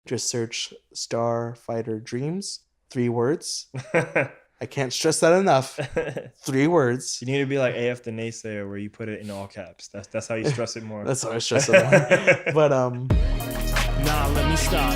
Just search Starfighter Dreams. 3 words. I can't stress that enough. 3 words. You need to be like AF the Naysayer, where you put it in all caps. That's how you stress it more. That's how I stress it more. But Nah, let me stop.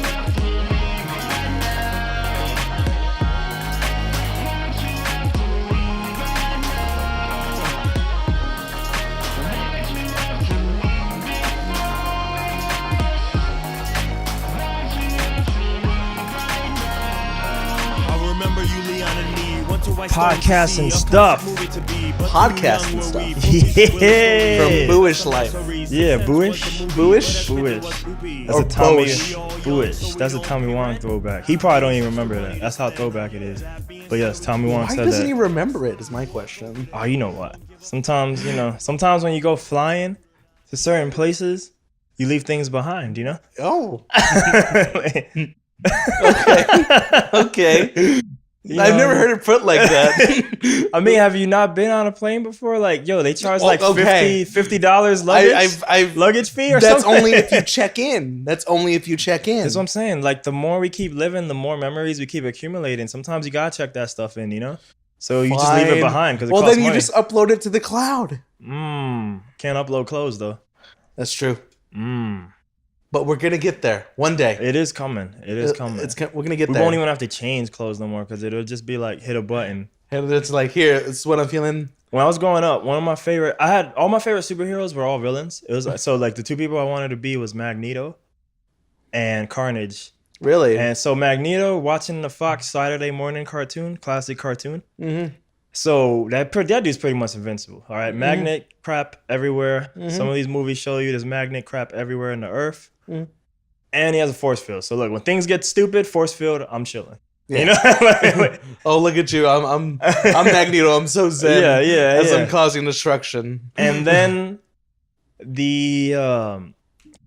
Podcasts and stuff. Podcast and stuff. Yeah. From Booish Life. Yeah, Booish. Booish? Booish. That's Or a Tommy. Boosh. Booish. That's a Tommy Wong throwback. He probably don't even remember that. That's how throwback it is. But yes, Tommy Wong Why said doesn't that. he remember it is my question. Oh, you know what? Sometimes when you go flying to certain places, you leave things behind, you know? Oh. Okay. Okay. I've never heard it put like that. I mean, have you not been on a plane before? Like, yo, they charge like okay. $50 luggage, I've luggage fee or that's something? only if you check in. That's only if you check in. That's what I'm saying. Like, the more we keep living, the more memories we keep accumulating. Sometimes you gotta check that stuff in, you know? So you just leave it behind because it costs money. Well, then you just upload it to the cloud. Can't upload clothes, though. That's true. But we're going to get there one day. It is coming. It is coming. We're going to get we there. We won't even have to change clothes no more because it'll just be like, hit a button. And it's like, here, this is what I'm feeling. When I was growing up, all my favorite superheroes were all villains. It was so like the 2 people I wanted to be was Magneto and Carnage. Really? And so Magneto, watching the Fox Saturday morning cartoon, classic cartoon. Mm-hmm. So that dude's pretty much invincible. All right, magnet crap everywhere. Some of these movies show you there's magnet crap everywhere in the earth. And he has a force field. So look, when things get stupid, force field, I'm chilling. Yeah. You know? Oh, look at you! I'm Magneto. I'm so zen. As I'm causing destruction. And then the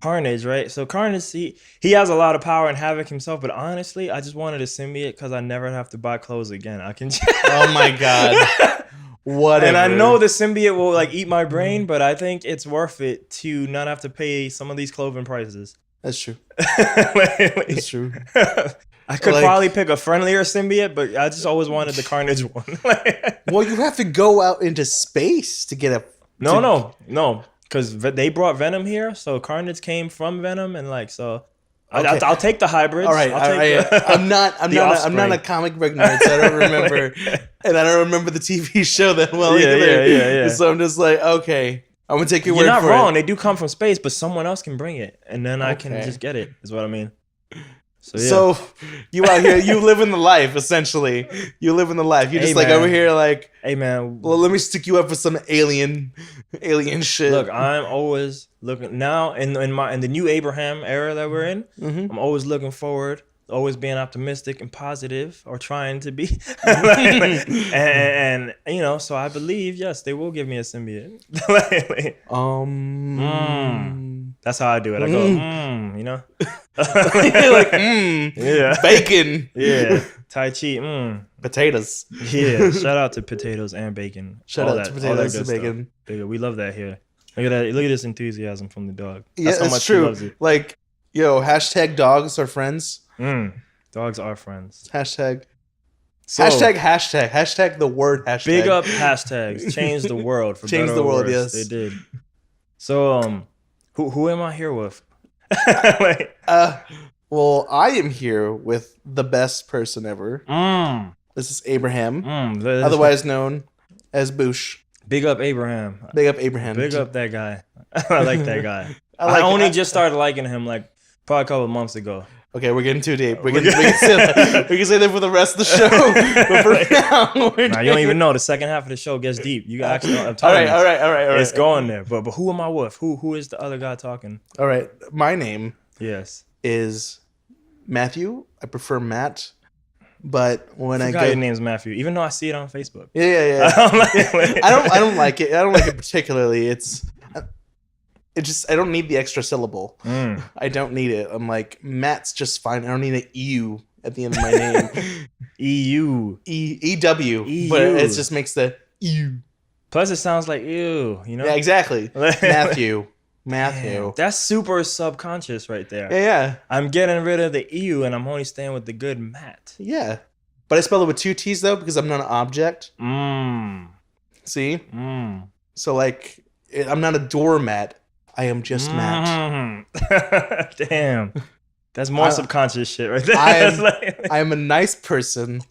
Carnage, right? So Carnage, he has a lot of power and havoc himself. But honestly, I just wanted a symbiote because I never have to buy clothes again. I can. Oh my god. Whatever. And I know the symbiote will like eat my brain, but I think it's worth it to not have to pay some of these clothing prices. That's true. That's true. I could probably pick a friendlier symbiote, but I just always wanted the Carnage one. Well, you have to go out into space to get a... No. Because they brought Venom here, so Carnage came from Venom, and like so... Okay. I'll take the hybrids. All right. I'm not a comic book nerd, so I don't remember, and I don't remember the TV show that well either. Yeah. So I'm just like, okay, I'm gonna take your word for it. You're not wrong. They do come from space, but someone else can bring it, and then I can just get it. Is what I mean. So you out here, you live in the life. Essentially, you live in the life. You're just like over here, like, hey man. Well, let me stick you up for some alien shit. Look, I'm always looking now in the new Abraham era that we're in. I'm always looking forward, always being optimistic and positive, or trying to be. and you know, so I believe yes, they will give me a symbiote. That's how I do it. I go, you know. Like, yeah, bacon, yeah, Tai Chi, potatoes, yeah. Shout out to potatoes and bacon. Shout out to potatoes and bacon. We love that here. Look at that. Look at this enthusiasm from the dog. That's how much true. He loves it. Like, yo, hashtag dogs are friends. Dogs are friends. Hashtag the word hashtag. Big up hashtags. Change the world for change better the world. or worse. Yes, they did. So who am I here with? Well, I am here with the best person ever. This is Abraham, otherwise known as Boosh. Big up Abraham. Big up Abraham. Big up that guy. I like that guy. I only just started liking him like probably a couple of months ago. Okay, we're getting too deep. We can say that for the rest of the show. But for now, you don't even know. The second half of the show gets deep. You actually, I'm all right. It's going there. But who am I with? Who is the other guy talking? All right, my name is Matthew. I prefer Matt. But when I go, your name's Matthew, even though I see it on Facebook. Yeah. I don't like it. I don't like it particularly. It just, I don't need the extra syllable. I don't need it. I'm like, Matt's just fine. I don't need an EU at the end of my name. EU. EW. But it just makes the EU. Plus it sounds like ew, you know? Yeah, exactly. Matthew. Matthew. That's super subconscious right there. Yeah. I'm getting rid of the EU and I'm only staying with the good Matt. Yeah. But I spell it with 2 T's though because I'm not an object. See? So like, I'm not a doormat. I am just Matt. Damn. That's more subconscious shit right there. I am a nice person,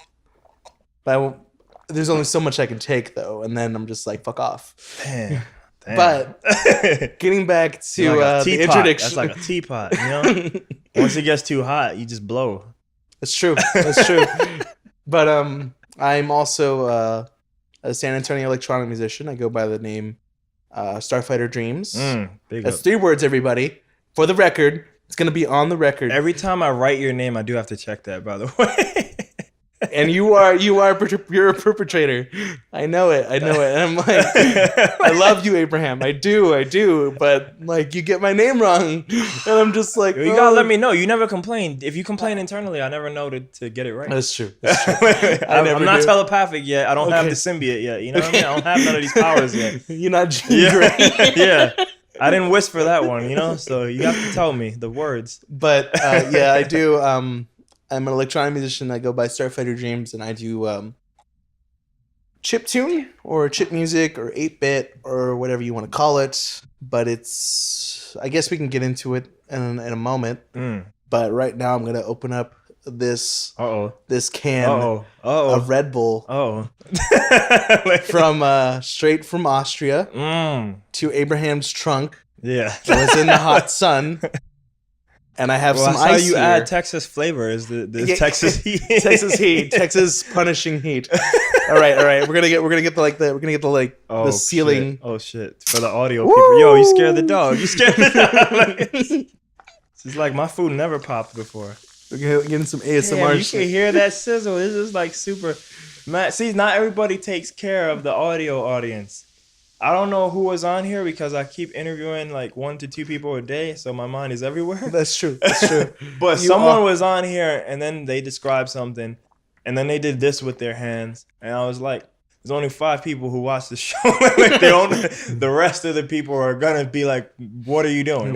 but there's only so much I can take though, and then I'm just like, fuck off. Damn. But getting back to like the introduction. That's like a teapot, you know? Once it gets too hot, you just blow. That's true. That's true. But I'm also a San Antonio electronic musician. I go by the name Starfighter Dreams. That's 3 words, everybody. For the record, it's gonna be on the record. Every time I write your name, I do have to check that, by the way. And you're a perpetrator. I know it. And I'm like, I love you, Abraham. I do. But like, you get my name wrong, and I'm just like, you gotta let me know. You never complain. If you complain internally, I never know to get it right. That's true. I'm not telepathic yet. I don't have the symbiote yet. You know what I mean? I don't have none of these powers yet. You're not Jean Grey. Yeah. I didn't whisper that one, you know? So you have to tell me the words. But yeah, I do. I'm an electronic musician. I go by Starfighter Dreams, and I do chiptune or chip music or 8-bit or whatever you want to call it. But I guess we can get into it in a moment. But right now I'm going to open up this can of Red Bull from straight from Austria to Abraham's trunk. Yeah. It was in the hot sun. And I have some ice. How you here. add Texas flavor is the Texas heat. Texas punishing heat. All right. We're gonna get the ceiling. Shit. Oh shit! For the audio people, yo, you scared the dog. You scared the dog. It's like my food never popped before. We're getting some ASMR. Damn, you can hear that sizzle. This is like super. Man, see, not everybody takes care of the audio audience. I don't know who was on here because I keep interviewing like 1 to 2 people a day, so my mind is everywhere. That's true. But someone was on here and then they described something and then they did this with their hands. And I was like, there's only 5 people who watch the show. Like the rest of the people are going to be like, what are you doing?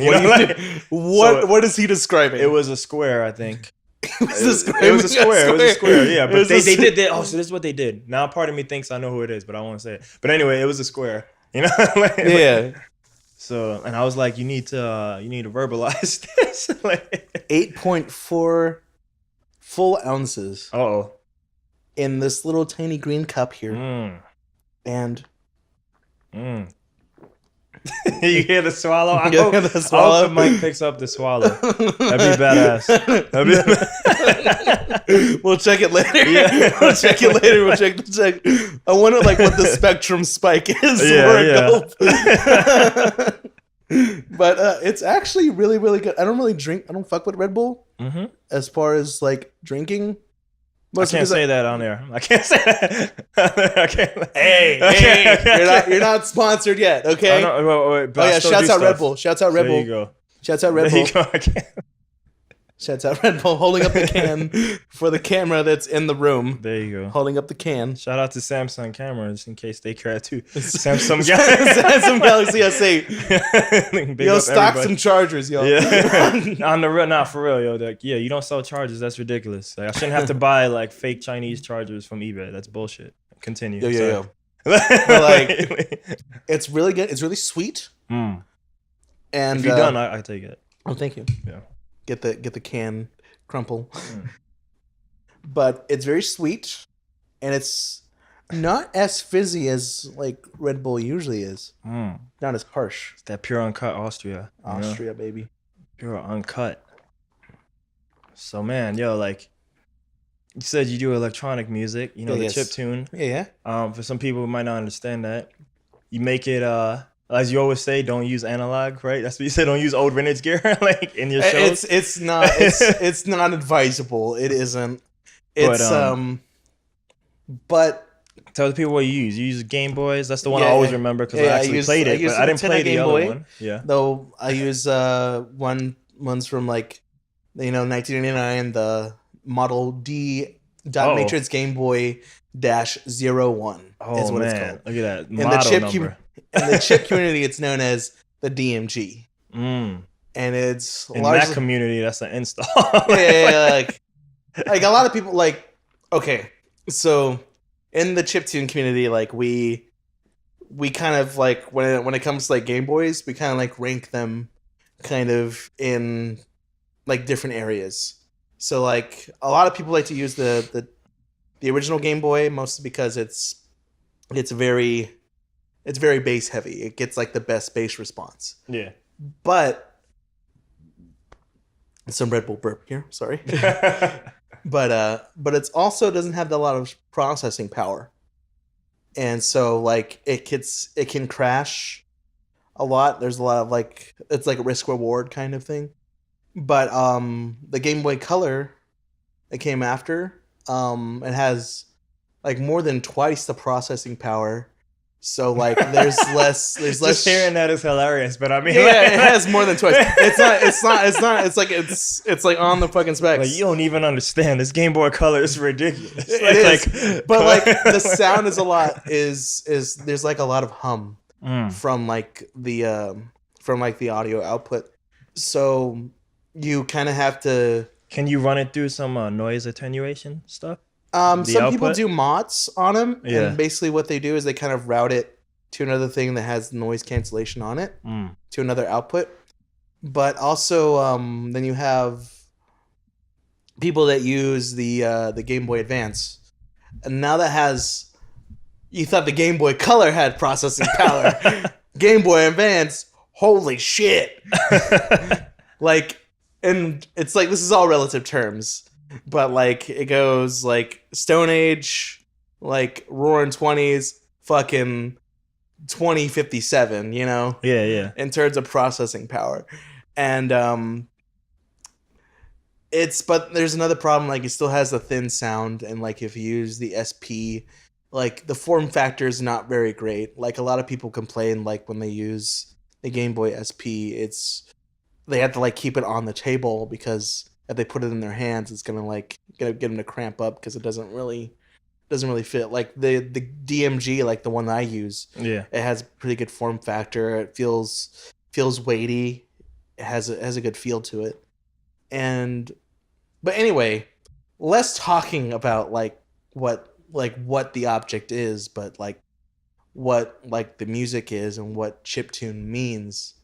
What is he describing? It was a square, I think. It was a square. Yeah, but they did that. Oh, so this is what they did. Now part of me thinks I know who it is, but I won't say it. But anyway, it was a square. You know? Yeah. So, and I was like, you need to verbalize this. 8.4 full ounces. Uh-oh. In this little tiny green cup here. And you hear the swallow? I hope the mic picks up the swallow. That'd be badass. We'll check it later. Yeah. We'll check it later. We'll check. I wonder like what the spectrum spike is for a gulp. But it's actually really, really good. I don't really drink. I don't fuck with Red Bull as far as like drinking. I can't say that on there. I can't say that. I can't. Hey, you're not sponsored yet, okay? Wait, shouts out Red Bull. Shouts out Red Bull. There you go. Shouts out Red Bull. There you go. Shouts out Red Bull holding up the can for the camera that's in the room. There you go. Holding up the can. Shout out to Samsung cameras in case they care too. Samsung Galaxy S8. Yo, stock some chargers, yo. Yeah. On the real, not for real, yo. Like, yeah, you don't sell chargers. That's ridiculous. Like, I shouldn't have to buy like fake Chinese chargers from eBay. That's bullshit. Continue. Yo. Like, it's really good. It's really sweet. And if you're done, I take it. Oh, thank you. Yeah. Get the can crumple. But it's very sweet, and it's not as fizzy as like Red Bull usually is. Not as harsh. It's that pure uncut Austria. Austria, baby. Pure uncut. So man, yo, like you said, you do electronic music. You know, the chip tune. Yeah. For some people who might not understand that, you make it as you always say, don't use analog, right? That's what you said. Don't use old vintage gear, like in your shows. It's not advisable. It isn't. But tell the people what you use. You use Game Boys. That's the one I always remember because I actually played it. But I didn't play the other one. Yeah. Though I use ones from like 1999, the Model D Matrix Game Boy -01 is what it's called. Look at that. In the chip community, it's known as the DMG. Mm. and it's In largely that community, that's an install. like a lot of people like. Okay, so in the chiptune community, like we kind of like when it comes to like Game Boys, we kind of like rank them kind of in like different areas. So like a lot of people like to use the original Game Boy mostly because it's very bass heavy. It gets like the best bass response. Yeah. But some Red Bull burp here, sorry. but it's also doesn't have a lot of processing power. And so like it can crash a lot. There's a lot of like it's like a risk reward kind of thing. But the Game Boy Color that came after, it has like more than twice the processing power. So like there's less Just hearing that is hilarious, but I mean, yeah, it has more than twice. It's like on the fucking specs. Like, you don't even understand. This Game Boy Color is ridiculous. It is. But like the sound is a lot is there's like a lot of hum from like the audio output. So you kind of have to. Can you run it through some noise attenuation stuff? Some people do mods on them, Yeah. and basically what they do is they kind of route it to another thing that has noise cancellation on it, to another output. But also, then you have people that use the Game Boy Advance, and now that has. You thought the Game Boy Color had processing power. Game Boy Advance, holy shit! Like, and it's like this is all relative terms. But like it goes like Stone Age, like Roaring 20s, fucking 2057, you know? Yeah. In terms of processing power. And but there's another problem, like it still has a thin sound, and like if you use the SP, like the form factor is not very great. Like a lot of people complain like when they use the Game Boy SP, they have to like keep it on the table because if they put it in their hands, it's gonna get them to cramp up because it doesn't really fit. Like the DMG, like the one that I use, Yeah, it has a pretty good form factor. It feels weighty. It has a good feel to it. But anyway, less talking about like what the object is, but like what like the music is and what chiptune means,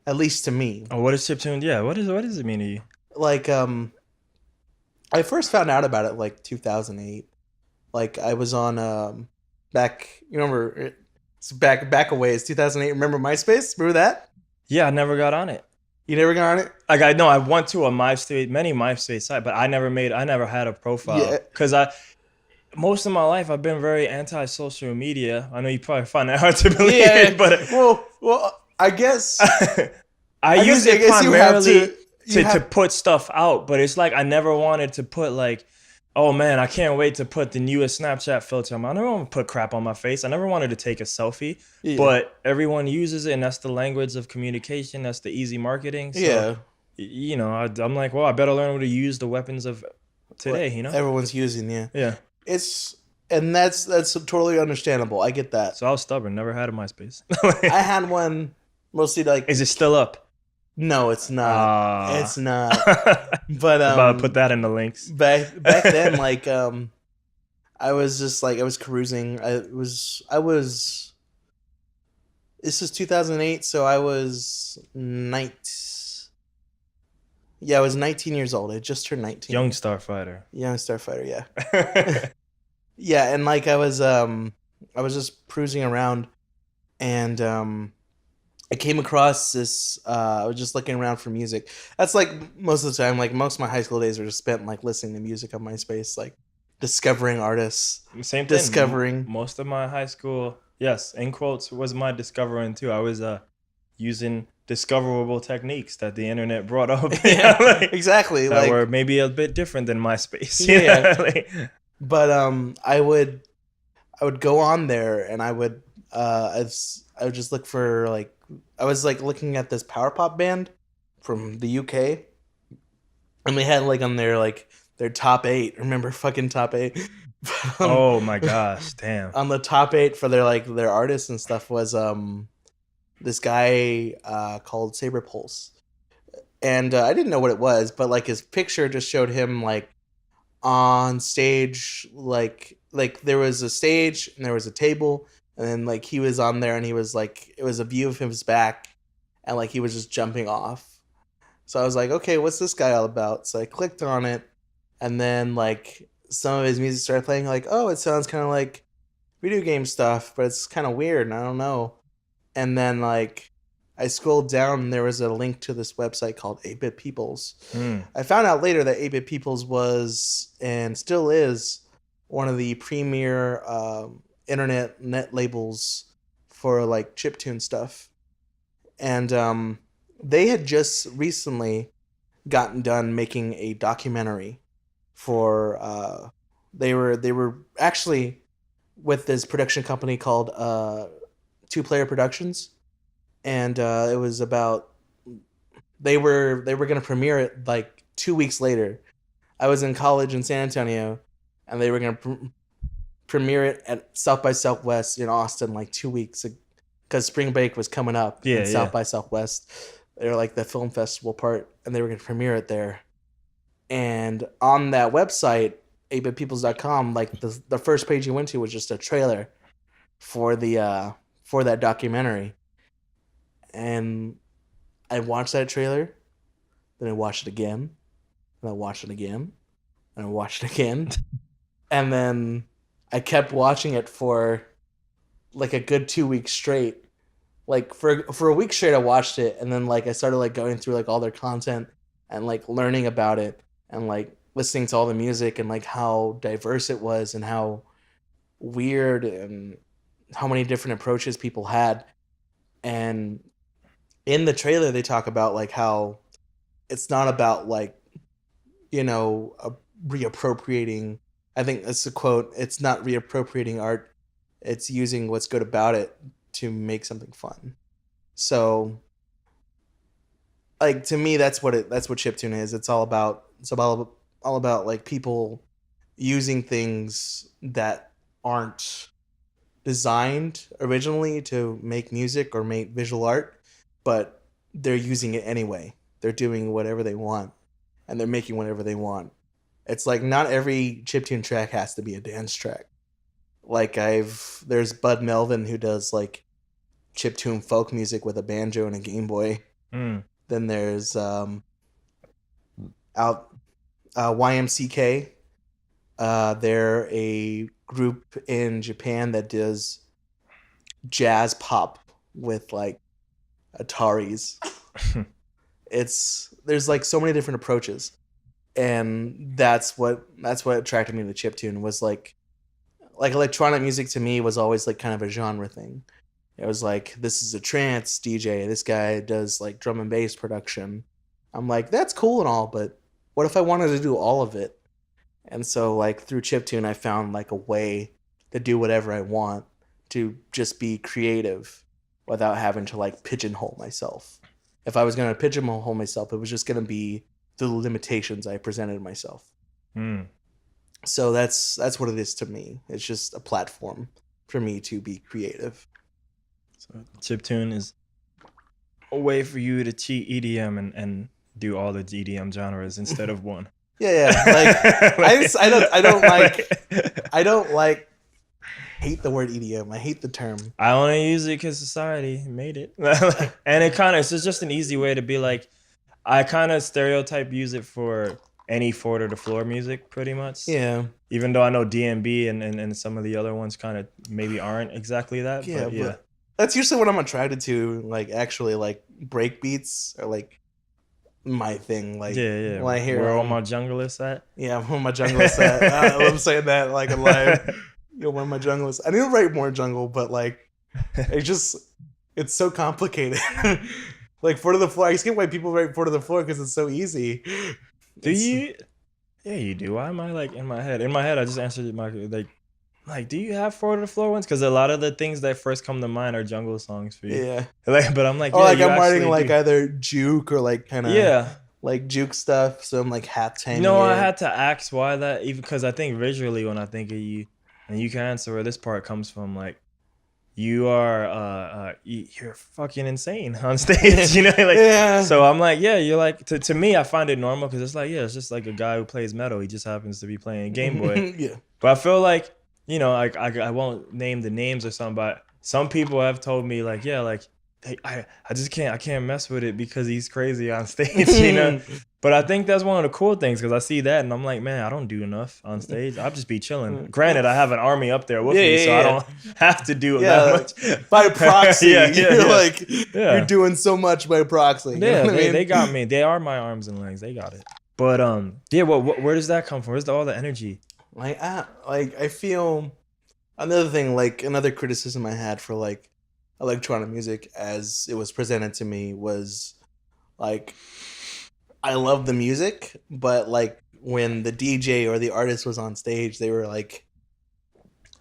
at least to me. Oh, what is chiptune? Yeah, what does it mean to you? Like I first found out about it like 2008. Like I was on back, you remember it's back a ways, 2008. Remember MySpace? Remember that? Yeah, I never got on it. You never got on it? Like I went to many MySpace sites, but I never had a profile. Yeah. Because most of my life I've been very anti-social media. I know you probably find that hard to believe, but well, I guess I use it primarily you have to put stuff out, but it's like I never wanted to put like, oh man, I can't wait to put the newest Snapchat filter on. I never want to put crap on my face. I never wanted to take a selfie, but everyone uses it, and that's the language of communication. That's the easy marketing. So, you know, I'm like, well, I better learn how to use the weapons of today. You know, everyone's using. Yeah. That's totally understandable. I get that. So I was stubborn. Never had a MySpace. I had one mostly like. Is it still up? No, it's not. It's not. But about to put that in the links. Back then, like I was just like I was cruising. This is 2008, so I was 19. Yeah, I was 19 years old. I just turned 19. Young Starfighter. Yeah. Yeah, and like I was just cruising around, and I came across this. I was just looking around for music. That's like most of the time. Like most of my high school days were just spent like listening to music on MySpace, like discovering artists. Same thing. Discovering. Most of my high school, yes, in quotes, was my discovering too. I was using discoverable techniques that the internet brought up. Yeah, like, exactly. That like, were maybe a bit different than MySpace. Yeah. But I would go on there, and I would just look for like. I was like looking at this power pop band from the UK, and they had like on their top 8. Remember fucking top 8? Oh my gosh, damn! On the top 8 for their artists and stuff was this guy called Saber Pulse, and I didn't know what it was, but like his picture just showed him like on stage, like there was a stage and there was a table, and then like he was on there and he was like it was a view of his back, and like he was just jumping off. So I was like, okay, what's this guy all about? So I clicked on it, and then like some of his music started playing. Like, oh, it sounds kind of like video game stuff, but it's kind of weird, and I don't know. And then like I scrolled down, and there was a link to this website called 8-Bit Peoples. I found out later that 8-Bit Peoples was and still is one of the premier internet net labels for like chiptune stuff. And they had just recently gotten done making a documentary for they were actually with this production company called Two Player Productions, and it was about they were going to premiere it like 2 weeks later. I was in college in San Antonio, and they were going to premiere it at South by Southwest in Austin like 2 weeks because spring break was coming up. Yeah, South by Southwest, they were like the film festival part, and they were going to premiere it there. And on that website, 8bitpeoples.com, like the first page you went to was just a trailer for the for that documentary. And I watched that trailer, then I watched it again, and I watched it again, and I watched it again. And then I kept watching it for like a good 2 weeks straight. Like for a week straight I watched it, and then like I started like going through like all their content and like learning about it and like listening to all the music and like how diverse it was and how weird and how many different approaches people had. And in the trailer they talk about like how it's not about like, you know, reappropriating. I think that's the quote. It's not reappropriating art. It's using what's good about it to make something fun. So like to me that's what chiptune is. It's all about like people using things that aren't designed originally to make music or make visual art, but they're using it anyway. They're doing whatever they want, and they're making whatever they want. It's like not every chiptune track has to be a dance track. Like there's Bud Melvin who does like chiptune folk music with a banjo and a Game Boy. Then there's YMCK. They're a group in Japan that does jazz pop with like Ataris. There's like so many different approaches, and that's what attracted me to chiptune. Was like electronic music to me was always like kind of a genre thing. It was like, this is a trance DJ, this guy does like drum and bass production. I'm like, that's cool and all, but what if I wanted to do all of it? And so like through chiptune I found like a way to do whatever I want, to just be creative without having to like pigeonhole myself. If I was going to pigeonhole myself, it was just going to be the limitations I presented myself. So that's what it is to me. It's just a platform for me to be creative. So chiptune is a way for you to cheat EDM and do all the EDM genres instead of one. Yeah. Like I don't like hate the word EDM. I hate the term. I only use it because society made it. And it's just an easy way to be like, I kind of stereotype use it for any four to the floor music pretty much. Yeah. Even though I know DMB and some of the other ones kind of maybe aren't exactly that. Yeah, but that's usually what I'm attracted to. Like actually like break beats are like my thing. Like when I hear where all my jungleists at. Yeah, where my jungleists at. I love saying that like in live. You know, where my jungleists. I need to write more jungle, but like it's so complicated. Like four to the floor. I just get why people write four to the floor because it's so easy. Do you? Yeah, you do. Why am I like in my head? In my head, I just answered my like. Do you have four to the floor ones? Because a lot of the things that first come to mind are jungle songs for you. Yeah. Like, but I'm like, like I'm writing like either juke or like kind of like juke stuff. So I'm like hats hanging. No, I had to ask why that, even because I think visually when I think of you, and you can answer where this part comes from, like you're fucking insane on stage, you know, like, yeah. So I'm like, yeah, you're like, to me, I find it normal because it's like, yeah, it's just like a guy who plays metal. He just happens to be playing a Game Boy. Yeah. But I feel like, you know, I won't name the names or something, but some people have told me like, yeah, like, hey, I can't mess with it because he's crazy on stage, you know. But I think that's one of the cool things because I see that and I'm like, man, I don't do enough on stage. I'll just be chilling. Granted, I have an army up there with me, so I don't have to do it that much. By proxy, you're doing so much by proxy. Yeah, they got me. They are my arms and legs. They got it. But where does that come from? Where's all the energy? I feel another criticism I had for like electronic music as it was presented to me was like, I love the music, but like when the DJ or the artist was on stage, they were like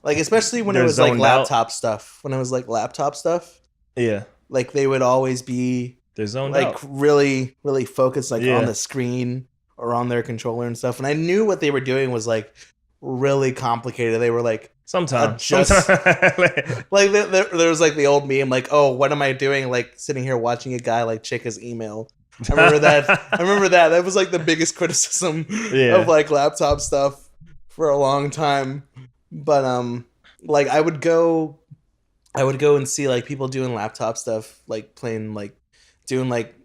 especially when it was like laptop stuff. When it was like laptop stuff, yeah, like they would always be they're zoned like out. really focused on the screen or on their controller and stuff. And I knew what they were doing was like really complicated. They were like sometimes like there was like the old meme like, oh, what am I doing? Like sitting here watching a guy like check his email. I remember that. That was like the biggest criticism of like laptop stuff for a long time. But like I would go and see like people doing laptop stuff, like playing like doing like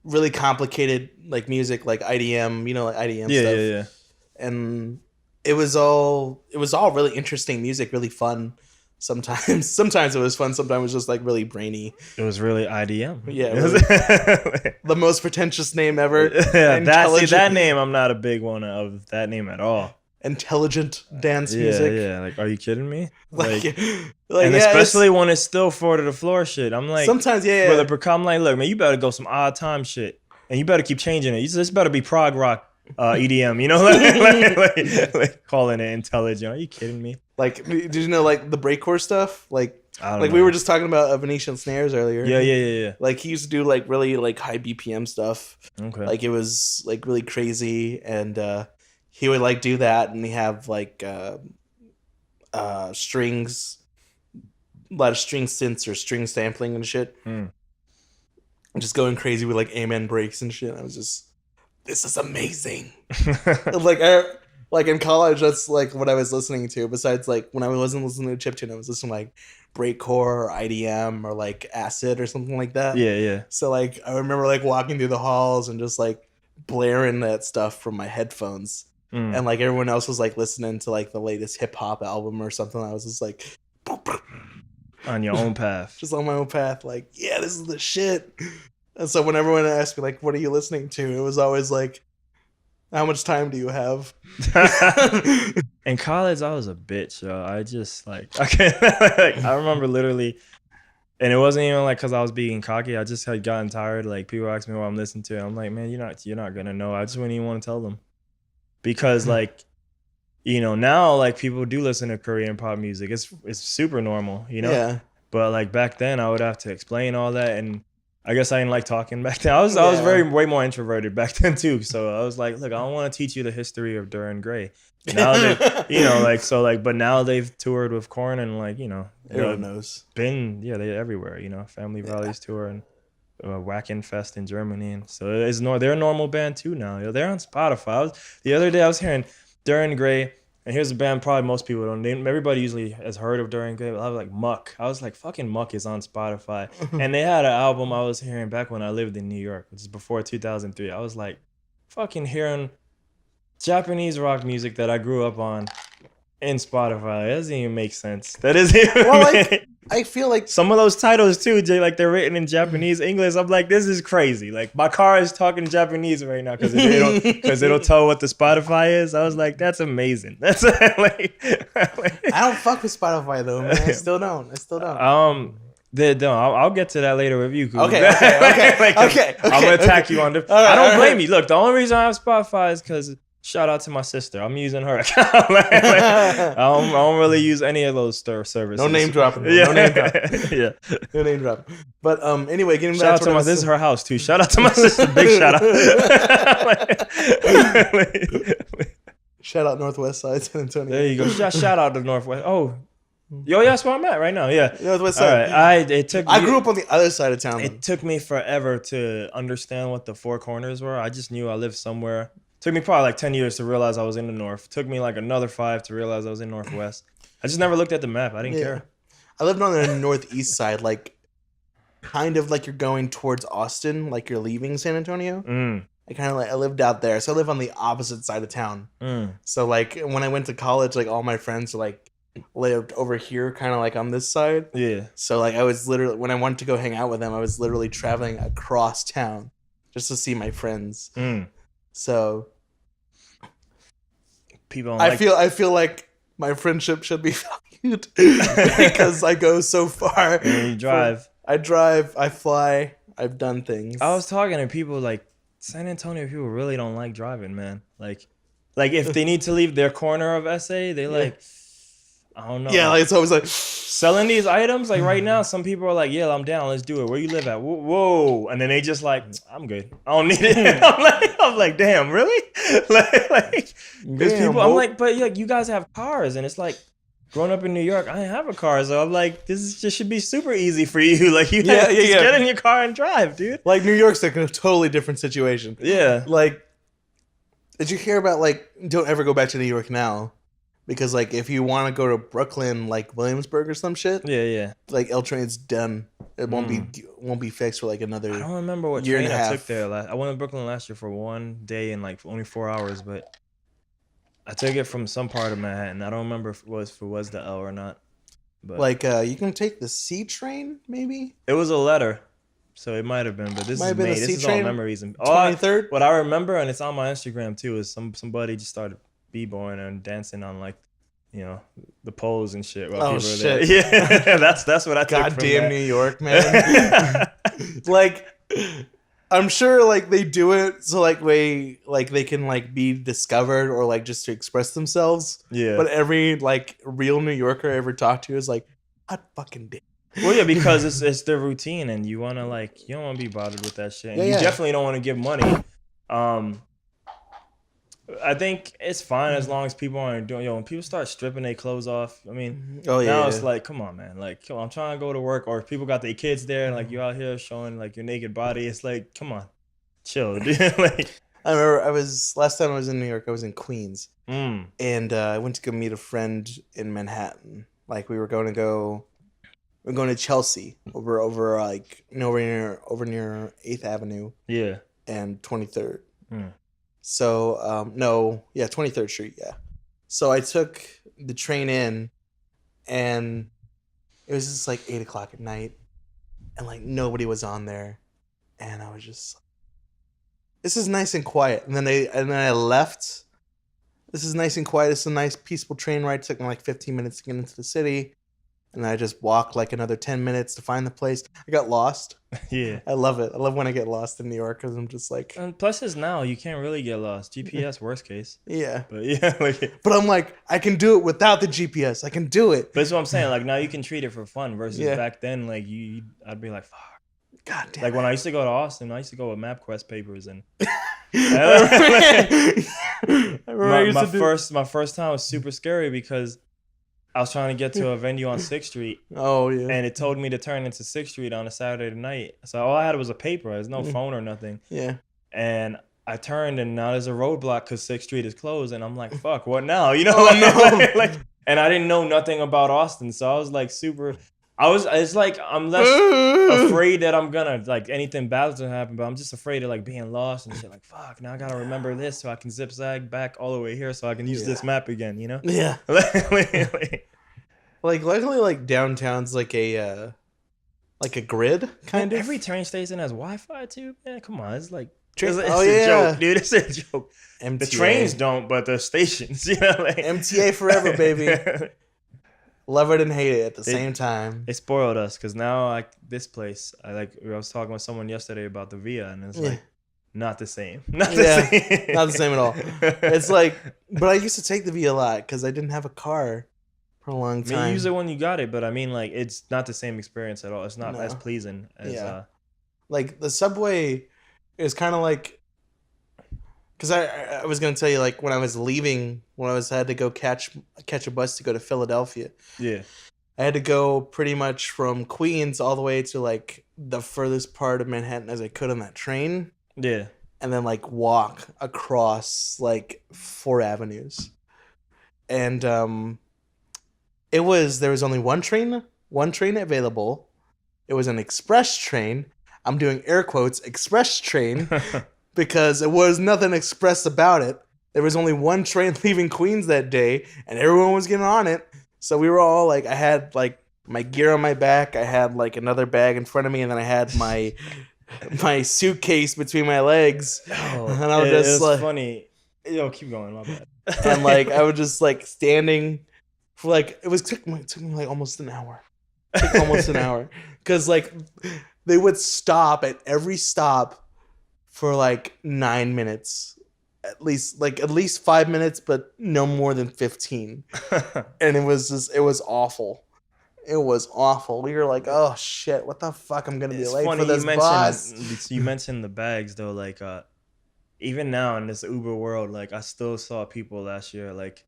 really complicated like music, like IDM, you know, like IDM stuff. Yeah. And it was all really interesting music, really fun. Sometimes it was fun. Sometimes it was just like really brainy. It was really IDM. Yeah, really. The most pretentious name ever. Yeah, that name. I'm not a big one of that name at all. Intelligent dance music. Yeah. Like, are you kidding me? Like and especially when it's still 4 to the floor shit. I'm like, sometimes, I'm like, look, man, you better go some odd time shit, and you better keep changing it. This better be prog rock. EDM, you know, like calling it intelligent. Are you kidding me? Like, did you know like the breakcore stuff? Like we were just talking about Venetian snares earlier. Yeah. Like he used to do like really like high BPM stuff. Okay. Like it was like really crazy, and he would like do that, and he have like strings, a lot of string synths or string sampling and shit. Just going crazy with like amen breaks and shit. I was just, this is amazing. Like in college, that's like what I was listening to. Besides, like when I wasn't listening to chiptune, I was listening to like breakcore or IDM or like acid or something like that. Yeah. So like I remember like walking through the halls and just like blaring that stuff from my headphones, and like everyone else was like listening to like the latest hip hop album or something. I was just like on your own path, just on my own path. Like, yeah, this is the shit. And so when everyone asked me, like, what are you listening to? It was always like, how much time do you have? In college, I was a bitch, yo. I just, like, I remember literally, and it wasn't even, like, because I was being cocky. I just had gotten tired. Like, people asked me what I'm listening to. I'm like, man, you're not going to know. I just wouldn't even want to tell them. Because, like, you know, now, like, people do listen to Korean pop music. It's super normal, you know? Yeah. But, like, back then, I would have to explain all that, and I guess I didn't like talking back then. I was way more introverted back then too. So I was like, look, I don't want to teach you the history of Duran Gray. Now they, you know, like, so like, but now they've toured with Korn and like, you know, everyone knows. They're everywhere. You know, Family Values tour and Wackenfest in Germany, and so they're a normal band too now. You know, they're on Spotify. The other day I was hearing Duran Gray. And here's a band probably most people don't name. Everybody usually has heard of Duran Gray. I was like, Muck. I was like, fucking Muck is on Spotify. And they had an album I was hearing back when I lived in New York, which is before 2003. I was like, fucking hearing Japanese rock music that I grew up on in Spotify. That doesn't even make sense. That doesn't even I feel like some of those titles too, Jay, like they're written in Japanese, English. I'm like, this is crazy. Like my car is talking Japanese right now because it'll tell what the Spotify is. I was like, that's amazing. That's like I don't fuck with Spotify though, man. I still don't. I'll get to that later with you. Okay. I'm gonna attack you on the. I don't blame you. Look, the only reason I have Spotify is because. Shout out to my sister. I'm using her account. I don't really use any of those services. No name dropping. Yeah. No name dropping. Yeah. No name dropping. But anyway, getting back to this is her house too. Shout out to my sister. Big shout out. Shout out Northwest Side San Antonio. There you go. Shout out to Northwest. Oh, Yo, yeah, that's where I'm at right now. Yeah. Northwest All side. right. I grew up on the other side of town. It took me forever to understand what the four corners were. I just knew I lived somewhere. Took me probably like 10 years to realize I was in the north. Took me like another 5 to realize I was in northwest. I just never looked at the map. I didn't care. I lived on the northeast side, like kind of like you're going towards Austin, like you're leaving San Antonio. I lived out there, so I live on the opposite side of town. So like when I went to college, like all my friends like lived over here, kind of like on this side. Yeah. So like I was literally, when I wanted to go hang out with them, I was literally traveling across town just to see my friends. So people I feel like my friendship should be valued because I go so far. And you drive. I drive, I fly, I've done things. I was talking to people like San Antonio people really don't like driving, man. Like if they need to leave their corner of SA, they like, I don't know. Yeah, like it's always like selling these items. Like right now, some people are like, yeah, I'm down. Let's do it. Where you live at? Whoa. And then they just like, I'm good. I don't need it. I'm like, damn, really? like there's people. I'm like, but yeah, you guys have cars. And it's like, growing up in New York, I didn't have a car. So I'm like, just should be super easy for you. Like just get in your car and drive, dude. Like New York's like a totally different situation. Yeah. Like, did you hear about like, don't ever go back to New York now? Because like if you want to go to Brooklyn, like Williamsburg or some shit, like L train's done. It won't be fixed for like another. I don't remember what year train and a I half. took there. I went to Brooklyn last year for one day and like only 4 hours, but I took it from some part of Manhattan. I don't remember if it was the L or not. But like you can take the C train, maybe. It was a letter, so it might have been. But this is This is all memories. And 23rd. What I remember, and it's on my Instagram too, is somebody just started b-boying and dancing on like, the poles and shit. While people were there. Yeah, that's what I took. Goddamn New York, man. Like, I'm sure like they do it so like they can like be discovered or like just to express themselves. Yeah. But every like real New Yorker I ever talked to is like, God fucking damn. Well, yeah, because it's their routine, and you want to you don't want to be bothered with that shit. And you definitely don't want to give money. I think it's fine as long as people aren't doing. When people start stripping their clothes off, I mean, now it's like, come on, man. Like, I'm trying to go to work, or if people got their kids there, and like you out here showing like your naked body, it's like, come on, chill, dude. Like, I remember last time I was in New York, I was in Queens, and I went to go meet a friend in Manhattan. Like we're going to Chelsea over like over near 8th Avenue, and 23rd. So, 23rd Street, yeah. So I took the train in, and it was just like 8 o'clock at night, and like nobody was on there, and I was just, this is nice and quiet. And then I left. This is nice and quiet. It's a nice peaceful train ride. It took me like 15 minutes to get into the city. And I just walked like another 10 minutes to find the place. I got lost. Yeah. I love it. I love when I get lost in New York because I'm just like... And plus is now, you can't really get lost. GPS, worst case. Yeah. But yeah. But I'm like, I can do it without the GPS. I can do it. But that's what I'm saying. Like now you can treat it for fun versus back then, like I'd be like, fuck. God damn. Like when I used to go to Austin, I used to go with MapQuest papers and... my first time was super scary because I was trying to get to a venue on 6th Street. Oh, yeah. And it told me to turn into 6th Street on a Saturday night. So all I had was a paper. There's no phone or nothing. Yeah. And I turned, and now there's a roadblock because 6th Street is closed. And I'm like, fuck, what now? No. And I didn't know nothing about Austin. So I was like super... it's like I'm less afraid that I'm gonna like anything bad's gonna happen, but I'm just afraid of like being lost and shit. Like fuck, now I gotta remember this so I can zigzag back all the way here so I can use this map again. Yeah. Like luckily, like downtown's like a grid kind of. Every train station has Wi-Fi too. Man, come on, it's like a joke, dude. It's a joke. MTA. The trains don't, but the stations, like MTA forever, baby. Love it and hate it at the same time. It spoiled us because now like this place, I was talking with someone yesterday about the Via, and it's like not the same. Not the same. Not the same at all. It's like, but I used to take the Via a lot because I didn't have a car for a long time. I mean, you use it when you got it, but I mean, like it's not the same experience at all. It's not as pleasing as like the subway is kind of like. Because I was gonna tell you like when I was leaving, had to go catch a bus to go to Philadelphia. Yeah. I had to go pretty much from Queens all the way to like the furthest part of Manhattan as I could on that train, Yeah. and then like walk across like 4 avenues. And there was only one train available. It was an express train. I'm doing air quotes, express train, because it was nothing express about it. There was only one train leaving Queens that day, and everyone was getting on it. So we were all like, I had like my gear on my back, I had like another bag in front of me, and then I had my suitcase between my legs. Oh, And I was it just was like, funny. Yo, keep going. My bad. and like I was just like standing for like took me like almost an hour. Almost an hour, because like they would stop at every stop for like 9 minutes, at least 5 minutes, but no more than 15. And it was awful. It was awful. We were like, oh shit, what the fuck? I'm gonna be late for this bus. You mentioned the bags though, like even now in this Uber world, like I still saw people last year, like,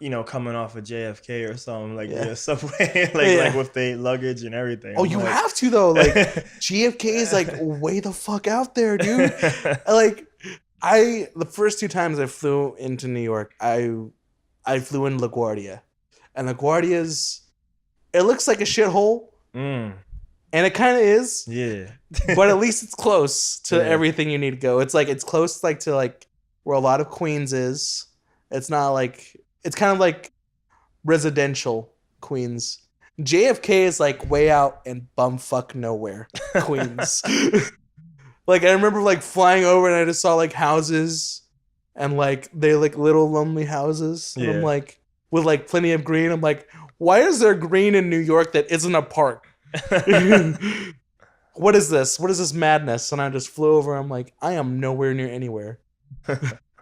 you know, coming off of JFK or something, like the subway, like with their luggage and everything. Oh, you have to though. Like JFK is like way the fuck out there, dude. Like the first 2 times I flew into New York, I flew in LaGuardia, and LaGuardia's, it looks like a shithole, and it kind of is. Yeah, but at least it's close to everything you need to go. It's like it's close like to like where a lot of Queens is. It's not like, it's kind of like residential Queens. JFK is like way out in bumfuck nowhere Queens. Like I remember like flying over and I just saw like houses, and like they're like little lonely houses. And I'm like, with like plenty of green. I'm like, why is there green in New York that isn't a park? What is this? What is this madness? And I just flew over. I'm like, I am nowhere near anywhere.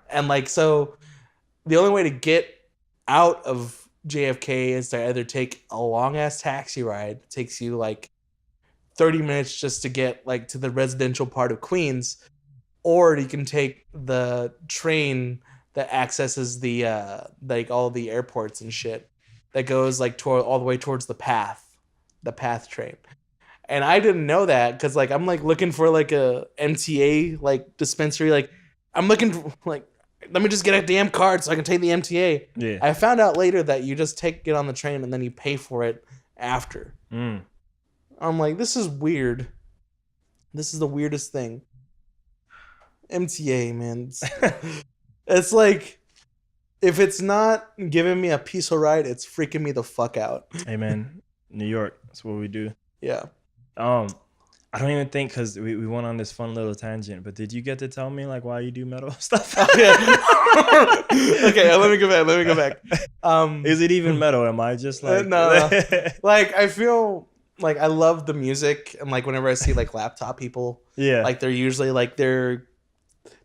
And like, so the only way to get out of JFK is to either take a long ass taxi ride. It takes you like 30 minutes just to get like to the residential part of Queens, or you can take the train that accesses the like all the airports and shit, that goes like all the way towards the path train. And I didn't know that, because like I'm like looking for like a MTA like dispensary, like I'm looking for, like, let me just get a damn card so I can take the MTA. Yeah. I found out later that you just get on the train and then you pay for it after. I'm like, this is weird. This is the weirdest thing. MTA, man. It's like, if it's not giving me a peaceful ride, it's freaking me the fuck out. Hey man, New York, that's what we do. Yeah. I don't even think, because we went on this fun little tangent, but did you get to tell me like why you do metal stuff? Okay, let me go back. Is it even metal? Am I just like no. Like I feel like I love the music, and like whenever I see like laptop people, like they're usually like they're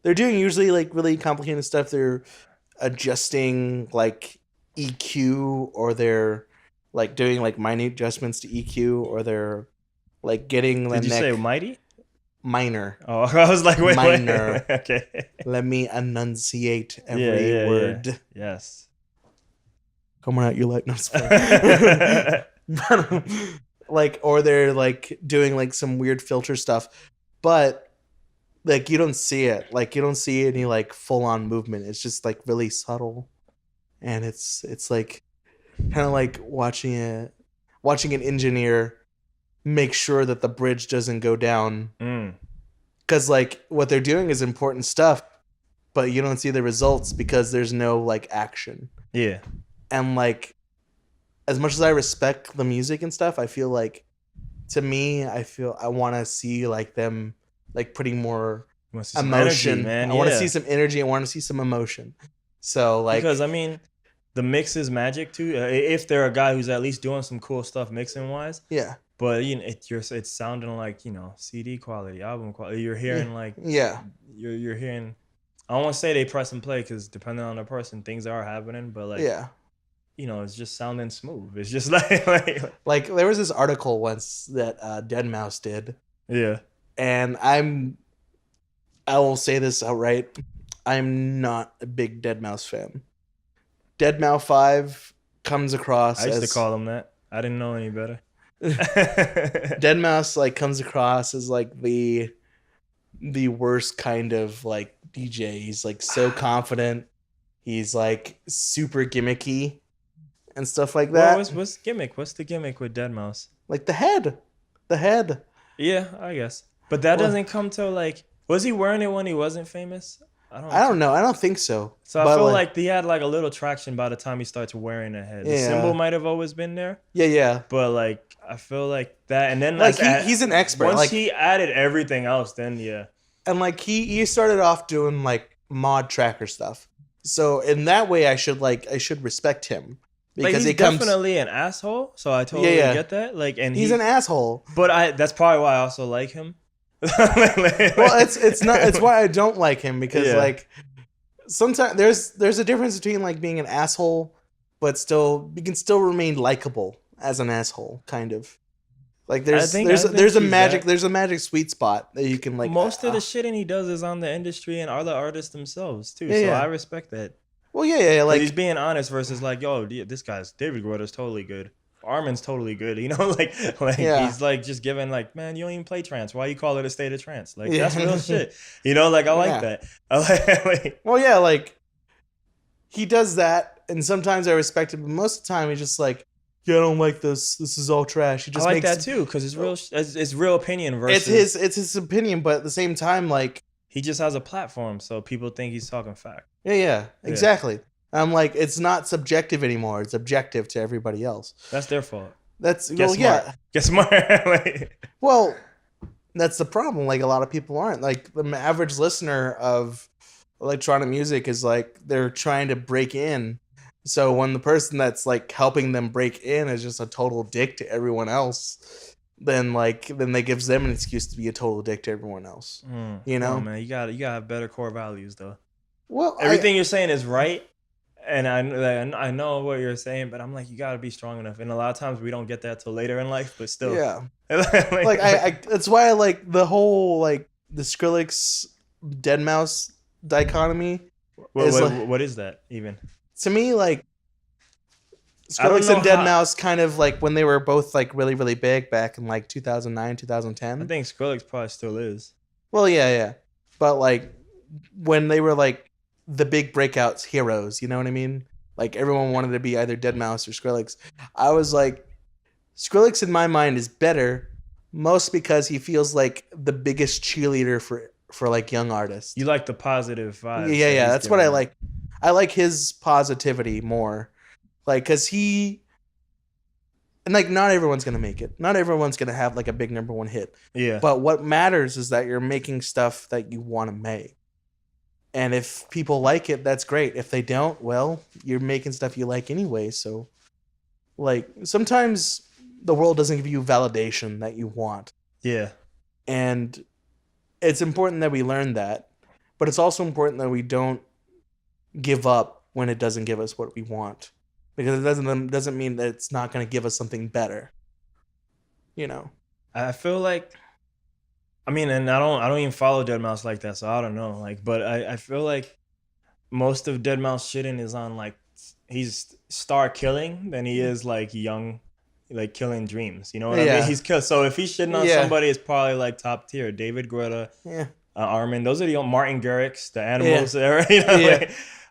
doing usually like really complicated stuff. They're adjusting like EQ, or they're like doing like minute adjustments to EQ, or they're like getting the Did you say mighty? Minor. Oh, I was like, wait. Okay. Let me enunciate every word. Yeah. Yes. Come on out, you like, no, like, or they're like doing like some weird filter stuff, but like you don't see it. Like you don't see any like full on movement. It's just like really subtle, and it's like kind of like watching an engineer make sure that the bridge doesn't go down, because like what they're doing is important stuff, but you don't see the results because there's no like action. Yeah. And like, as much as I respect the music and stuff, I feel like, to me, I want to see like them like putting more emotion, man. I want to see some energy. I want to see some emotion. So like, because I mean, the mix is magic too. If they're a guy who's at least doing some cool stuff mixing wise. Yeah. But you know, it's sounding like, you know, CD quality, album quality. You're hearing like you're hearing. I don't want to say they press and play, because depending on the person, things are happening. But like, you know, it's just sounding smooth. It's just like there was this article once that deadmau5 did. Yeah. And I will say this outright. I'm not a big deadmau5 fan. deadmau5 comes across I used as to call him that. I didn't know any better. Deadmau5 like comes across as like the worst kind of like DJ. He's like so confident. He's like super gimmicky and stuff like that. Well, what's gimmick? What's the gimmick with Deadmau5? Like the head. Yeah, I guess. But that doesn't come till like, was he wearing it when he wasn't famous? I don't know. I don't think so. So I feel like he had like a little traction by the time he starts wearing a head. The symbol might have always been there. Yeah. But like, I feel like that, and then like he's an expert. Once like he added everything else, then yeah. And like he started off doing like mod tracker stuff. So in that way, I should respect him because like, he's definitely an asshole. So I totally get that. Like, and he's an asshole. But that's probably why I also like him. Well, it's why I don't like him because like sometimes there's a difference between like being an asshole, but you can still remain likable as an asshole, kind of. Like there's a magic sweet spot that you can like. Most of the shitting he does is on the industry and the artists themselves too. So I respect that. Well, yeah. Like he's being honest versus like, yo, this guy's David Guetta's totally good. Armin's totally good, you know, like he's like just giving like, man, you don't even play trance. Why you call it a state of trance? Like that's real shit, you know. Like I like that. Well, yeah, like he does that, and sometimes I respect it, but most of the time he's just like, yeah, I don't like this. This is all trash. He just I like that too because it's real opinion versus it's his opinion, but at the same time, like he just has a platform, so people think he's talking fact. Yeah, exactly. I'm like, it's not subjective anymore. It's objective to everybody else. That's their fault. Get smart. Well, that's the problem. Like a lot of people aren't. Like the average listener of electronic music is like they're trying to break in. So when the person that's like helping them break in is just a total dick to everyone else, then that gives them an excuse to be a total dick to everyone else. You know, man, you gotta have better core values though. Well, everything you're saying is right. And I know what you're saying, but I'm like, you gotta be strong enough. And a lot of times we don't get that till later in life, but still. Yeah. I that's why I like the whole like the Skrillex Deadmau5 dichotomy. What is that even? To me, like Skrillex and Deadmau5 kind of like when they were both like really, really big back in like 2009, 2010. I think Skrillex probably still is. Well, yeah. But like when they were like the big breakouts heroes, you know what I mean? Like everyone wanted to be either Deadmau5 or Skrillex. I was like, Skrillex in my mind is better, most because he feels like the biggest cheerleader for like young artists. You like the positive vibes. Yeah. That's what I like. I like his positivity more, like because and like not everyone's gonna make it. Not everyone's gonna have like a big #1 hit. Yeah. But what matters is that you're making stuff that you want to make. And if people like it, that's great. If they don't, well, you're making stuff you like anyway. So, like, sometimes the world doesn't give you validation that you want. Yeah. And it's important that we learn that. But it's also important that we don't give up when it doesn't give us what we want. Because it doesn't mean that it's not going to give us something better. You know? I feel like... I mean, and I don't even follow Deadmau5 like that, so I don't know. Like, but I feel like most of Deadmau5 shitting is on like he's star killing than he is like young, like killing dreams. You know what I mean? He's so if he's shitting on somebody, it's probably like top tier. David Guetta, Armin. Those are the Martin Garrix, the Animals there. You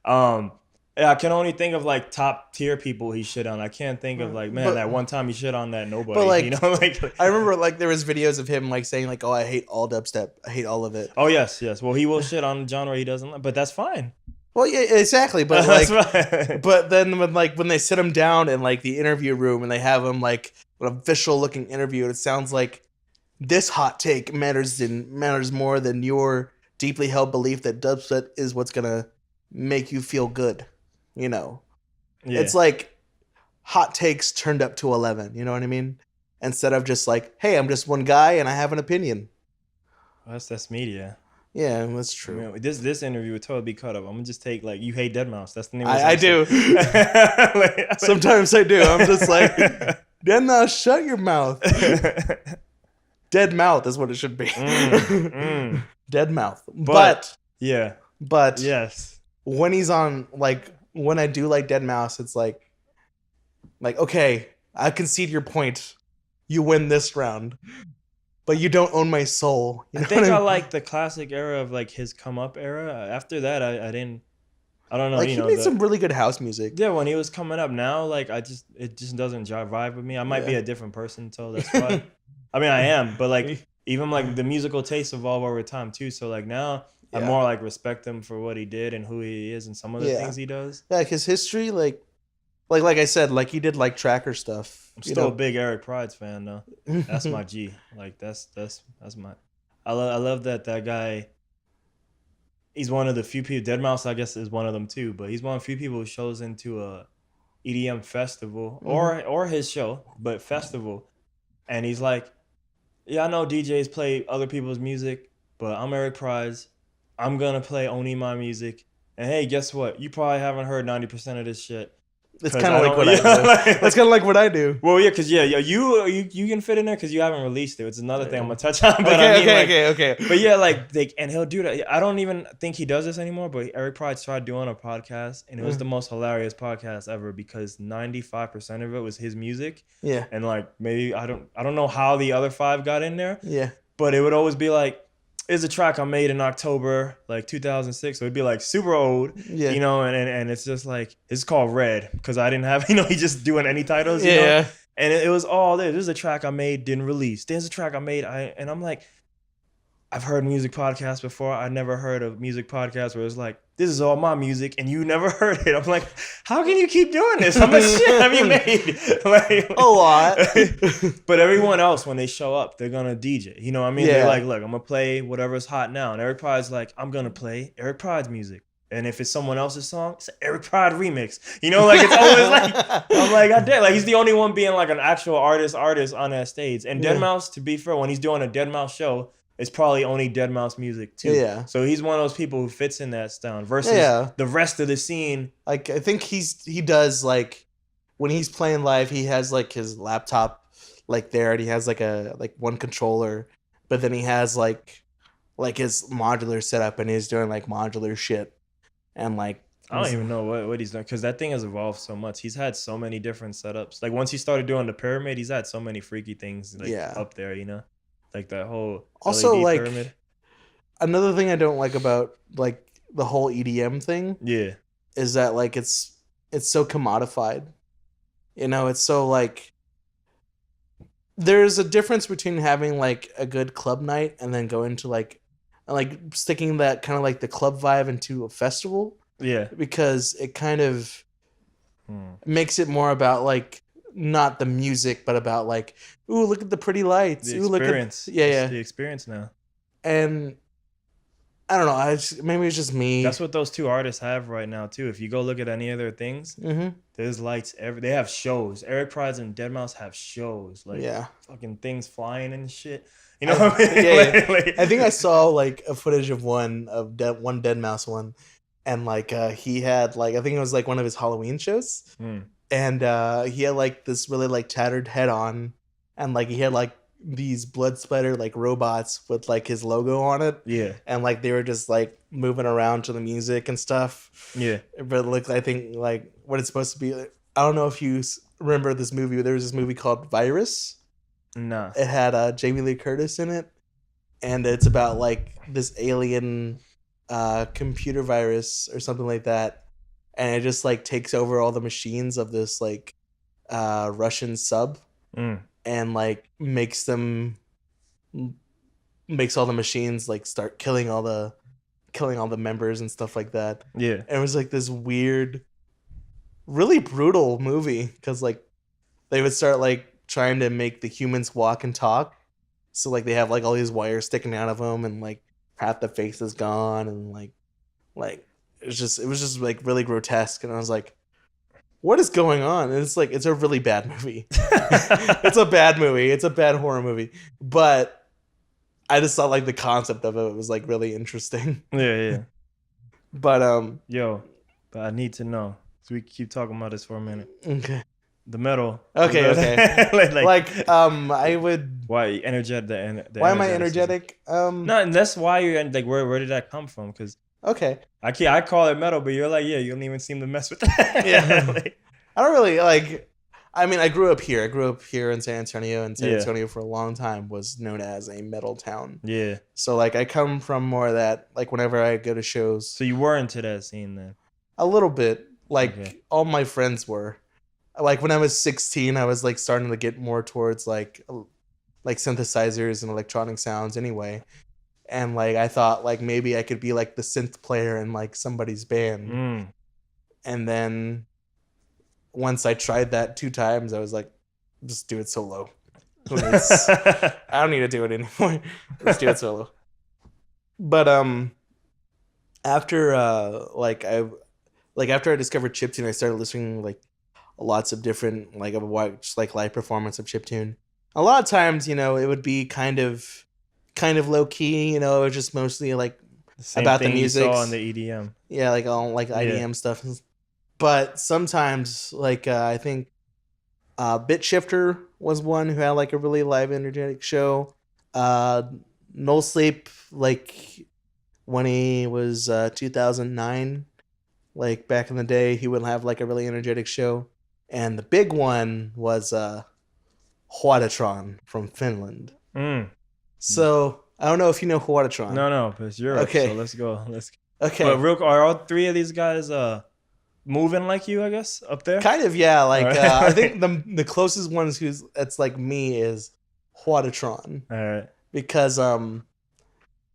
know, I can only think of like top tier people he shit on. I can't think of like, man, that one time he shit on that nobody. But like, you know, like I remember like there was videos of him like saying like, oh, I hate all dubstep. I hate all of it. Oh yes. Well, he will shit on the genre he doesn't like, but that's fine. Well, yeah, exactly. But like, but then when they sit him down in like the interview room and they have him like an official looking interview, it sounds like this hot take matters more than your deeply held belief that dubstep is what's gonna make you feel good. You know, it's like hot takes turned up to 11. You know what I mean? Instead of just like, hey, I'm just one guy and I have an opinion. Well, that's media. Yeah, that's true. I mean, this interview would totally be cut up. I'm gonna just take like, you hate Deadmau5. That's the name. I do. Sometimes I do. I'm just like, Deadmau5, shut your mouth. Dead mouth is what it should be. Dead mouth. But yes, when he's on like. When I do like Deadmau5, it's like Like, okay, I concede your point. You win this round, but you don't own my soul. You know I think what I mean? like the classic era of like his come up era. After that, I didn't. I don't know. Like You he know made some really good house music. yeah, when he was coming up. Now, like it just doesn't vibe with me. I might be Yeah. a different person, so that's why. I mean, I am, but like even like the musical tastes evolve over time too. So like now, I Yeah. more like respect him for what he did and who he is and some of the Yeah. things he does. Yeah, like his history, like I said, like he did like tracker stuff. I'm still a big Eric Pride's fan though. That's my G. Like that's my. I love that guy. He's one of the few people. Deadmau5, I guess, is one of them too. But he's one of the few people who shows into a EDM festival or his show, but festival, and he's like, "Yeah, I know DJs play other people's music, but I'm Eric Prize. I'm gonna play only my music. And hey, guess what? You probably haven't heard 90% of this shit. It's 'Cause kind of I like don't- what I yeah, do. like- That's kind of like what I do. Well, yeah, because you can fit in there because you haven't released it. It's another thing I'm gonna touch on. But Okay. But yeah, like and he'll do that. I don't even think he does this anymore. But Eric Pride tried doing a podcast, and it was the most hilarious podcast ever because 95% of it was his music, Yeah. and like maybe I don't know how the other 5 got in there, Yeah. but it would always be like, "It's a track I made in October, like 2006." So it'd be like super old, Yeah. you know, and it's just like it's called Red because I didn't have he just doing any titles, you know? Yeah. And it was all there. There's a track I made, didn't release. There's a track I made, and I'm like, I've heard music podcasts before. I never heard a music podcast where it's like, this is all my music, and you never heard it. I'm like, how can you keep doing this? How much shit have you made? Like, A lot. But everyone else, when they show up, they're gonna DJ. You know what I mean? Yeah. They're like, look, I'm gonna play whatever's hot now. And Eric Pride's like, I'm gonna play Eric Pride's music. And if it's someone else's song, it's an Eric Pride remix. You know, like it's always like, I'm like, I did. Like he's the only one being like an actual artist on that stage. And Deadmau5, to be fair, when he's doing a Deadmau5 show, it's probably only Deadmau5 music too. Yeah. So he's one of those people who fits in that style versus the rest of the scene. Like I think he does like when he's playing live, he has like his laptop like there, and he has like one controller, but then he has like his modular setup, and he's doing like modular shit, and like I don't even know what he's doing because that thing has evolved so much. He's had so many different setups. Like once he started doing the pyramid, he's had so many freaky things like up there, you know, like that whole also LED like pyramid. Another thing I don't like about like the whole EDM thing, is that like it's so commodified. You know, it's so like there's a difference between having like a good club night and then going to like sticking that kind of like the club vibe into a festival. Yeah. Because it kind of makes it more about like not the music, but about like, ooh, look at the pretty lights. The ooh, experience. Look at It's the experience now. And I don't know. Maybe it's just me. That's what those two artists have right now too. If you go look at any of their things, there's lights. They have shows. Eric Pride's and Deadmau5 have shows. Like fucking things flying and shit. You know what I mean? Like, I think I saw like a footage of one Deadmau5 one, and like he had like I think it was like one of his Halloween shows, and he had like this really like tattered head on, and like he had like these blood splatter like robots with like his logo on it, and like they were just like moving around to the music and stuff, but like I think like what it's supposed to be, I don't know if you remember this movie. There was this movie called Virus. No. It had Jamie Lee Curtis in it, and it's about like this alien computer virus or something like that, and it just like takes over all the machines of this like Russian sub, and like makes all the machines like start killing all the members and stuff like that. And it was like this weird, really brutal movie because like they would start like trying to make the humans walk and talk, so like they have like all these wires sticking out of them, and like half the face is gone, and like it was just like really grotesque, and I was like, what is going on? And it's like it's a really bad movie. It's a bad movie. It's a bad horror movie, but I just thought like the concept of it was like really interesting. But but I need to know, so we keep talking about this for a minute. Okay. The metal. Okay. I would. Why energetic? Why am I energetic? No, and that's why you're like. Where did that come from? Because I call it metal, but you're like, you don't even seem to mess with that. I don't really like. I mean, I grew up here. I grew up here in San Antonio, and San Yeah. Antonio for a long time was known as a metal town. Yeah. So like, I come from more of that. Like, whenever I go to shows, So you were into that scene then? a little bit. Like, Okay. all my friends were. Like, when I was 16, I was like starting to get more towards like synthesizers and electronic sounds anyway. And like, I thought like maybe I could be like the synth player in like somebody's band. Mm. And then once I tried that 2 times, I was like, just do it solo. I don't need to do it anymore. Let's do it solo. But after after I discovered chiptune, I started listening like lots of different like I've watched like live performance of chiptune. A lot of times, you know, it would be kind of low key, you know, it was just mostly like Same about the thing you music. saw on the EDM. Yeah, like all like IDM stuff. But sometimes like I think Bit Shifter was one who had like a really live energetic show. No Sleep, like when he was 2009, like back in the day, he would have like a really energetic show. And the big one was Huatatron from Finland. Mm. So I don't know if you know Huatatron. No, but it's Europe. Okay. So let's go. Okay. But are all 3 of these guys moving like you? I guess up there. Kind of, yeah. Like Alright. I think the closest ones that's like me is Huatatron, All right. because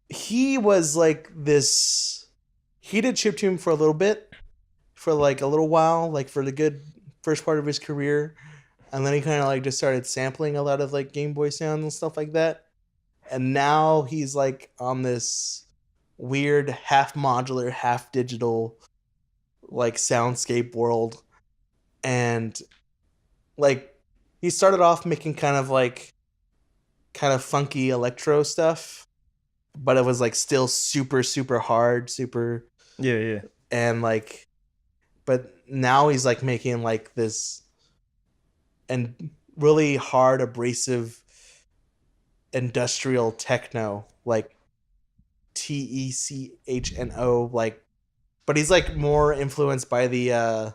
he was like this. He did chiptune for a little bit, for like a little while, like for the good first part of his career, and then he kind of like just started sampling a lot of like Game Boy sounds and stuff like that. And now he's like on this weird half modular, half digital like soundscape world. And like he started off making kind of funky electro stuff, but it was like still super, super hard, super. Yeah. And like, but now he's like making like this and really hard, abrasive industrial techno, like techno, like, but he's like more influenced by the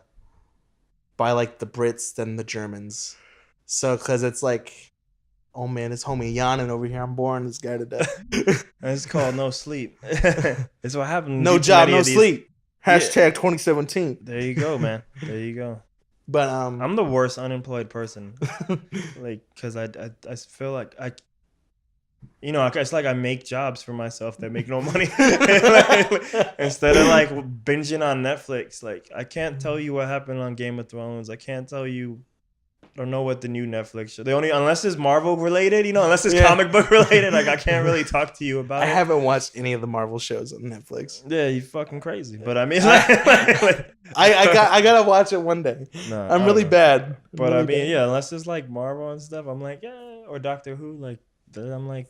Brits than the Germans. So because it's like, oh man, this homie yawning over here, I'm boring this guy to death. It's called No Sleep. It's what happened. No job, no sleep. Hashtag 2017. There you go, man. There you go. But I'm the worst unemployed person. Like, cause I feel like it's like I make jobs for myself that make no money. Instead of like binging on Netflix, like I can't tell you what happened on Game of Thrones. I can't tell you. I don't know what the new Netflix show. Unless it's Marvel related, unless it's comic book related, like I can't really talk to you about it. I haven't watched any of the Marvel shows on Netflix. Yeah, you fucking crazy. But I mean, I gotta watch it one day. No, I'm really bad. But really I mean, bad. yeah, unless it's like Marvel and stuff, I'm like, yeah, or Doctor Who, like, I'm like.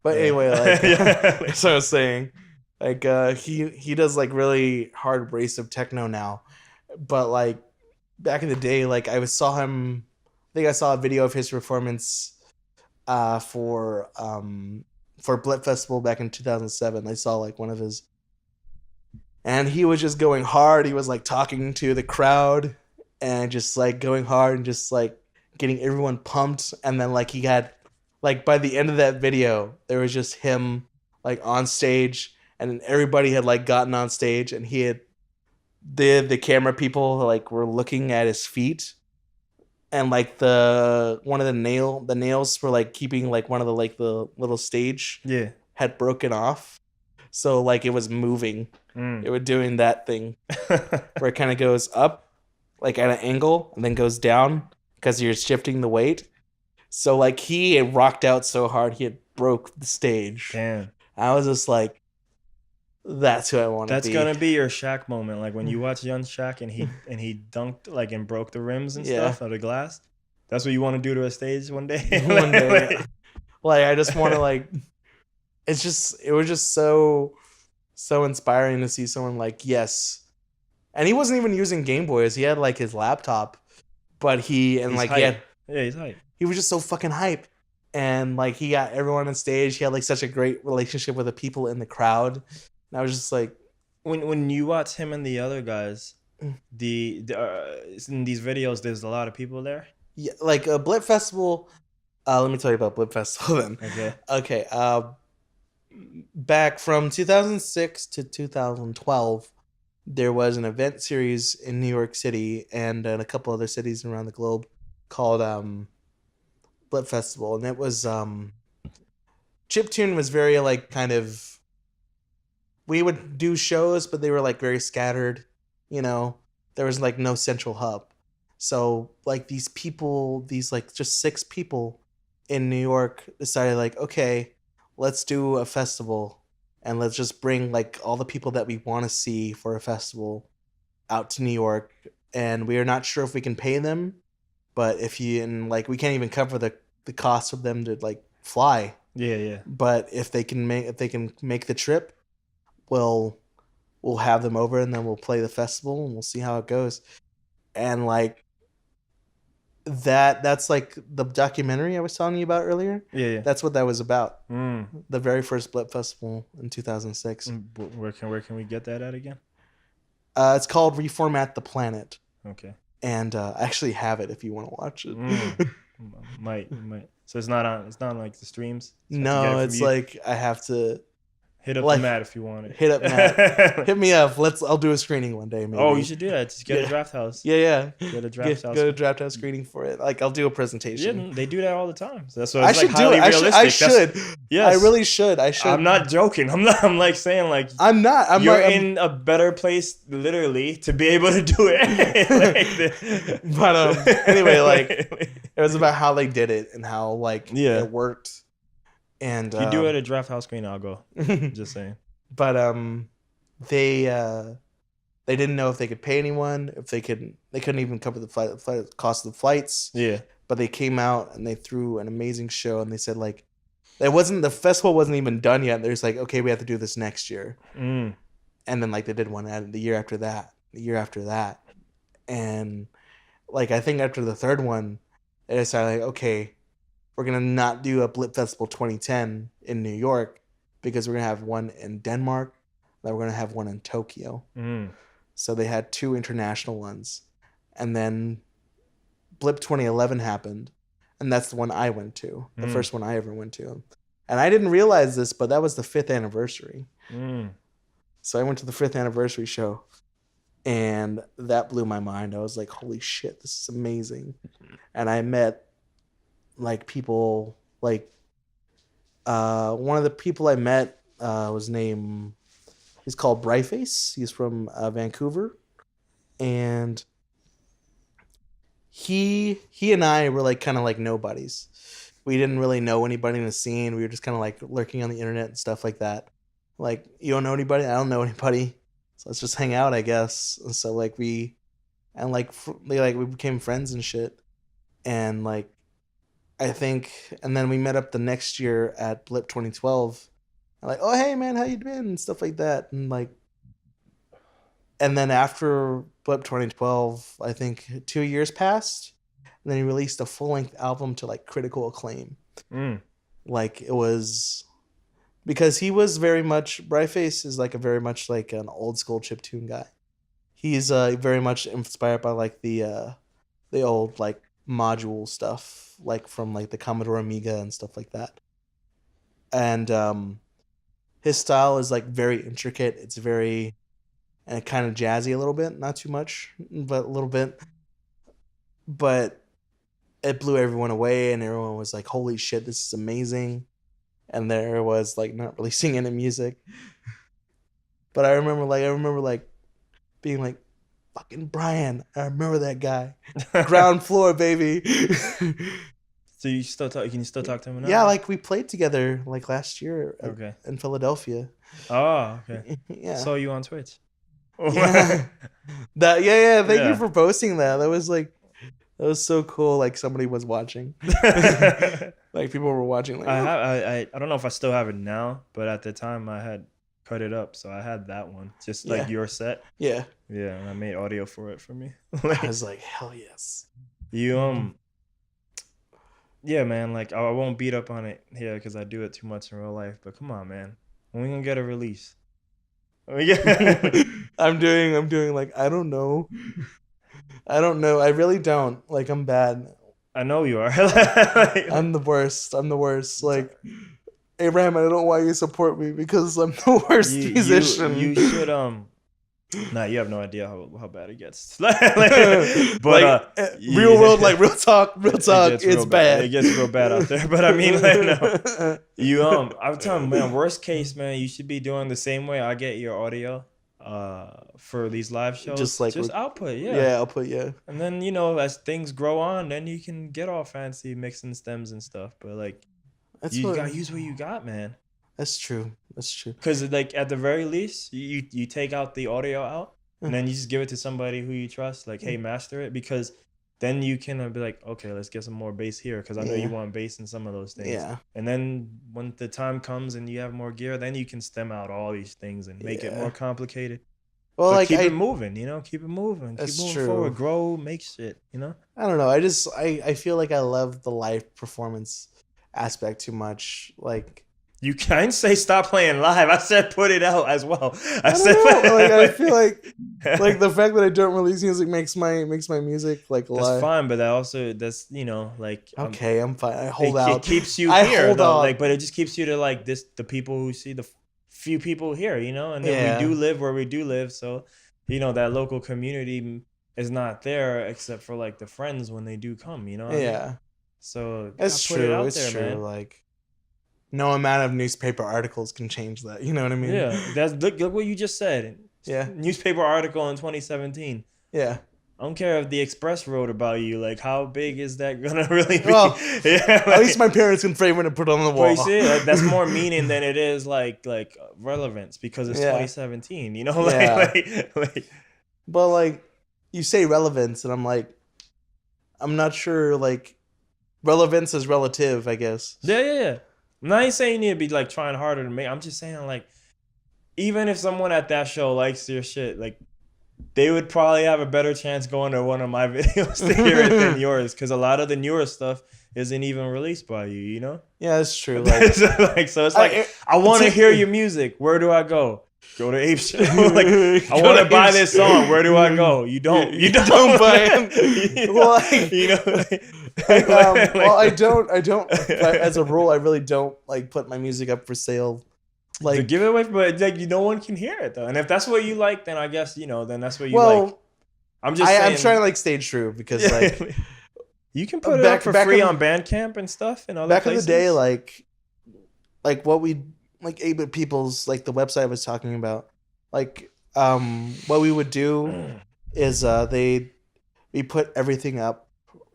But yeah. anyway, like, Yeah. so I was saying, like, he does like really hard abrasive techno now, but like back in the day, like I saw him. I think I saw a video of his performance, for Blip Festival back in 2007. I saw like one of his, and he was just going hard. He was like talking to the crowd, and just like going hard and just like getting everyone pumped. And then like he had. Like by the end of that video, there was just him like on stage, and everybody had like gotten on stage, and he had the camera people like were looking at his feet, and like one of the nails were like keeping like one of the like the little stage had broken off, so like it was moving. It was doing that thing where it kind of goes up like at an angle and then goes down because you're shifting the weight. So like he had rocked out so hard he had broke the stage. Damn. I was just like, that's who I want to be. That's gonna be your Shaq moment, like when you watch Young Shaq and he dunked like and broke the rims and stuff of the glass. That's what you want to do to a stage one day. One day, yeah. Like I just want to like. It was just so inspiring to see someone like yes, and he wasn't even using Game Boys. He had like his laptop, but he's hype. He's hype. He was just so fucking hype. And like he got everyone on stage. He had like such a great relationship with the people in the crowd. And I was just like, when you watch him and the other guys, in these videos, there's a lot of people there. Yeah, like a Blip Festival. Let me tell you about Blip Festival then. Okay. Okay. Back from 2006 to 2012, there was an event series in New York City and in a couple other cities around the globe called Blip Festival, and it was chiptune was very like kind of, we would do shows, but they were like very scattered. You know, there was like no central hub. So like these people, these like just 6 people in New York decided like, okay, let's do a festival and let's just bring like all the people that we want to see for a festival out to New York. And we are not sure if we can pay them, but if you, and like we can't even cover the cost of them to like fly. Yeah, yeah. But if they can make the trip, we'll have them over and then we'll play the festival and we'll see how it goes. And like that's like the documentary I was telling you about earlier. Yeah, yeah. That's what that was about. The very first Blip Festival in 2006. Where can we get that at again? It's called Reformat the Planet. Okay. And I actually have it if you want to watch it. Might. So it's not on like the streams? So no, it's like I have to hit up like, the Matt if you want it. Hit up Matt. Hit me up. I'll do a screening one day. Maybe. Oh, you should do that. Just get a draft house. Yeah. Get a draft house. Go to draft house screening for it. Like I'll do a presentation. Yeah, they do that all the time. So that's what I should like highly realistic. I should. Yes. I really should. I should. I'm not joking. I'm like saying like I'm not. You're in a better place literally to be able to do it. But anyway, like it was about how they did it and how like it worked. And if you do it at draft house screening, I'll go. Just saying. But they didn't know if they could pay anyone, if they couldn't even cover the flight cost of the flights. Yeah. But they came out and they threw an amazing show, and they said like the festival wasn't even done yet. They're just like, okay, we have to do this next year. And then like they did one the year after that, and like I think after the third one, they decided like, okay, we're gonna not do a Blip Festival 2010 in New York because we're gonna have one in Denmark, then we're gonna have one in Tokyo. So they had 2 international ones, and then Blip 2011 happened, and that's the one I went to, the first one I ever went to, and I didn't realize this, but that was the 5th anniversary. So I went to the 5th anniversary show, and that blew my mind. I was like, holy shit, this is amazing. And I met like people like one of the people I met he's called Brightface. He's from Vancouver, and he and I were like kind of like nobodies. We didn't really know anybody in the scene. We were just kind of like lurking on the internet and stuff like that. Like, you don't know anybody? I don't know anybody. So let's just hang out, I guess. And so like we became friends and shit. And like I think, and then we met up the next year at Blip 2012. I'm like, oh hey man, how you been? And stuff like that. And like, and then after Blip 2012, I think 2 years passed, and then he released a full-length album to like critical acclaim. Like it was because he was very much, Brightface is like a very much like an old school chiptune guy. He's very much inspired by like the old like module stuff, like from like the Commodore Amiga and stuff like that. And his style is like very intricate. It's very and kind of jazzy a little bit, not too much, but a little bit. But it blew everyone away, and everyone was like, "Holy shit, this is amazing!" And there was like not releasing any music. But I remember being like, "Fucking Brian, I remember that guy, ground floor, baby." So you still talk? Can you still talk to him now? Yeah, like we played together like last year in Philadelphia. Oh, okay. Yeah. Saw you on Twitch. Yeah. Thank you for posting that. That was so cool. Like somebody was watching. Like people were watching. Like, I don't know if I still have it now, but at the time I had cut it up, so I had that one, just like your set. Yeah. Yeah, and I made audio for it for me. I was like, hell yes. Yeah, man. Like I won't beat up on it here because I do it too much in real life. But come on, man. When we gonna get a release? Yeah. I'm doing like I don't know. I really don't. Like I'm bad. I know you are. I'm the worst. Like Abraham, I don't know why you support me because I'm the worst musician. You should Nah, you have no idea how bad it gets. But real world, like real talk, it's bad. It gets real bad out there. But I mean, like, no. You I'm telling you, man, worst case, man, you should be doing the same way I get your audio for these live shows. Just output, Yeah, output, yeah. And then, as things grow on, then you can get all fancy mixing stems and stuff. But like you gotta use what you got, man. That's true. Because like at the very least, you take out the audio out, and then you just give it to somebody who you trust. Like, hey, master it, because then you can be like, okay, let's get some more bass here, because I know you want bass in some of those things. Yeah. And then when the time comes and you have more gear, then you can stem out all these things and make it more complicated. Well, but like keep it moving, keep it moving. That's keep moving true. forward, grow, make shit. I don't know. I feel like I love the live performance aspect too much. Like. You can't say stop playing live. I said put it out as well. I feel like the fact that I don't release music makes my music like live. That's fine, but like okay, I'm fine. I hold out. It keeps you here, though. Like, but it just keeps you to like the people who see the few people here, and then we do live where we do live, so that local community is not there except for like the friends when they do come, Yeah. So it's true. It's true. Man. Like. No amount of newspaper articles can change that. You know what I mean? Yeah. Look what you just said. Yeah. Newspaper article in 2017. Yeah. I don't care if the Express wrote about you. Like, how big is that gonna really be? Well, at least my parents can frame it and put it on the wall. But you see, like, that's more meaning than it is like relevance, because it's 2017. But like, you say relevance, and I'm like, I'm not sure. Like, relevance is relative, I guess. Yeah. I'm not saying you need to be like trying harder to make. I'm just saying, like, even if someone at that show likes your shit, like, they would probably have a better chance going to one of my videos to hear it than yours, because a lot of the newer stuff isn't even released by you. Yeah, that's true. So it's like, I want to hear your music. Where do I go? Go to Ape Show. Like, I want to buy this song. Where do I go? You don't. You don't buy it. Well, I don't. As a rule, I really don't like put my music up for sale. Like, to give it away, but like no one can hear it though. And if that's what you like, then I guess then that's what you like. I'm saying, I'm trying to like stay true, because like you can put it up for free on Bandcamp and stuff and other back places. In the day, like what we like 8-Bit People's, like the website I was talking about, like what we would do is we put everything up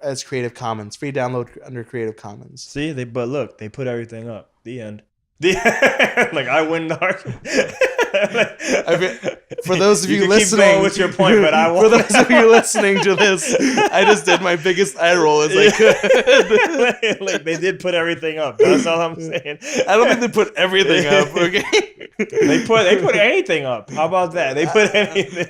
as Creative Commons, free download under Creative Commons. See, they put everything up. The end. Like, I win the argument. For those of you listening, keep going with your point, but I won't. For those of you listening to this, I just did my biggest eye roll as I could. Like, they did put everything up. That's all I'm saying. I don't think they put everything up. Okay, they put anything up. How about that? They put anything.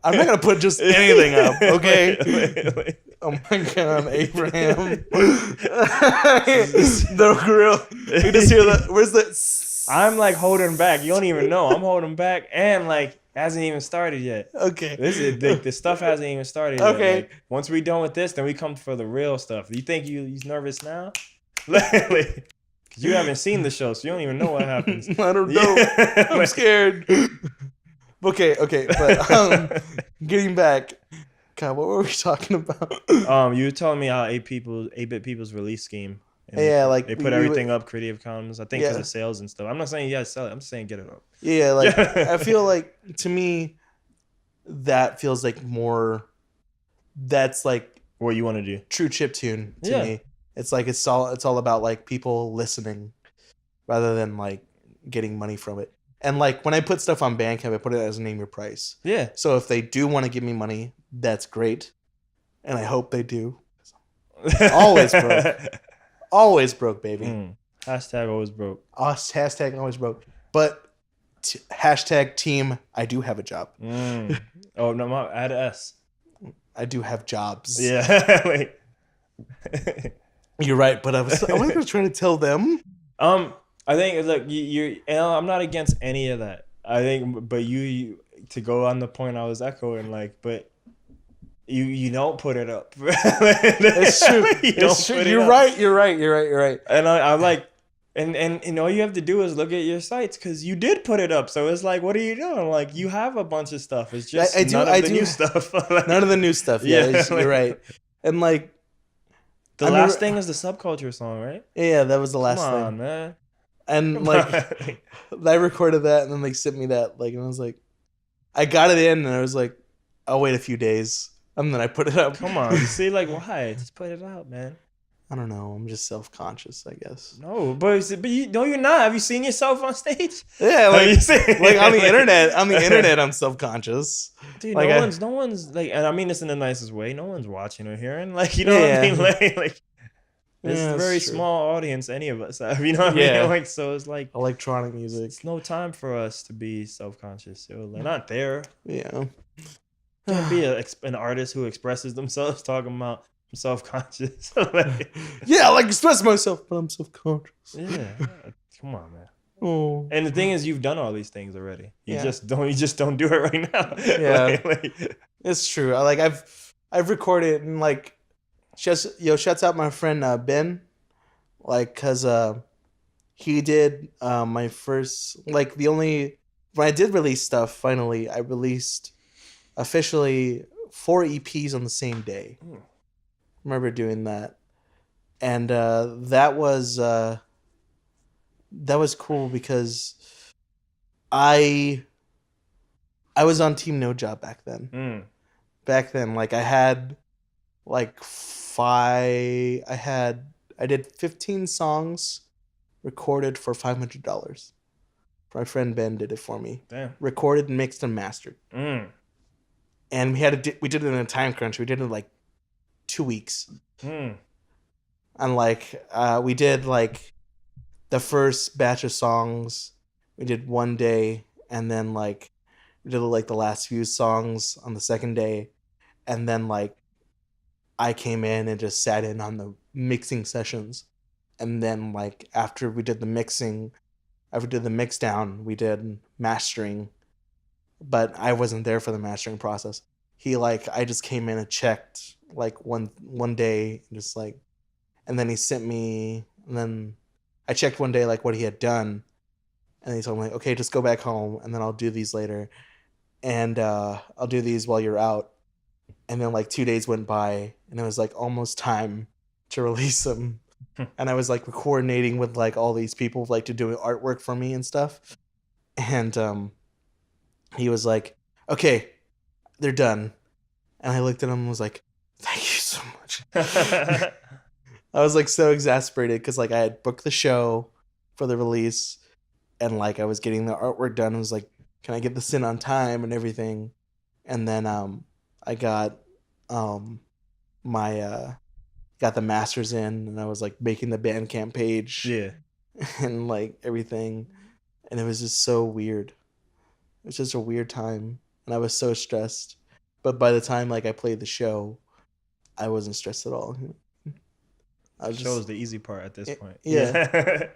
I'm not gonna put just anything up. Okay. Oh my God, Abraham. The grill. You just hear that. Where's the? I'm like holding back. You don't even know. I'm holding back, and like hasn't even started yet. Okay. This is the stuff hasn't even started yet. Okay. Like, once we're done with this, then we come for the real stuff. You think he's nervous now? Like, cause you haven't seen the show, so you don't even know what happens. I don't know. I'm scared. Okay. But getting back. God, what were we talking about? You were telling me how 8-Bit People's release scheme. Yeah, like they put everything up Creative Commons. I think because of sales and stuff. I'm not saying you guys sell it. I'm just saying get it up. Yeah, like I feel like, to me, that feels like more. That's like what you want to do. True chiptune to me. It's like it's all about like people listening, rather than like getting money from it. And like when I put stuff on Bandcamp, I put it as name your price. Yeah. So if they do want to give me money, that's great, and I hope they do. Always broke. Always broke, baby. Hashtag always broke. Hashtag always broke. But hashtag team, I do have a job. Oh, no, add an S. I do have jobs. Yeah. Wait. You're right, but I was going to try to tell them. I think, look, I'm not against any of that. I think, but you to go on the point I was echoing, like, but you don't put it up. It's true. It's true. You're right. You're right. And I'm like, and all you have to do is look at your sites because you did put it up. So it's like, what are you doing? Like, you have a bunch of stuff. It's just none of the new stuff. Like, none of the new stuff. Yeah, you're right. And like, the last thing is the Subculture song, right? Yeah, that was the last thing. Come on, man. And like, I recorded that, and then they sent me that. Like, and I was like, I got it in, and I was like, I'll wait a few days, and then I put it up. Come on, you see, like, why? Just put it out, man. I don't know. I'm just self-conscious, I guess. No, but you no, you're not. Have you seen yourself on stage? Yeah, like on the internet. On the internet, I'm self-conscious. Dude, like no one's like, and I mean this in the nicest way. No one's watching or hearing. Like, you know what I mean? Like it's a very small audience. Any of us have. You know what I mean? Like, so it's like electronic music. It's no time for us to be self-conscious. So, like, not there. Yeah. Can't be an artist who expresses themselves talking about. I'm self-conscious. Yeah, I like express myself, but I'm self-conscious. Yeah, come on, man. Oh. And the thing is, you've done all these things already. You just don't do it right now. Yeah, it's true. I've recorded and like, shouts out my friend Ben, like, cause he did my first, like, when I did release stuff. Finally, I released officially 4 EPs on the same day. Remember doing that, and that was cool because I was on Team No Job back then. Back then, like, I had like I did 15 songs recorded for $500. My friend Ben did it for me. Damn. Recorded, mixed, and mastered. And we did it in a time crunch. We did it like 2 weeks. And like we did like the first batch of songs we did one day, and then like we did like the last few songs on the second day, and then like I came in and just sat in on the mixing sessions, and then like after we did the mixing, after we did the mix down, we did mastering, but I wasn't there for the mastering process. I just came in and checked like one day, just like, and then he sent me, and then I checked one day like what he had done, and he told me like, okay, just go back home, and then I'll do these later, and I'll do these while you're out. And then like 2 days went by, and it was like almost time to release them, and I was like coordinating with like all these people like to do artwork for me and stuff, and he was like, okay, they're done. And I looked at him and was like, thank you so much. I was like so exasperated because like I had booked the show for the release, and like I was getting the artwork done. I was like, can I get this in on time and everything? And then I got got the masters in, and I was like making the Bandcamp page. Yeah. And like everything. And it was just so weird. It was just a weird time, and I was so stressed. But by the time like I played the show, I wasn't stressed at all. The show is the easy part at this point. Yeah.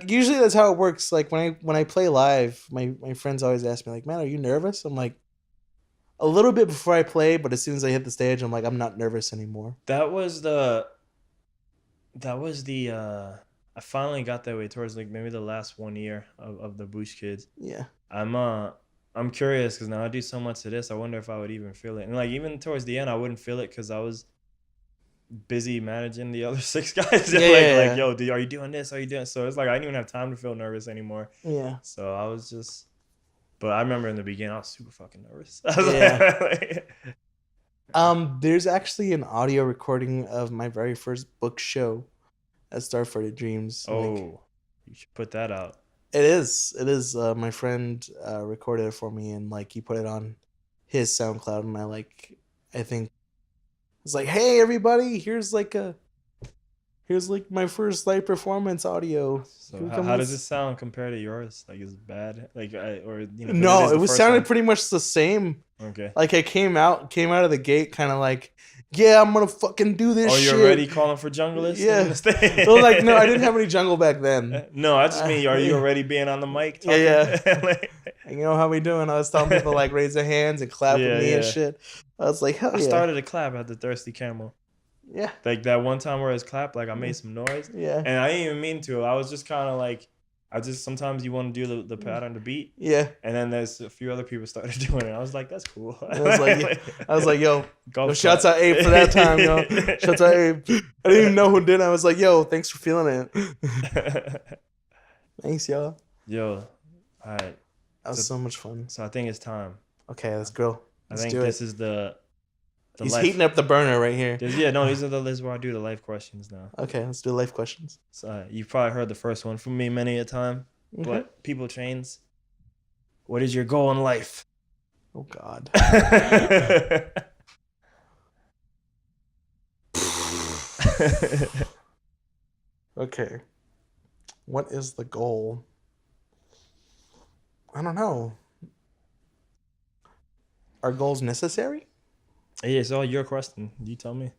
Usually that's how it works. Like when I play live, my friends always ask me like, "Man, are you nervous?" I'm like, a little bit before I play, but as soon as I hit the stage, I'm like, I'm not nervous anymore. That was I finally got that way towards like maybe the last 1 year of the Boosh Kids. Yeah. I'm curious because now I do so much of this. I wonder if I would even feel it. And like even towards the end, I wouldn't feel it because I was busy managing the other 6 guys. Like, yo, are you doing this? Are you doing? So it's like I didn't even have time to feel nervous anymore. Yeah. So I was just. But I remember in the beginning, I was super fucking nervous. There's actually an audio recording of my very first book show at Starforded Dreams. Oh, you should put that out. It is. My friend recorded it for me, and like he put it on his SoundCloud, and I think it's like, hey everybody, here's like my first live performance audio. So how does it sound compared to yours? Like, is it bad? Like, no, it was sounded pretty much the same. Okay. Like I came out of the gate kind of like yeah, I'm gonna fucking do this shit. you're already calling for junglist? Yeah. So like, no, I didn't have any jungle back then. No, I just mean, are you already being on the mic talking? Yeah. Like, You know how we doing? I was telling people like raise their hands and clap with me and shit. I was like, hell I yeah. started a clap at the Thirsty Camel. Yeah. Like that one time where it's clapped, like I made some noise. Yeah. And I didn't even mean to. I was just kind of like, sometimes you want to do the pattern, the beat. Yeah. And then there's a few other people started doing it. I was like, that's cool. I was like, yo, shouts clap. out Abe for that time, yo. Shouts out Abe. I didn't even know who did it. I was like, yo, thanks for feeling it. Thanks, y'all. Yo, all right. That was so much fun. So I think it's time. Okay, let's go. I think this is the He's heating up the burner right here. Yeah, no, these are the lists where I do the life questions now. Okay, let's do life questions. So you've probably heard the first one from me many a time, but people change. What is your goal in life? Oh God. Okay. What is the goal? I don't know. Are goals necessary? Yeah, it's all your question. You tell me. I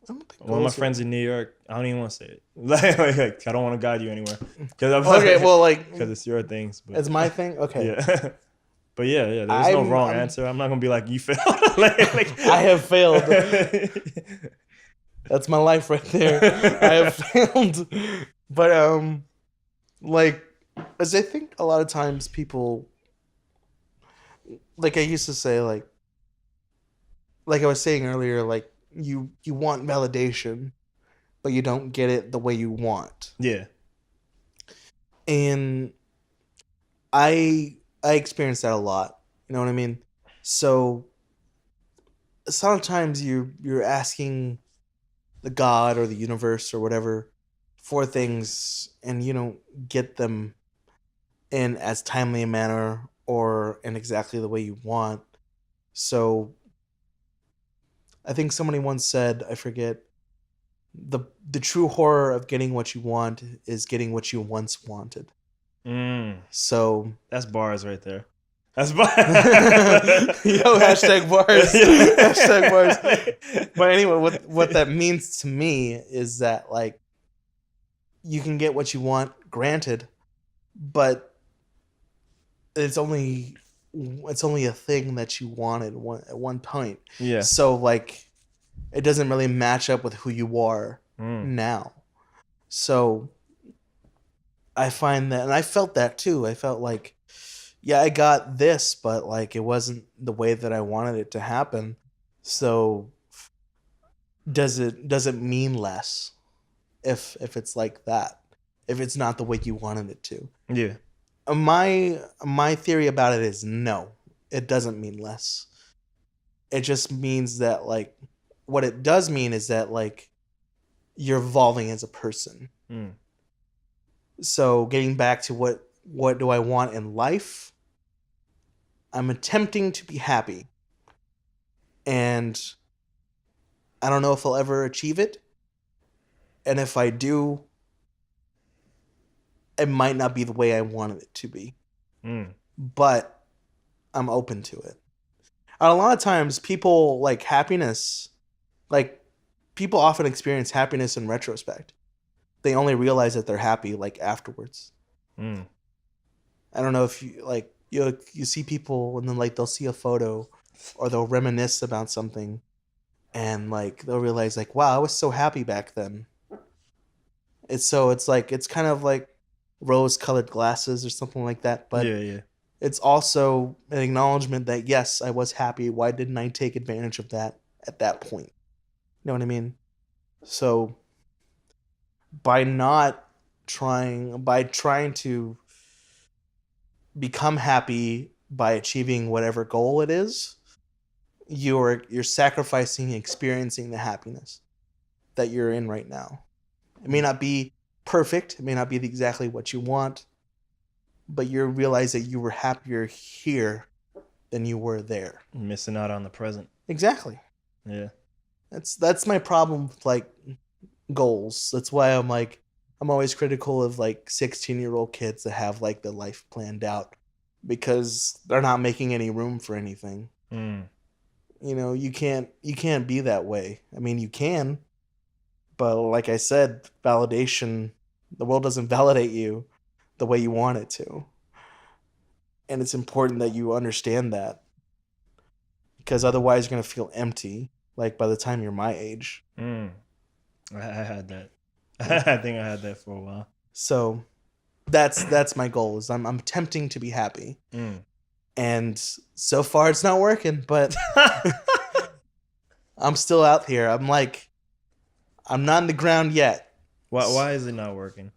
don't think One of my friends in New York, I don't even want to say it. Like, I don't want to guide you anywhere. Because it's your things. But, it's my thing? Okay. Yeah. But yeah, there's no wrong answer. I'm not going to be like, you failed. I have failed. That's my life right there. I have failed. But, as I think a lot of times people, like I used to say, like I was saying earlier, like you want validation, but you don't get it the way you want. Yeah. And I experienced that a lot. You know what I mean? So sometimes you're asking the God or the universe or whatever for things, and you don't get them in as timely a manner or in exactly the way you want. So I think somebody once said, I forget, the true horror of getting what you want is getting what you once wanted. So that's bars right there. That's bars. Yo, hashtag bars. Hashtag bars. But anyway, what that means to me is that like you can get what you want, granted, but it's only a thing that you wanted at one point. Yeah. So like it doesn't really match up with who you are now. So I find that, and I felt that too. I felt like, yeah, I got this, but like it wasn't the way that I wanted it to happen. So does it mean less if it's like that? If it's not the way you wanted it to? Yeah. My theory about it is no, it doesn't mean less. It just means that like what it does mean is that like you're evolving as a person. So getting back to what do I want in life? I'm attempting to be happy. And I don't know if I'll ever achieve it. And if I do, it might not be the way I wanted it to be. But I'm open to it. And a lot of times people like happiness, like people often experience happiness in retrospect. They only realize that they're happy like afterwards. I don't know if you see people and then like they'll see a photo or they'll reminisce about something and like they'll realize like, wow, I was so happy back then. It's kind of like rose-colored glasses or something like that. But yeah. It's also an acknowledgement that yes, I was happy. Why didn't I take advantage of that at that point? You know what I mean? So by trying to become happy by achieving whatever goal it is, you're sacrificing experiencing the happiness that you're in right now. It may not be perfect, it may not be exactly what you want, but you realize that you were happier here than you were there. Missing out on the present. Exactly. Yeah. That's my problem with like goals. That's why I'm always critical of like 16-year-old kids that have like their life planned out because they're not making any room for anything. You you can't be that way. I mean, you can, but like I said, validation, the world doesn't validate you the way you want it to. And it's important that you understand that, because otherwise you're going to feel empty like by the time you're my age. I had that. I think I had that for a while. So that's my goal, is I'm attempting to be happy. And so far it's not working, but I'm still out here. I'm not in the ground yet. Why is it not working?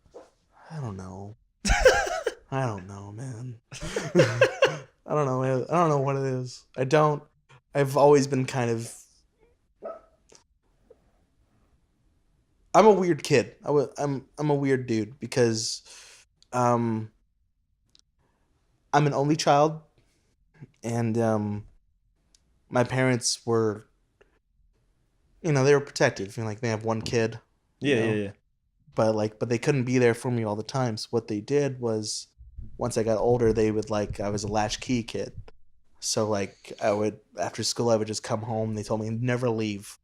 I don't know. I don't know, man. I don't know. I don't know what it is. I've always been kind of. I'm a weird kid. I'm a weird dude because, I'm an only child, and my parents were, they were protective. They have one kid. Yeah. But they couldn't be there for me all the time. So what they did was, once I got older, they would I was a latchkey kid. So after school I would just come home. They told me never leave.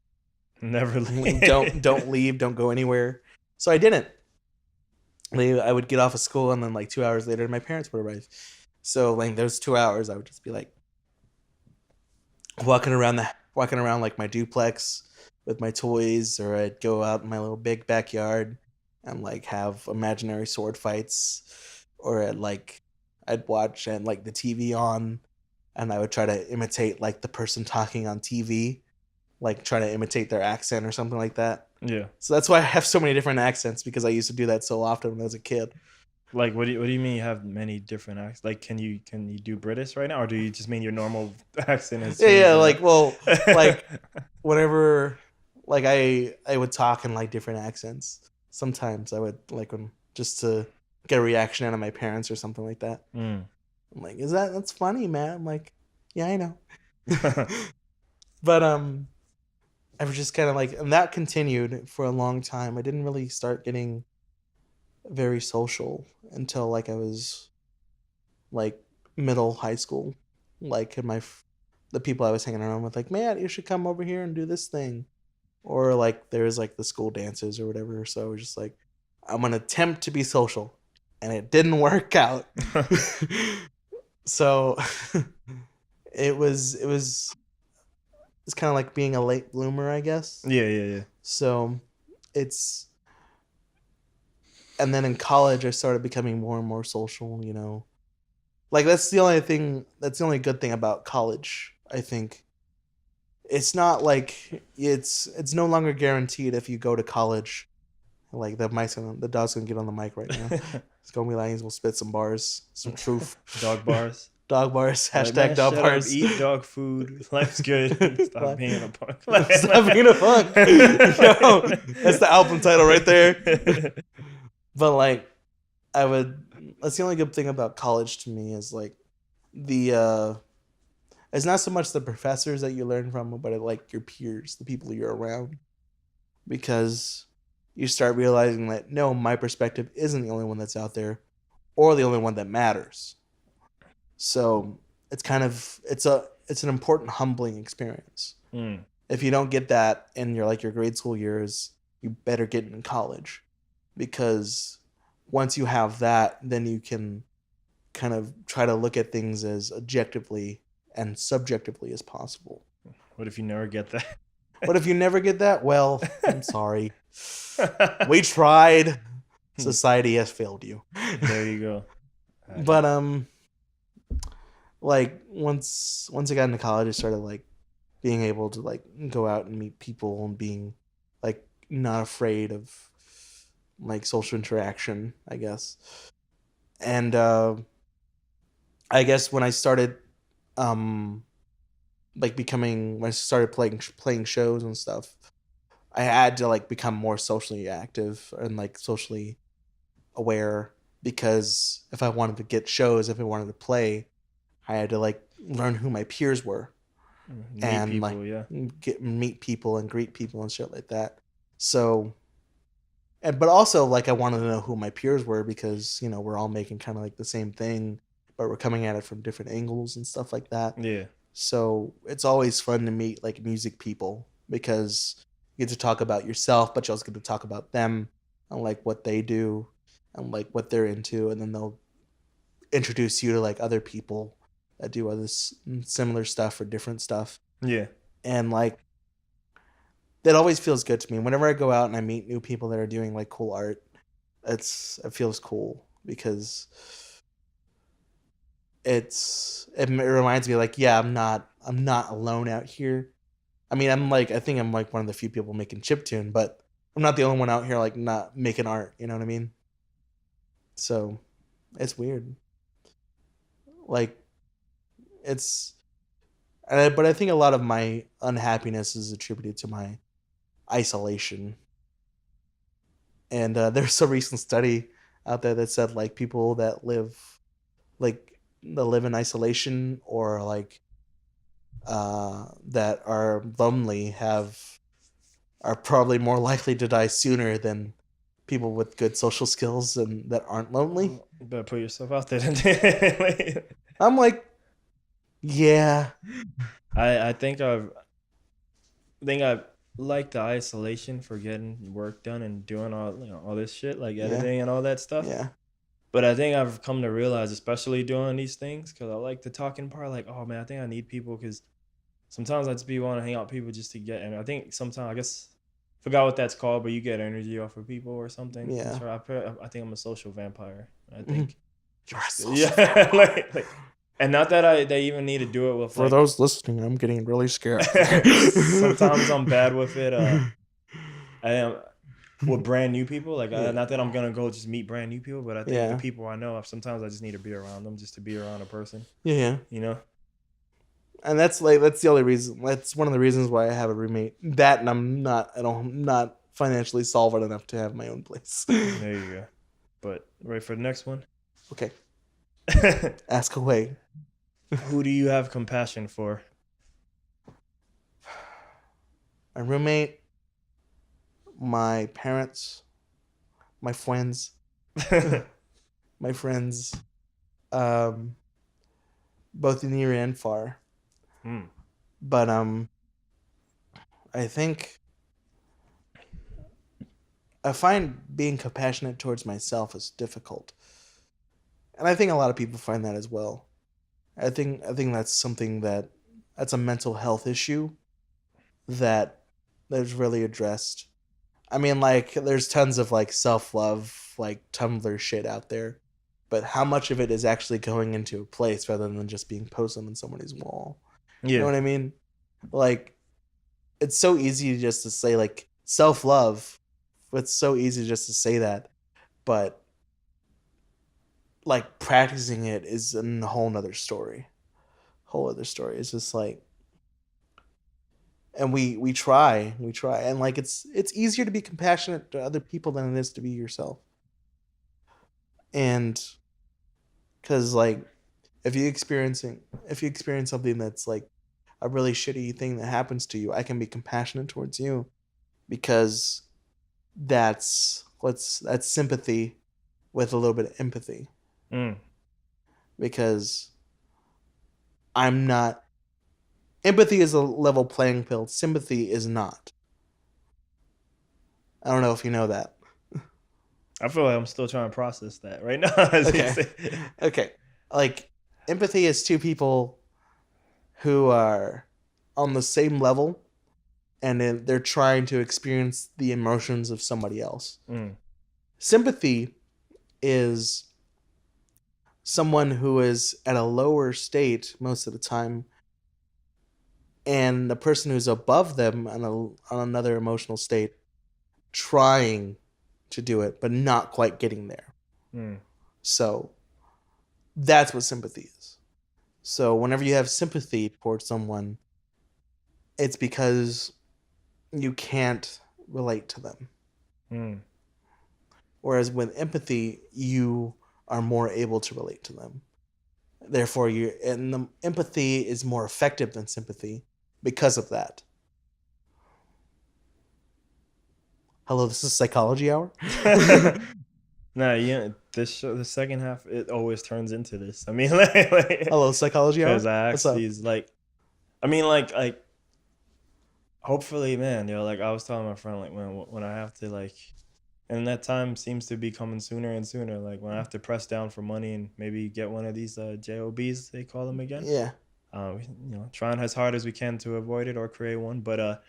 Never leave. Don't leave, don't go anywhere. So I didn't. I would get off of school, and then 2 hours later my parents would arrive. So those 2 hours I would just be walking around my duplex with my toys, or I'd go out in my little big backyard and have imaginary sword fights, or I'd watch and the TV on, and I would try to imitate the person talking on TV, try to imitate their accent or something like that. Yeah. So that's why I have so many different accents, because I used to do that so often when I was a kid. What do you mean you have many different accents? Can you do British right now, or do you just mean your normal accent is? Yeah. Whenever I would talk in different accents. Sometimes I would just to get a reaction out of my parents or something like that. I'm that's funny, man. I'm yeah, I know. But I was just kind of and that continued for a long time. I didn't really start getting very social until I was middle high school. The people I was hanging around with, man, you should come over here and do this thing, or there's the school dances or whatever. So I was just I'm gonna attempt to be social, and it didn't work out. So it's kind of being a late bloomer, I guess. Yeah. So and then in college I started becoming more and more social, that's the only good thing about college, I think. It's not it's no longer guaranteed if you go to college. The dog's gonna get on the mic right now. It's gonna be he's gonna spit some bars, some truth. Dog bars. Dog bars. Hashtag Man, dog bars. Up, eat dog food. Life's good. Stop being a punk. Stop being a punk. Yo, that's the album title right there. But that's the only good thing about college to me, is it's not so much the professors that you learn from, but your peers, the people you're around, because you start realizing that no, my perspective isn't the only one that's out there, or the only one that matters. So it's an important humbling experience. If you don't get that in your grade school years, you better get it in college, because once you have that, then you can kind of try to look at things as objectively and subjectively as possible. What if you never get that? What if you never get that? Well, I'm sorry. We tried. Society has failed you. There you go. But once I got into college, I started being able to go out and meet people, and being not afraid of social interaction, I guess. And I guess when I started when I started playing shows and stuff, I had to become more socially active and socially aware, because if I wanted to get shows, if I wanted to play, I had to learn who my peers were, meet people and greet people and shit like that. So, but also I wanted to know who my peers were, because we're all making kind of the same thing, but we're coming at it from different angles and stuff like that. Yeah. So it's always fun to meet like music people because you get to talk about yourself, but you also get to talk about them and like what they do and like what they're into, and then they'll introduce you to like other people that do other similar stuff or different stuff. Yeah. And like that always feels good to me. Whenever I go out and I meet new people that are doing like cool art, it feels cool because it reminds me like, yeah, I'm not alone out here. I mean, I think I'm like one of the few people making chiptune, but I'm not the only one out here like not making art, you know what I mean? So it's weird. Like it's but I think a lot of my unhappiness is attributed to my isolation. And there's a recent study out there that said like people that live like that live in isolation or like that are lonely are probably more likely to die sooner than people with good social skills and that aren't lonely. You better put yourself out there. I'm like, yeah. I think I've liked the isolation for getting work done and doing all this shit like editing and all that stuff. Yeah. But I think I've come to realize, especially doing these things, because I like the talking part. Like, oh man, I think I need people because sometimes I just want to hang out with people just to get. And I think sometimes I guess forgot what that's called, but you get energy off of people or something. Yeah. So I think I'm a social vampire. I think You're a social yeah, like, and not that they even need to do it with. For those listening, I'm getting really scared. Sometimes I'm bad with it. I am with brand new people. Like, not that I'm gonna go just meet brand new people, but I think the people I know, sometimes I just need to be around them, just to be around a person. Yeah. You know. And that's the only reason. That's one of the reasons why I have a roommate. That and I'm not financially solvent enough to have my own place. There you go. But ready for the next one? Okay. Ask away. Who do you have compassion for? My roommate, my parents, my friends, both near and far. But I think I find being compassionate towards myself is difficult, and I think a lot of people find that as well. I think that's something that's a mental health issue that is really addressed. I mean, like, there's tons of like self-love, like Tumblr shit out there, but how much of it is actually going into a place rather than just being posted on somebody's wall? Yeah. You know what I mean? Like, it's so easy just to say like self-love. It's so easy just to say that, but like practicing it is a whole nother story. Whole other story. It's just like, and we try, and like it's easier to be compassionate to other people than it is to be yourself. And because like if you experience something that's like a really shitty thing that happens to you, I can be compassionate towards you because that's sympathy with a little bit of empathy. Because empathy is a level playing field. Sympathy is not. I don't know if you know that. I feel like I'm still trying to process that right now. Okay. Like, empathy is two people who are on the same level and they're trying to experience the emotions of somebody else. Sympathy is someone who is at a lower state most of the time, and the person who's above them on another emotional state trying to do it but not quite getting there. So that's what sympathy is. So whenever you have sympathy towards someone, it's because you can't relate to them. Whereas with empathy, you are more able to relate to them. Therefore, the empathy is more effective than sympathy because of that. Hello, this is Psychology Hour. Nah, yeah, this show, the second half, it always turns into this. I mean, like hello, Psychology Hour. Because I ask these like I mean, like hopefully, man, like I was telling my friend, like when I have to like, and that time seems to be coming sooner and sooner. Like when I have to press down for money and maybe get one of these JOBs, they call them again. Yeah. Trying as hard as we can to avoid it or create one. But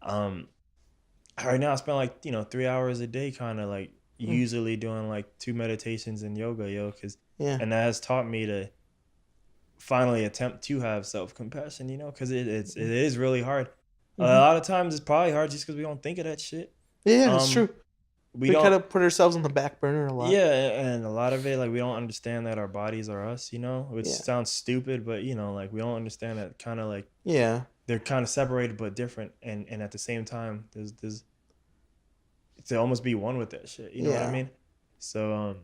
right now I spend like 3 hours a day, kind of like usually doing like 2 meditations and yoga, and that has taught me to finally attempt to have self-compassion, because it is really hard. A lot of times it's probably hard just because we don't think of that shit. Yeah, it's true. We don't kind of put ourselves on the back burner a lot. Yeah, and a lot of it, like, we don't understand that our bodies are us, which sounds stupid, but like we don't understand that kind of like they're kind of separated but different, and at the same time there's to almost be one with that shit. You know what I mean? So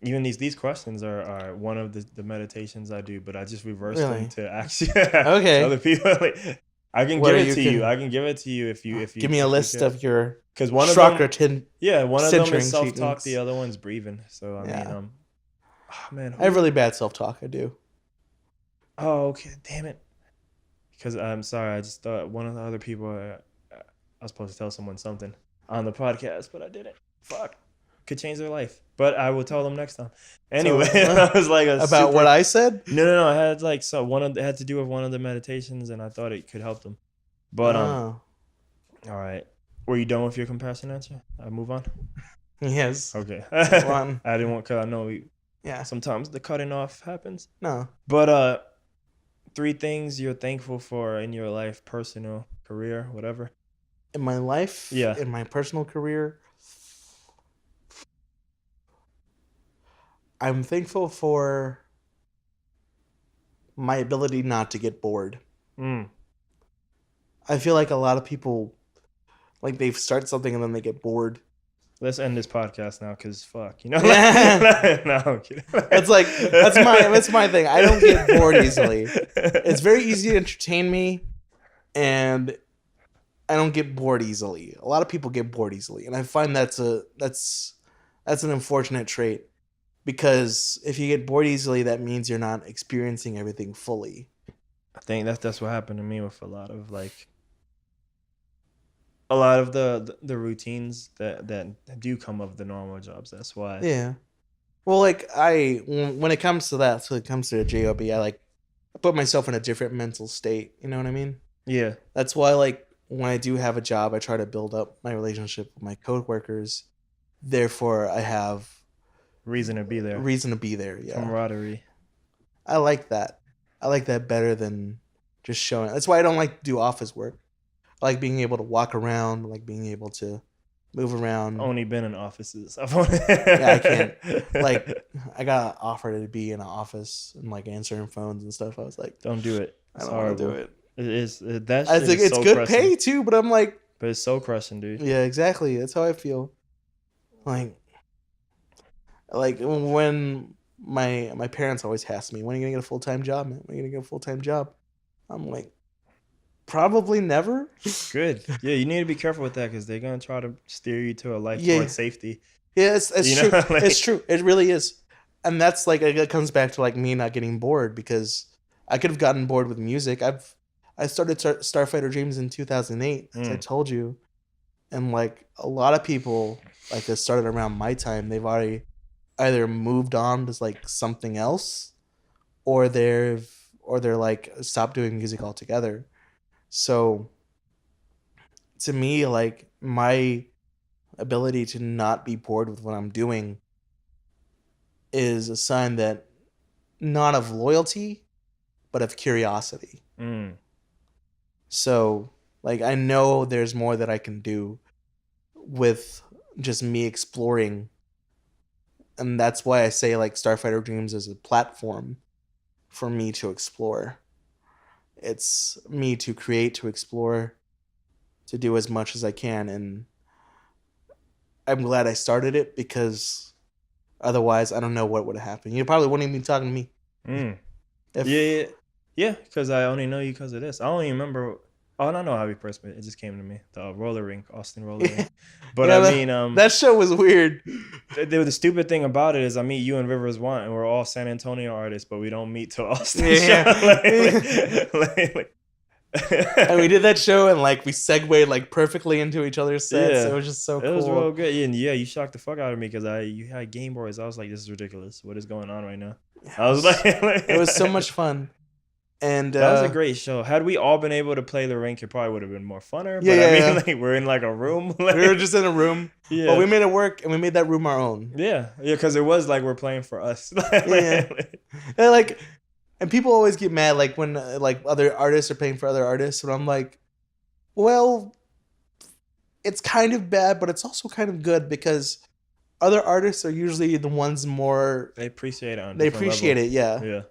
even these questions are one of the meditations I do, but I just reversed them to actually other people. Like, I can give it to you. I can give it to you if you give me a list of your one of chakra them. One of them is self-talk. The other one's breathing. So I mean, man, I have really bad self-talk. I do. Oh, okay. Damn it. Because I'm sorry. I just thought one of the other people I was supposed to tell someone something on the podcast, but I didn't. Fuck. Could change their life, but I will tell them next time. Anyway, I was like about what I said. No. I had like it had to do with one of the meditations, and I thought it could help them. But all right. Were you done with your compassion answer? I move on. Yes. Okay. I didn't want, because I know sometimes the cutting off happens. No. But 3 things you're thankful for in your life, personal, career, whatever. In my life, in my personal career, I'm thankful for my ability not to get bored. I feel like a lot of people, like, they start something and then they get bored. Let's end this podcast now, because fuck, No, I'm kidding. That's my thing. I don't get bored easily. It's very easy to entertain me, and I don't get bored easily. A lot of people get bored easily, and I find that's an unfortunate trait, because if you get bored easily, that means you're not experiencing everything fully. I think that's what happened to me with a lot of the routines that do come of the normal jobs. That's why. Yeah. Well, like, when it comes to that, so it comes to the job, I put myself in a different mental state. You know what I mean? Yeah. That's why, like, when I do have a job, I try to build up my relationship with my coworkers. Therefore, I have reason to be there. Yeah. Camaraderie. I like that. I like that better than just showing. That's why I don't like to do office work. I like being able to walk around, like being able to move around. Only been in offices. I can't. Like, I got offered to be in an office and like answering phones and stuff. I was like, don't do it. I don't want to do it. It's so good crushing. Pay too, but I'm like, but it's so crushing, dude. Yeah, exactly. That's how I feel. Like when my parents always ask me, when are you gonna get a full-time job, man? When are you gonna get a full-time job? I'm like, probably never. Good. Yeah, you need to be careful with that, because they're gonna try to steer you to a life towards safety. Yeah, it's true. Like, it's true. It really is. And that's like, it comes back to like me not getting bored, because I could have gotten bored with music. I started Starfighter Dreams in 2008, as I told you, and like a lot of people like that started around my time, they've already either moved on to like something else, or they're like stopped doing music altogether. So to me, like, my ability to not be bored with what I'm doing is a sign that not of loyalty, but of curiosity. So, like, I know there's more that I can do with just me exploring. And that's why I say, like, Starfighter Dreams is a platform for me to explore. It's me to create, to explore, to do as much as I can. And I'm glad I started it, because otherwise I don't know what would have happened. You probably wouldn't even be talking to me. Yeah, because I only know you because of this. I don't even remember Oh, no, no, Happy Person. It just came to me. The roller rink, Austin roller rink. But Yeah, I mean, that show was weird. the stupid thing about it is I meet you and Rivers One, and we're all San Antonio artists, but we don't meet till Austin. Yeah. Like, And we did that show, and like we segued like perfectly into each other's sets. Yeah. It was just so cool. It was real good. And yeah, you shocked the fuck out of me because you had Game Boys. I was like, this is ridiculous. What is going on right now? I was like, it was so much fun. And that was a great show. Had we all been able to play the rink, it probably would have been more funner. But Yeah, I mean, yeah. like, we're in like a room. we were just in a room. Yeah. But we made it work, and we made that room our own. Yeah, because it was like we're playing for us. Yeah. And like, and people always get mad like when like other artists are paying for other artists, and I'm like, well, it's kind of bad, but it's also kind of good because other artists are usually the ones more They appreciate it. they appreciate it, yeah. Yeah.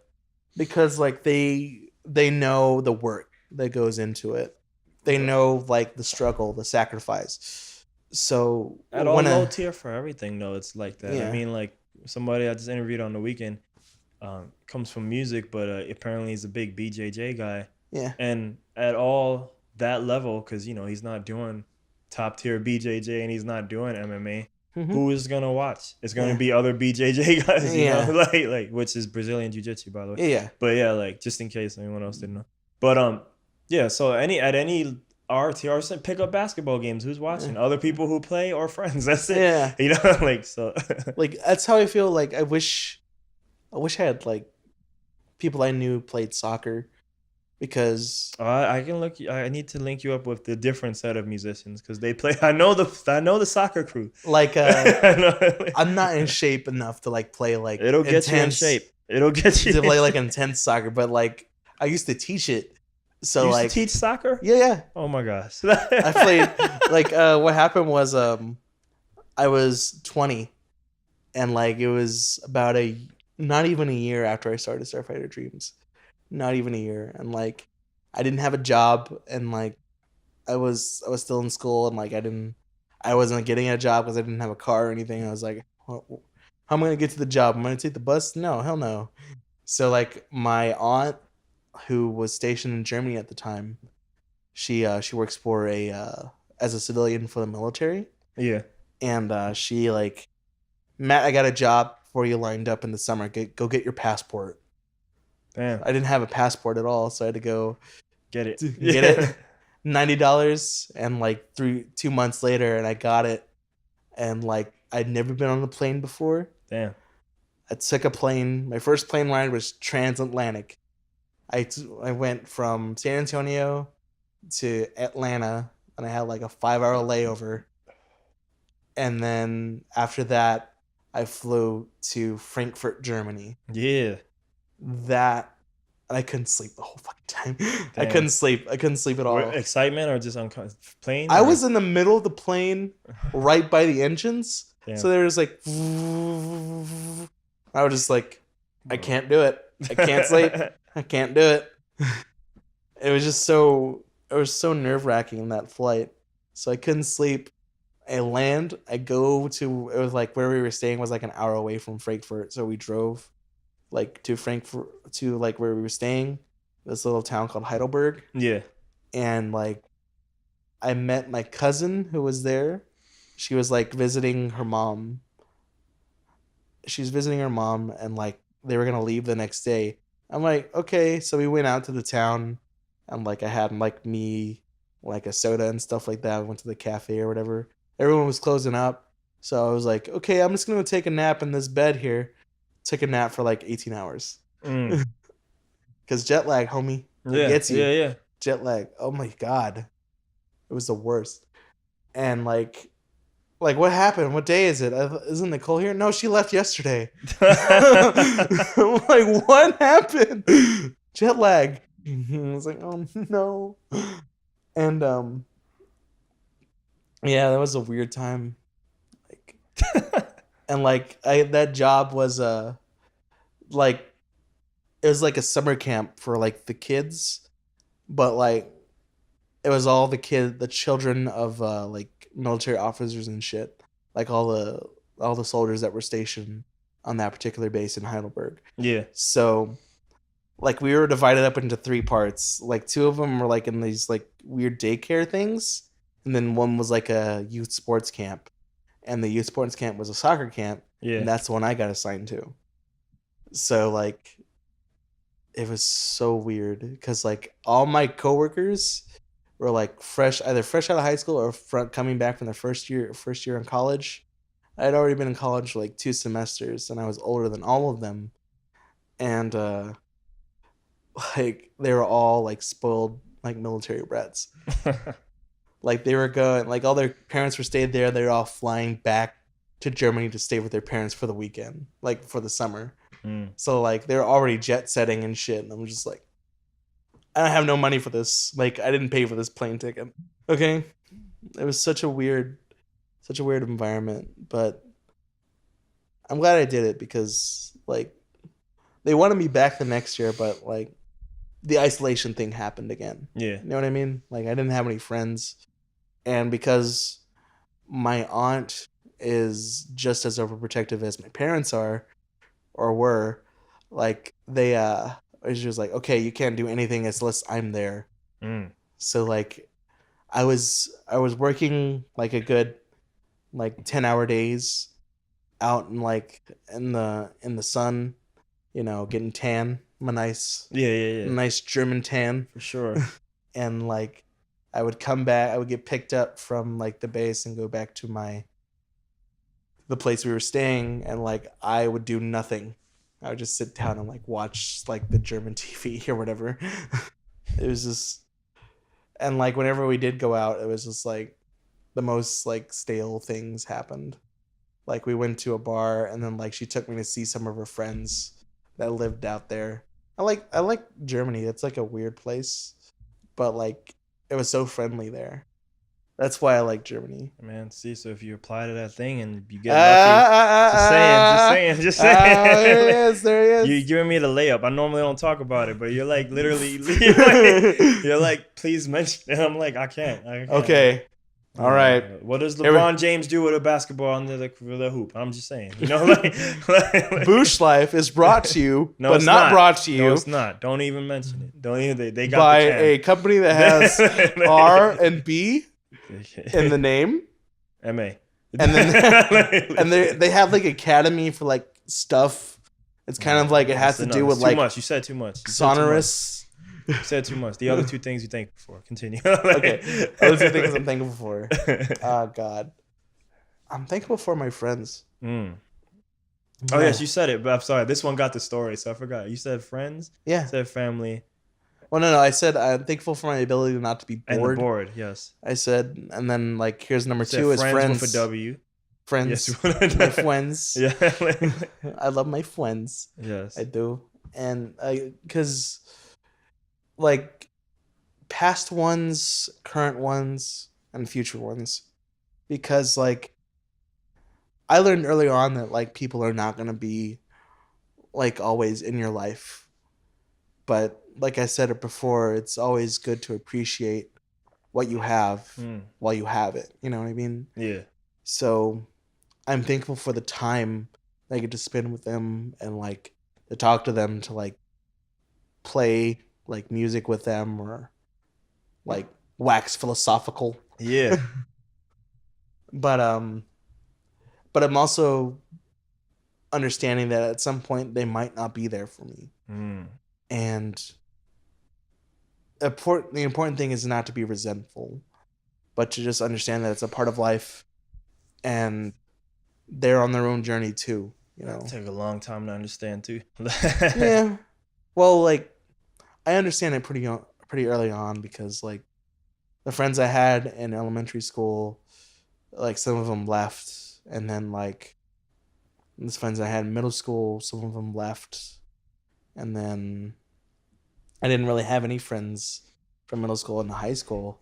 Because like they know the work that goes into it. They know like the struggle, the sacrifice. So At all low tier for everything though, it's like that. Yeah. I mean, like somebody I just interviewed on the weekend comes from music, but apparently he's a big BJJ guy. yeah. And at all that level, because you know he's not doing top tier BJJ and he's not doing MMA. Mhm. Who is gonna watch? It's gonna Yeah. be other BJJ guys, you Yeah. know, like which is Brazilian Jiu Jitsu, by the way. Yeah. But yeah, like just in case anyone else didn't know. But yeah. So at any RTR, pick up basketball games. Who's watching? Other people who play or friends. That's it. Yeah. You know, like so. Like that's how I feel. Like I wish I had like people I knew played soccer because I can look. I need to link you up with the different set of musicians because they play. I know the soccer crew. like I know. I'm not in shape enough to like play like It'll get you in shape. It'll get you to play like intense soccer, but like I used to teach it. So You used like to teach soccer? yeah. Oh my gosh. I played like what happened was I was 20 and like it was about not even a year after I started Starfighter Dreams. Not even a year, and like I didn't have a job, and like I was still in school, and like I wasn't getting a job because I didn't have a car or anything. I was like, well, how am I gonna get to the job? Am I gonna take the bus? No, hell no. So like my aunt, who was stationed in Germany at the time, she works for as a civilian for the military, Yeah. and she like, Matt, I got a job for you lined up in the summer. Go get your passport. Damn. I didn't have a passport at all, so I had to go Get it. get it. $90, and like 2 months later, and I got it. And like I'd never been on a plane before. Damn. I took a plane. My first plane ride was transatlantic. I went from San Antonio to Atlanta, and I had like a 5-hour layover. And then after that, I flew to Frankfurt, Germany. Yeah. That I couldn't sleep the whole fucking time. I Damn. couldn't sleep. I couldn't sleep at all. Excitement or just plane? I or- was in the middle of the plane, right by the engines. Damn. So there was like, I was just like, I can't do it. I can't sleep. I can't do it. It was just so nerve wracking in that flight. So I couldn't sleep. I land. I go to, it was like where we were staying was like an hour away from Frankfurt. So we drove like to Frankfurt to like where we were staying, this little town called Heidelberg. Yeah. And like I met my cousin who was there. She was like visiting her mom. She's visiting her mom, and like they were gonna leave the next day. I'm like, okay. So we went out to the town, and like I had like me like a soda and stuff like that. We went to the cafe or whatever. Everyone was closing up. So I was like, okay, I'm just gonna take a nap in this bed here. Took a nap for like 18 hours. Mm. Because jet lag, homie. It Yeah. gets you. Yeah. Jet lag. Oh my God. It was the worst. And like what happened? What day is it? Isn't Nicole here? No, she left yesterday. I'm like, what happened? Jet lag. I was like, oh no. And yeah, that was a weird time. Like, and like that job was like it was like a summer camp for like the kids, but like it was all the children of like military officers and shit, like all the soldiers that were stationed on that particular base in Heidelberg. Yeah. So like we were divided up into 3 parts. Like 2 of them were like in these like weird daycare things, and then one was like a youth sports camp, and the youth sports camp was a soccer camp, Yeah. and that's the one I got assigned to. So like, it was so weird because like all my coworkers were like either fresh out of high school or coming back from their first year in college. I had already been in college for like 2 semesters, and I was older than all of them, and like they were all like spoiled like military brats. Like they were going, like all their parents were stayed there. They were all flying back to Germany to stay with their parents for the weekend, like for the summer. So like they're already jet setting and shit, and I'm just like, I don't have no money for this. Like I didn't pay for this plane ticket. Okay, it was such a weird environment, but I'm glad I did it because like they wanted me back the next year, but like the isolation thing happened again. Yeah. You know what I mean? Like I didn't have any friends, and because my aunt is just as overprotective as my parents are or were, like they was just like, okay, you can't do anything unless I'm there. So like I was working like a good like 10-hour days out in like in the sun, you know, getting tan. I'm a nice nice German tan for sure. And like I would come back, I would get picked up from like the base and go back to the place we were staying, and like I would do nothing. I would just sit down and like watch like the German TV or whatever. It was just, and like whenever we did go out, it was just like the most like stale things happened. Like we went to a bar, and then like she took me to see some of her friends that lived out there. I like Germany. It's like a weird place, but like it was so friendly there. That's why I like Germany. Man, see, so if you apply to that thing and you get lucky, just saying. There he is. You're giving me the layup. I normally don't talk about it, but you're like literally, you're like, please mention it. I'm like, I can't. Okay. All right. What does LeBron James do with a basketball under the hoop? I'm just saying. You know, like Boosh Life is brought to you, no, but not brought to you. No, it's not. Don't even mention it. Don't even. They got by a company that has R and B in the name. MA. And then and they have like Academy for like stuff. It's kind of like it has to do with like too much. You said too much. Sonorous. You said too much. The other 2 things you thankful for. Continue. Okay. Those 2 things I'm thankful for. Oh God. I'm thankful for my friends. Oh yes, you said it, but I'm sorry. This one got the story, so I forgot. You said friends? Yeah. You said family. Well, no. I said I'm thankful for my ability not to be bored. And bored, yes. I said, and then like here's number 2 is friends. With a W. Friends. Yes. My friends. Yeah. I love my friends. Yes. I do. And because like past ones, current ones, and future ones. Because like I learned early on that like people are not gonna be like always in your life. But like I said it before, it's always good to appreciate what you have while you have it. You know what I mean? Yeah. So I'm thankful for the time I get to spend with them and like to talk to them, to like play like music with them or like wax philosophical. Yeah. But I'm also understanding that at some point they might not be there for me. And the important thing is not to be resentful, but to just understand that it's a part of life and they're on their own journey too, you know. It took a long time to understand too. Yeah. Well, like I understand it pretty early on because like the friends I had in elementary school, like some of them left, and then like these friends I had in middle school, some of them left, and then I didn't really have any friends from middle school into high school.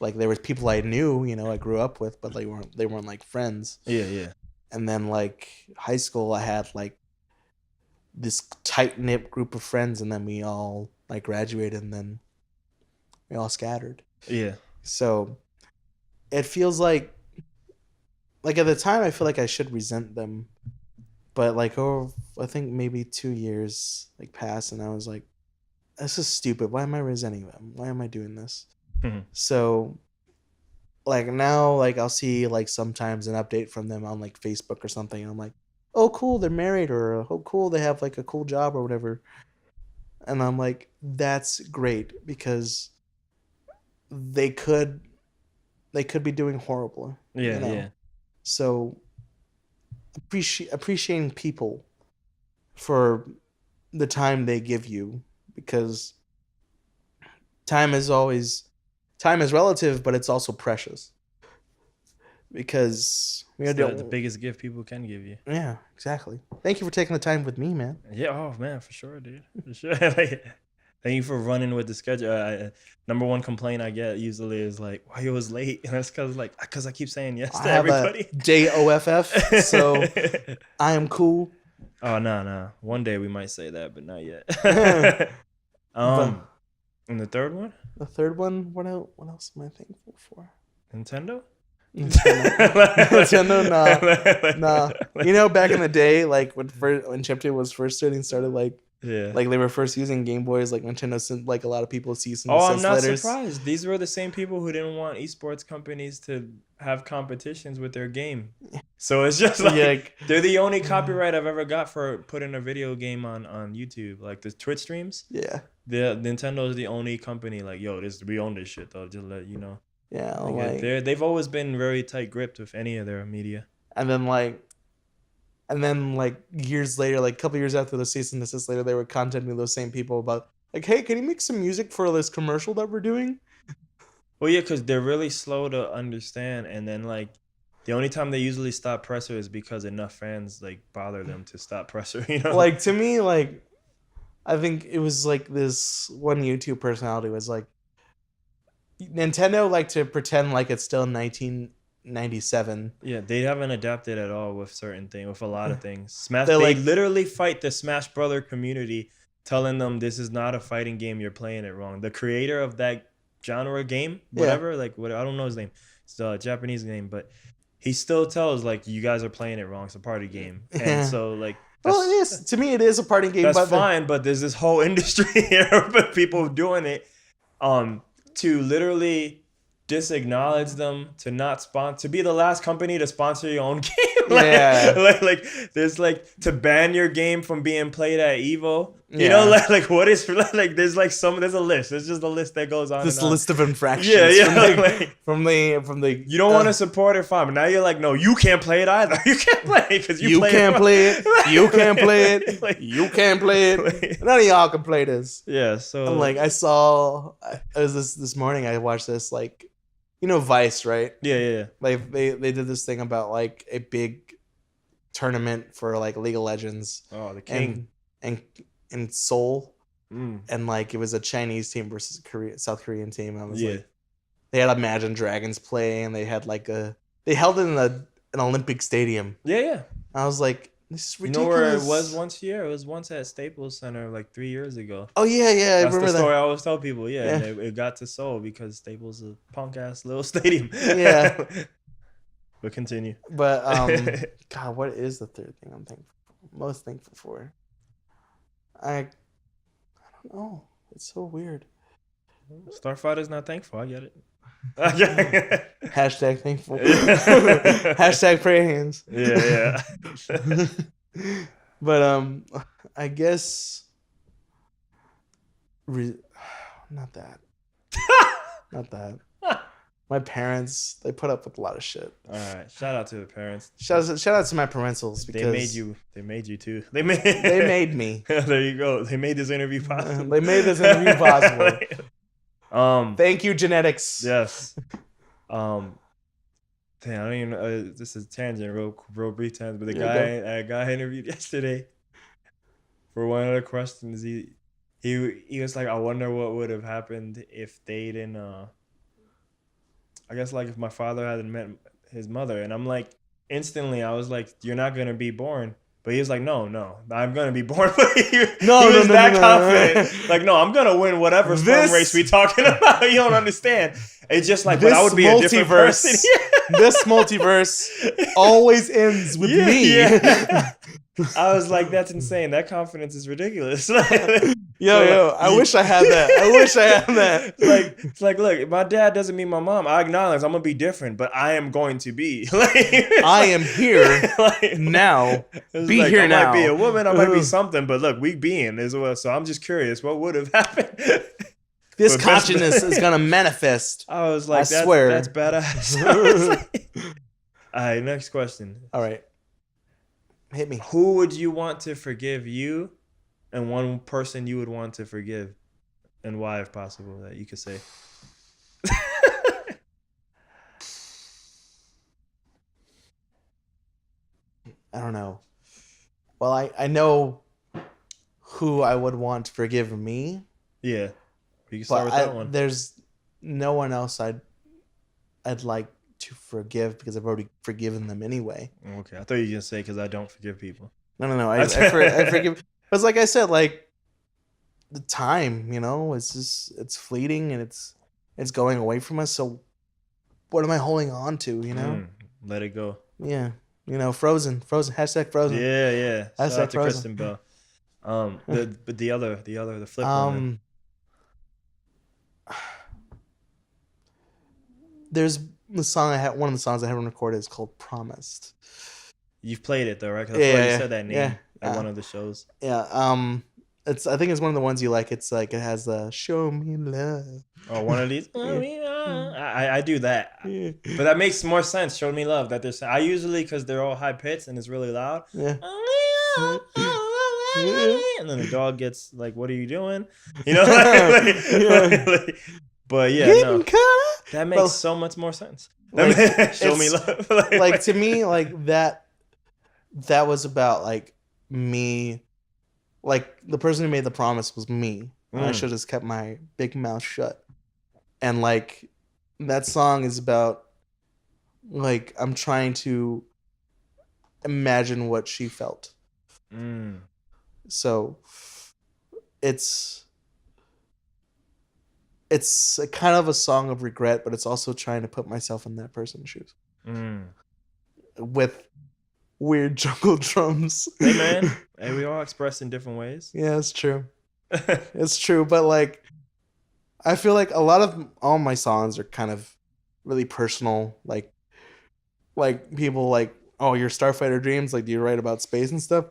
Like there was people I knew, you know, I grew up with, but they weren't like friends. Yeah. And then like high school, I had like this tight knit group of friends, and then we all like graduated, and then we all scattered. Yeah. So it feels like at the time I feel like I should resent them, but like I think maybe 2 years like passed, and I was like, this is stupid. Why am I resenting them? Why am I doing this? Mhm. So, like now, like I'll see like sometimes an update from them on like Facebook or something. And I'm like, oh, cool, they're married, or oh, cool, they have like a cool job or whatever. And I'm like, that's great because they could be doing horrible. Yeah, yeah. So appreciating people for the time they give you, because time is relative, but it's also precious. Because It's the biggest gift people can give you. Yeah, exactly. Thank you for taking the time with me, man. Yeah, oh man, for sure, dude. For sure. Like, thank you for running with the schedule. Number one complaint I get usually is like, why you was late? And that's because I keep saying yes to everybody. JOFF, so I am cool. Oh no. One day we might say that, but not yet. And the third one? The third one, what else am I thankful for? Nintendo? Nintendo, nah. You know, back in the day, like when Chip 2 was first started, like they were first using Game Boys, like Nintendo sent like a lot of people cease and desist I'm not letters. surprised. These were the same people who didn't want esports companies to have competitions with their game. So it's just like they're the only copyright I've ever got for putting a video game on YouTube, like the Twitch streams. Yeah, Nintendo is the only company like, yo, we own this shit though. Just let you know. Yeah, they've always been very tight gripped with any of their media. And then years later, like a couple years after the cease and desist later, they were contacting those same people about like, hey, can you make some music for this commercial that we're doing? Well, yeah, because they're really slow to understand, and then like the only time they usually stop Presser is because enough fans like bother them to stop Presser. You know, like to me, like I think it was like this one YouTube personality was like, Nintendo like to pretend like it's still 1997. Yeah, they haven't adapted at all with with a lot of things. They literally fight the Smash Brother community, telling them this is not a fighting game. You're playing it wrong. The creator of that genre game, whatever, I don't know his name. It's a Japanese name, but he still tells like you guys are playing it wrong. It's a party game, and so like. Well, it is. To me, it is a party game. That's fine, but there's this whole industry here of people doing it. To literally disacknowledge them, to not to be the last company to sponsor your own game. like there's like to ban your game from being played at Evo. You know, like what is like there's like there's a list. There's just a list that goes on. This list of infractions. From the you don't want to support it, fine. But now you're like, no, you can't play it either. You can't play it because you can't play it. You can't play it. You can't play it. None of y'all can play this. Yeah. So I'm like, I saw. It was this morning. I watched this like, you know, Vice, right? Yeah. Like they did this thing about like a big tournament for like League of Legends. Oh, the king and Seoul, and like it was a Chinese team versus South Korean team. And I was like, they had Imagine Dragons play, and they had like they held it in an Olympic stadium. Yeah. I was like, this is ridiculous. You know where it was once here? It was once at Staples Center like 3 years ago. Oh yeah, I remember the story that. I always tell people. Yeah. And it got to Seoul because Staples is a punk ass little stadium. Yeah. But continue. But God, what is the third thing I'm most thankful for? I don't know. It's so weird. Starfighter's not thankful. I get it. Hashtag thankful. Hashtag pray hands. Yeah. But I guess not that. Not that. My parents, they put up with a lot of shit. All right. Shout out to the parents. Shout out to my parentals because they made you too. They made me. There you go. They made this interview possible. They made this interview possible. Thank you, genetics. Yes. Damn, I don't even know. This is a tangent, real brief tangent. But a guy I interviewed yesterday for one of the questions, he was like, I wonder what would have happened if they didn't. I guess like if my father hadn't met his mother, and I'm like, instantly I was like, you're not gonna be born. But he was like, no, I'm gonna be born. he was that confident. Like, no, I'm gonna win whatever sperm race we talking about. You don't understand. It's just like, but I would be a different person. This multiverse always ends with me. Yeah. I was like, that's insane. That confidence is ridiculous. Yo, I wish I had that. I wish I had that. It's like, look, my dad doesn't mean my mom. I acknowledge I'm gonna be different, but I am going to be. I am here now. Be like, here I now. might be a woman. I might be something, but look, we being as well. So I'm just curious, what would have happened? This consciousness is gonna manifest. I was like, I swear. That's badass. All right, next question. All right, hit me. Who would you want to forgive you, and one person you would want to forgive, and why, if possible, that you could say? I don't know. Well, I know who I would want to forgive me. Yeah, you can start with that one. There's no one else I'd like to forgive because I've already forgiven them anyway. Okay, I thought you were gonna say because I don't forgive people. No. I forgive. Because like I said, like the time, it's fleeting and it's going away from us. So what am I holding on to? Let it go. Yeah. Frozen. Hashtag frozen. Yeah. Shout Hashtag out to frozen. Kristen Bell. The flip one. There's the song one of the songs I haven't recorded is called Promised. You've played it though, right? 'Cause I thought you said that name at one of the shows. Yeah. I think it's one of the ones you like. It's like it has the "Show Me Love." Oh, one of these. I do that, but that makes more sense. Show me love that they're saying. I usually, because they're all high pitched and it's really loud. Yeah. And then the dog gets like, "What are you doing?" But yeah, no, that makes so much more sense. Show me love. Like to me, like that was about like me. Like the person who made the promise was me. I should have just kept my big mouth shut. And like that song is about like I'm trying to imagine what she felt. So it's a kind of a song of regret, but it's also trying to put myself in that person's shoes. With weird jungle drums. Hey man, hey, we all express in different ways. Yeah, it's true. It's true, but like I feel like a lot of all my songs are kind of really personal. Like people like, oh, your Starfighter dreams. Like, do you write about space and stuff?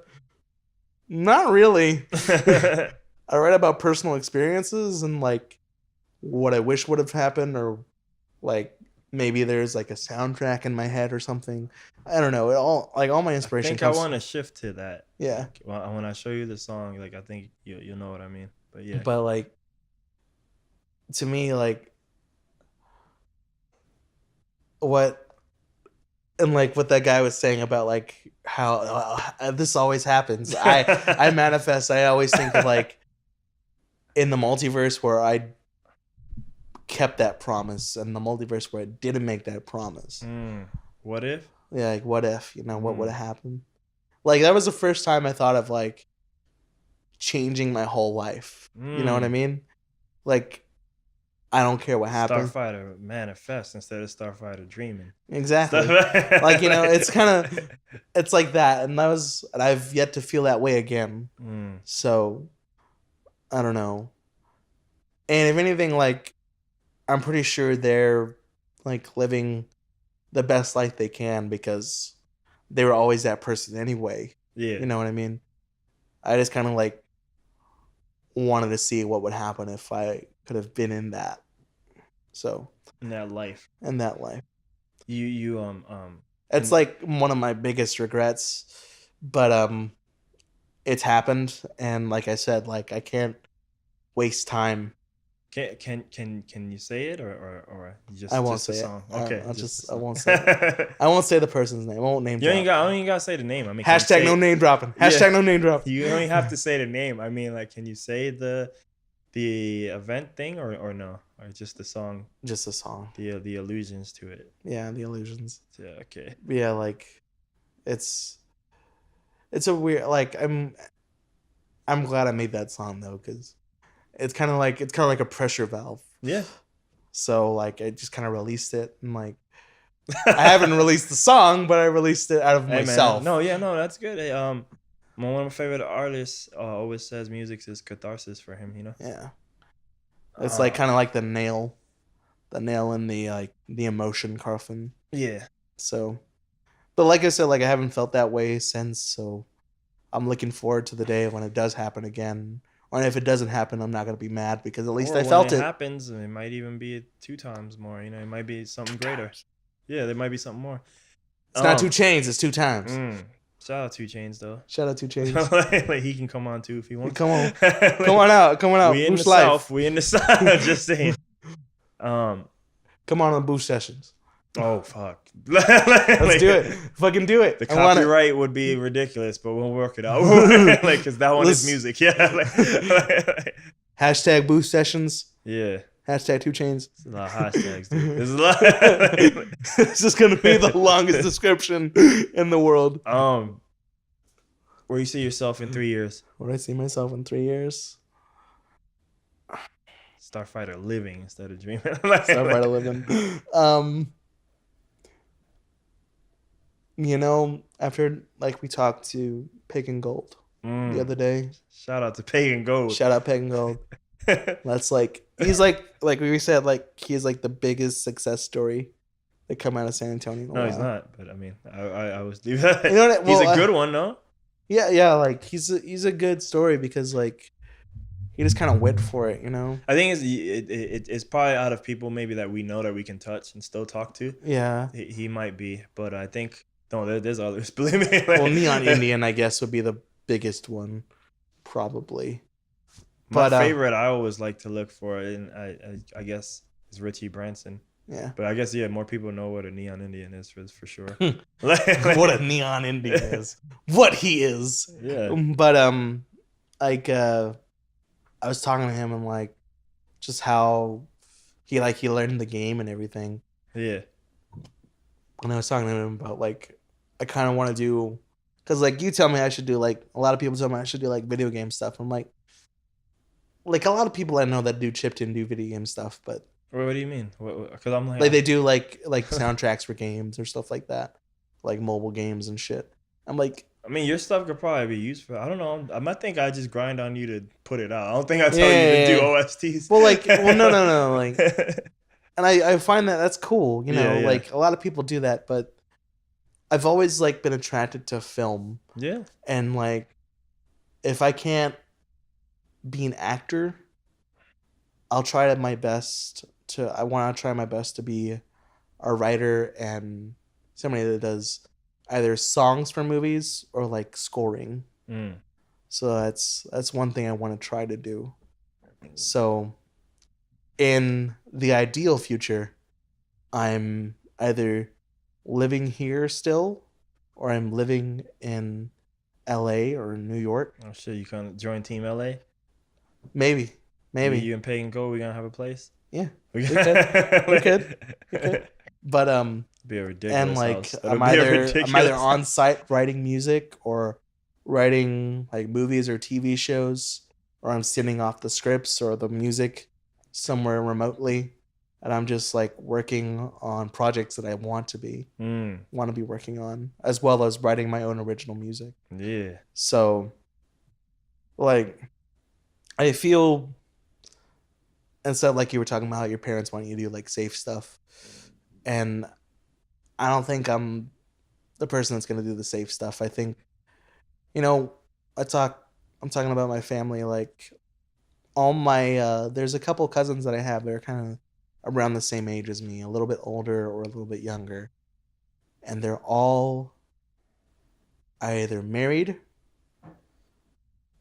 Not really. I write about personal experiences and like what I wish would have happened, or like maybe there's like a soundtrack in my head or something. I don't know. It all my inspiration. I want to shift to that. Yeah. Well, when I show you the song, like I think you'll know what I mean. But yeah. But like, to me, like what that guy was saying about like how this always happens. I manifest. I always think of like in the multiverse where I kept that promise, and the multiverse where I didn't make that promise. What if? Yeah, like what if? What would have happened? Like that was the first time I thought of like changing my whole life. You know what I mean? Like I don't care what happens. Starfighter manifest instead of Starfighter dreaming. Exactly. Like it's kind of it's like that, and I've yet to feel that way again. So I don't know. And if anything, like I'm pretty sure they're like living the best life they can because they were always that person anyway. Yeah. You know what I mean? I just kind of like wanted to see what would happen if I could have been in that. So in that life. You it's like one of my biggest regrets, but it's happened, and like I said, like I can't waste time. Can you say it or you just I won't just say a song? it. Okay, I won't say it. I won't say the person's name. I won't name drop. I don't even gotta say the name. I mean, hashtag no name dropping. Hashtag no name dropping. You only have to say the name. I mean, like, can you say the event thing or no, or just the song? Just the song. The allusions to it. Yeah, the allusions. Yeah. Okay. Yeah, like it's a weird. Like I'm glad I made that song though, because it's kind of like a pressure valve. Yeah. So like I just kind of released it, and like I haven't released the song, but I released it out of myself. Man. No, that's good. Hey, One of my favorite artists always says music is catharsis for him. You know. Yeah. It's like kind of like the nail in the like the emotion coffin. Yeah. So, but like I said, like I haven't felt that way since. So, I'm looking forward to the day when it does happen again. Or if it doesn't happen, I'm not gonna be mad because at least I felt it. When it happens, it might even be 2 times more. You know, it might be something greater. Yeah, there might be something more. It's not 2 chains. It's 2 times. Shout out 2 Chainz though. Shout out 2 Chainz. Like he can come on too if he wants. Come on, come on out. We in the South. We in the South. Just saying. Come on the boosh sessions. Oh fuck. Let's do it. Fucking do it. The copyright would be ridiculous, but we'll work it out. Like, cause that one is music. Yeah. Hashtag boosh sessions. Yeah. Hashtag 2 Chainz. There's a lot of hashtags, dude. There's a lot. This is gonna be the longest description in the world. Where you see yourself in 3 years? Where do I see myself in 3 years? Starfighter living instead of dreaming. Starfighter living. You know, after like we talked to Pagan Gold the other day. Shout out to Pagan Gold. Shout out Pagan Gold. That's like he's like we said, like he's like the biggest success story that come out of San Antonio. No, he's not. But I mean, I was. You know what, he's a good one, no? Yeah. Like he's a good story because like he just kind of went for it, you know. I think it's probably out of people maybe that we know that we can touch and still talk to. Yeah, he might be, but I think there's others. Believe me. Well, Neon Indian, I guess, would be the biggest one, probably. My favorite, I always like to look for, and I guess is Richie Branson. Yeah, but I guess more people know what a Neon Indian is for sure. What a Neon Indian is, what he is. Yeah, but like I was talking to him and like just how he learned the game and everything. Yeah, and I was talking to him about like I kind of want to do, because like you tell me I should do, like a lot of people tell me I should do like video game stuff. I'm like a lot of people I know that do chipped in do video game stuff, but what do you mean? Because I'm like they do like soundtracks for games or stuff like that, like mobile games and shit. I'm like, I mean, your stuff could probably be used for. I don't know. I might think I just grind on you to put it out. I don't think I tell you to do OSTs. Well, no, like, and I find that's cool. You know, like a lot of people do that, but I've always like been attracted to film. Yeah, and like if I can't be an actor, I'll try my best to. I want to try my best to be a writer and somebody that does either songs for movies or like scoring. So that's one thing I want to try to do. So in the ideal future, I'm either living here still or I'm living in LA or New York. Oh shit, you kind of join Team LA? Maybe. You and Pagan Gold, we gonna have a place? Yeah. We could. But be a ridiculous and like house. I'm either on site writing music or writing like movies or TV shows, or I'm sending off the scripts or the music somewhere remotely, and I'm just like working on projects that I want to be working on, as well as writing my own original music. Yeah. So like I feel, instead like you were talking about how your parents want you to do like safe stuff, and I don't think I'm the person that's going to do the safe stuff. I think, you know, I'm talking about my family, like all my, there's a couple cousins that I have that are kind of around the same age as me, a little bit older or a little bit younger. And they're all either married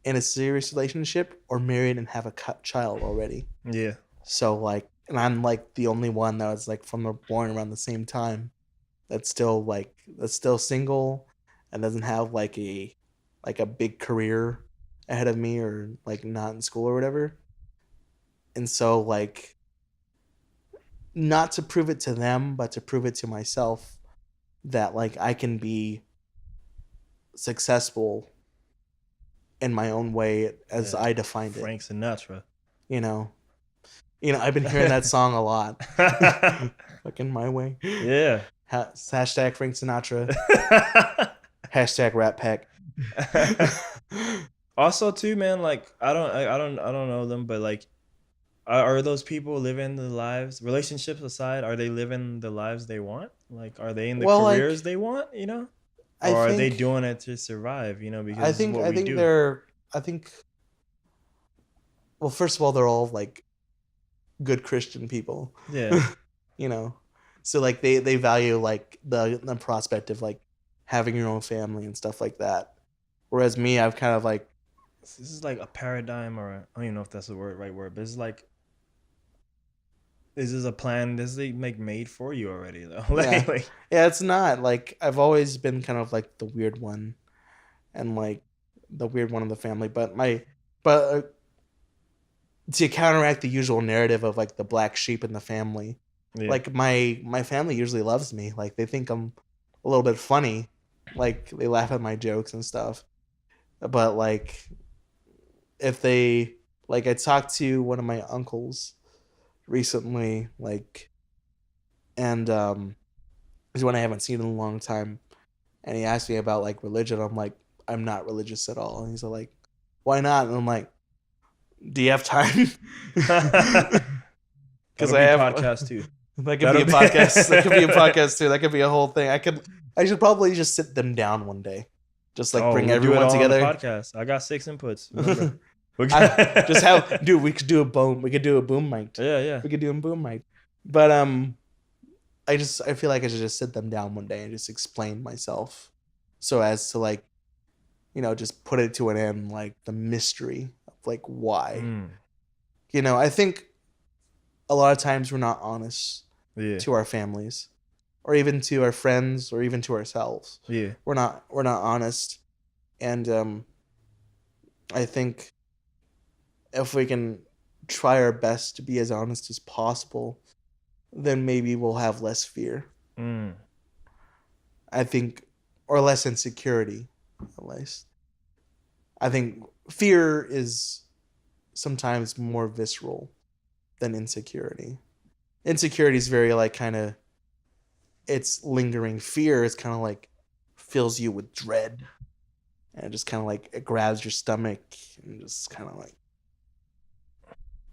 in a serious relationship or married and have a child already. Yeah. So like, and I'm like the only one that was like born around the same time that's still single and doesn't have like a big career ahead of me or like not in school or whatever. And so like, not to prove it to them, but to prove it to myself that like I can be successful in my own way as I defined it. Frank Sinatra. You know, I've been hearing that song a lot. Fucking My Way. Yeah. Hashtag Frank Sinatra. Hashtag Rat Pack. Also, too, man, like I don't know them, but like, are those people living the lives, relationships aside, are they living the lives they want? Like, are they in the Well, careers like they want? You know, I or are they think doing it to survive? You know, because I this is think what I we think do. they're I think well, first of all, they're all like good Christian people. Yeah. You know. So like they value like the prospect of like having your own family and stuff like that. Whereas me, I've kind of like This is like a paradigm, or I don't even know if that's the right word, but it's like, this is a plan. This is like made for you already, though. yeah. like, Yeah, it's not like I've always been kind of like the weird one and like the weird one of the family, but to counteract the usual narrative of like the black sheep in the family, yeah, like my family usually loves me. Like they think I'm a little bit funny. Like they laugh at my jokes and stuff. But like if they like I talked to one of my uncles recently, like and he's one I haven't seen in a long time, and he asked me about like religion. I'm like, I'm not religious at all. And he's like, why not? And I'm like, do you have time? Because that'll I be have podcast too. that could be a podcast. That could be a podcast too. That could be a whole thing. I should probably just sit them down one day, just like bring we'll do it everyone all on the together. podcast. I got 6 inputs. Remember? Just have dude. We could do a boom. We could do a boom mic. Yeah. We could do a boom mic. But I feel like I should just sit them down one day and just explain myself, so as to like, just put it to an end, like the mystery of like why. I think a lot of times we're not honest to our families, or even to our friends, or even to ourselves. Yeah. We're not honest, and I think if we can try our best to be as honest as possible, then maybe we'll have less fear. I think, or less insecurity, at least. I think fear is sometimes more visceral than insecurity. Insecurity is very like kind of, it's lingering. Fear is kind of like fills you with dread, and it just kind of like it grabs your stomach and just kind of like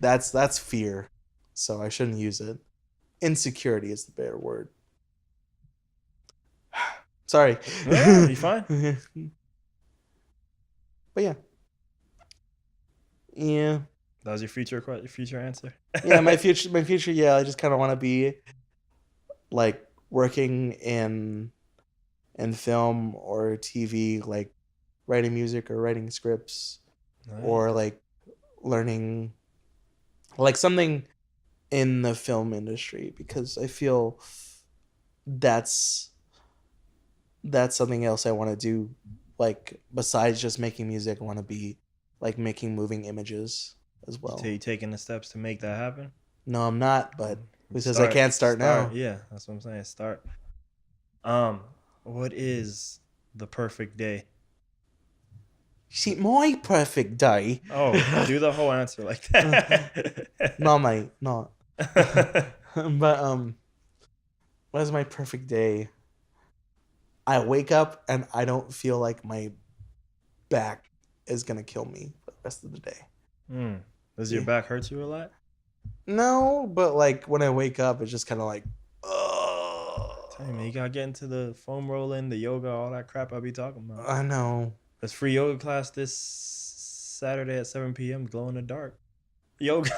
that's fear. So I shouldn't use it. Insecurity is the better word. Sorry. Yeah, you fine. But yeah. That was your future answer. Yeah, my future. Yeah, I just kind of want to be like working in film or TV, like writing music or writing scripts, or like learning like something in the film industry, because I feel that's something else I want to do. Like besides just making music, I want to be like making moving images as well. So you taking the steps to make that happen? No, I'm not, but because I can't start now. Yeah, that's what I'm saying. Start. What is the perfect day? See, my perfect day. Oh, do the whole answer like that. No, mate, not. But what is my perfect day? I wake up and I don't feel like my back is gonna kill me for the rest of the day. Does your back hurt you a lot? No, but like when I wake up, it's just kind of like, Tell me, you gotta get into the foam rolling, the yoga, all that crap I be talking about. I know. There's free yoga class this Saturday at 7 p.m. Glow in the dark. Yoga.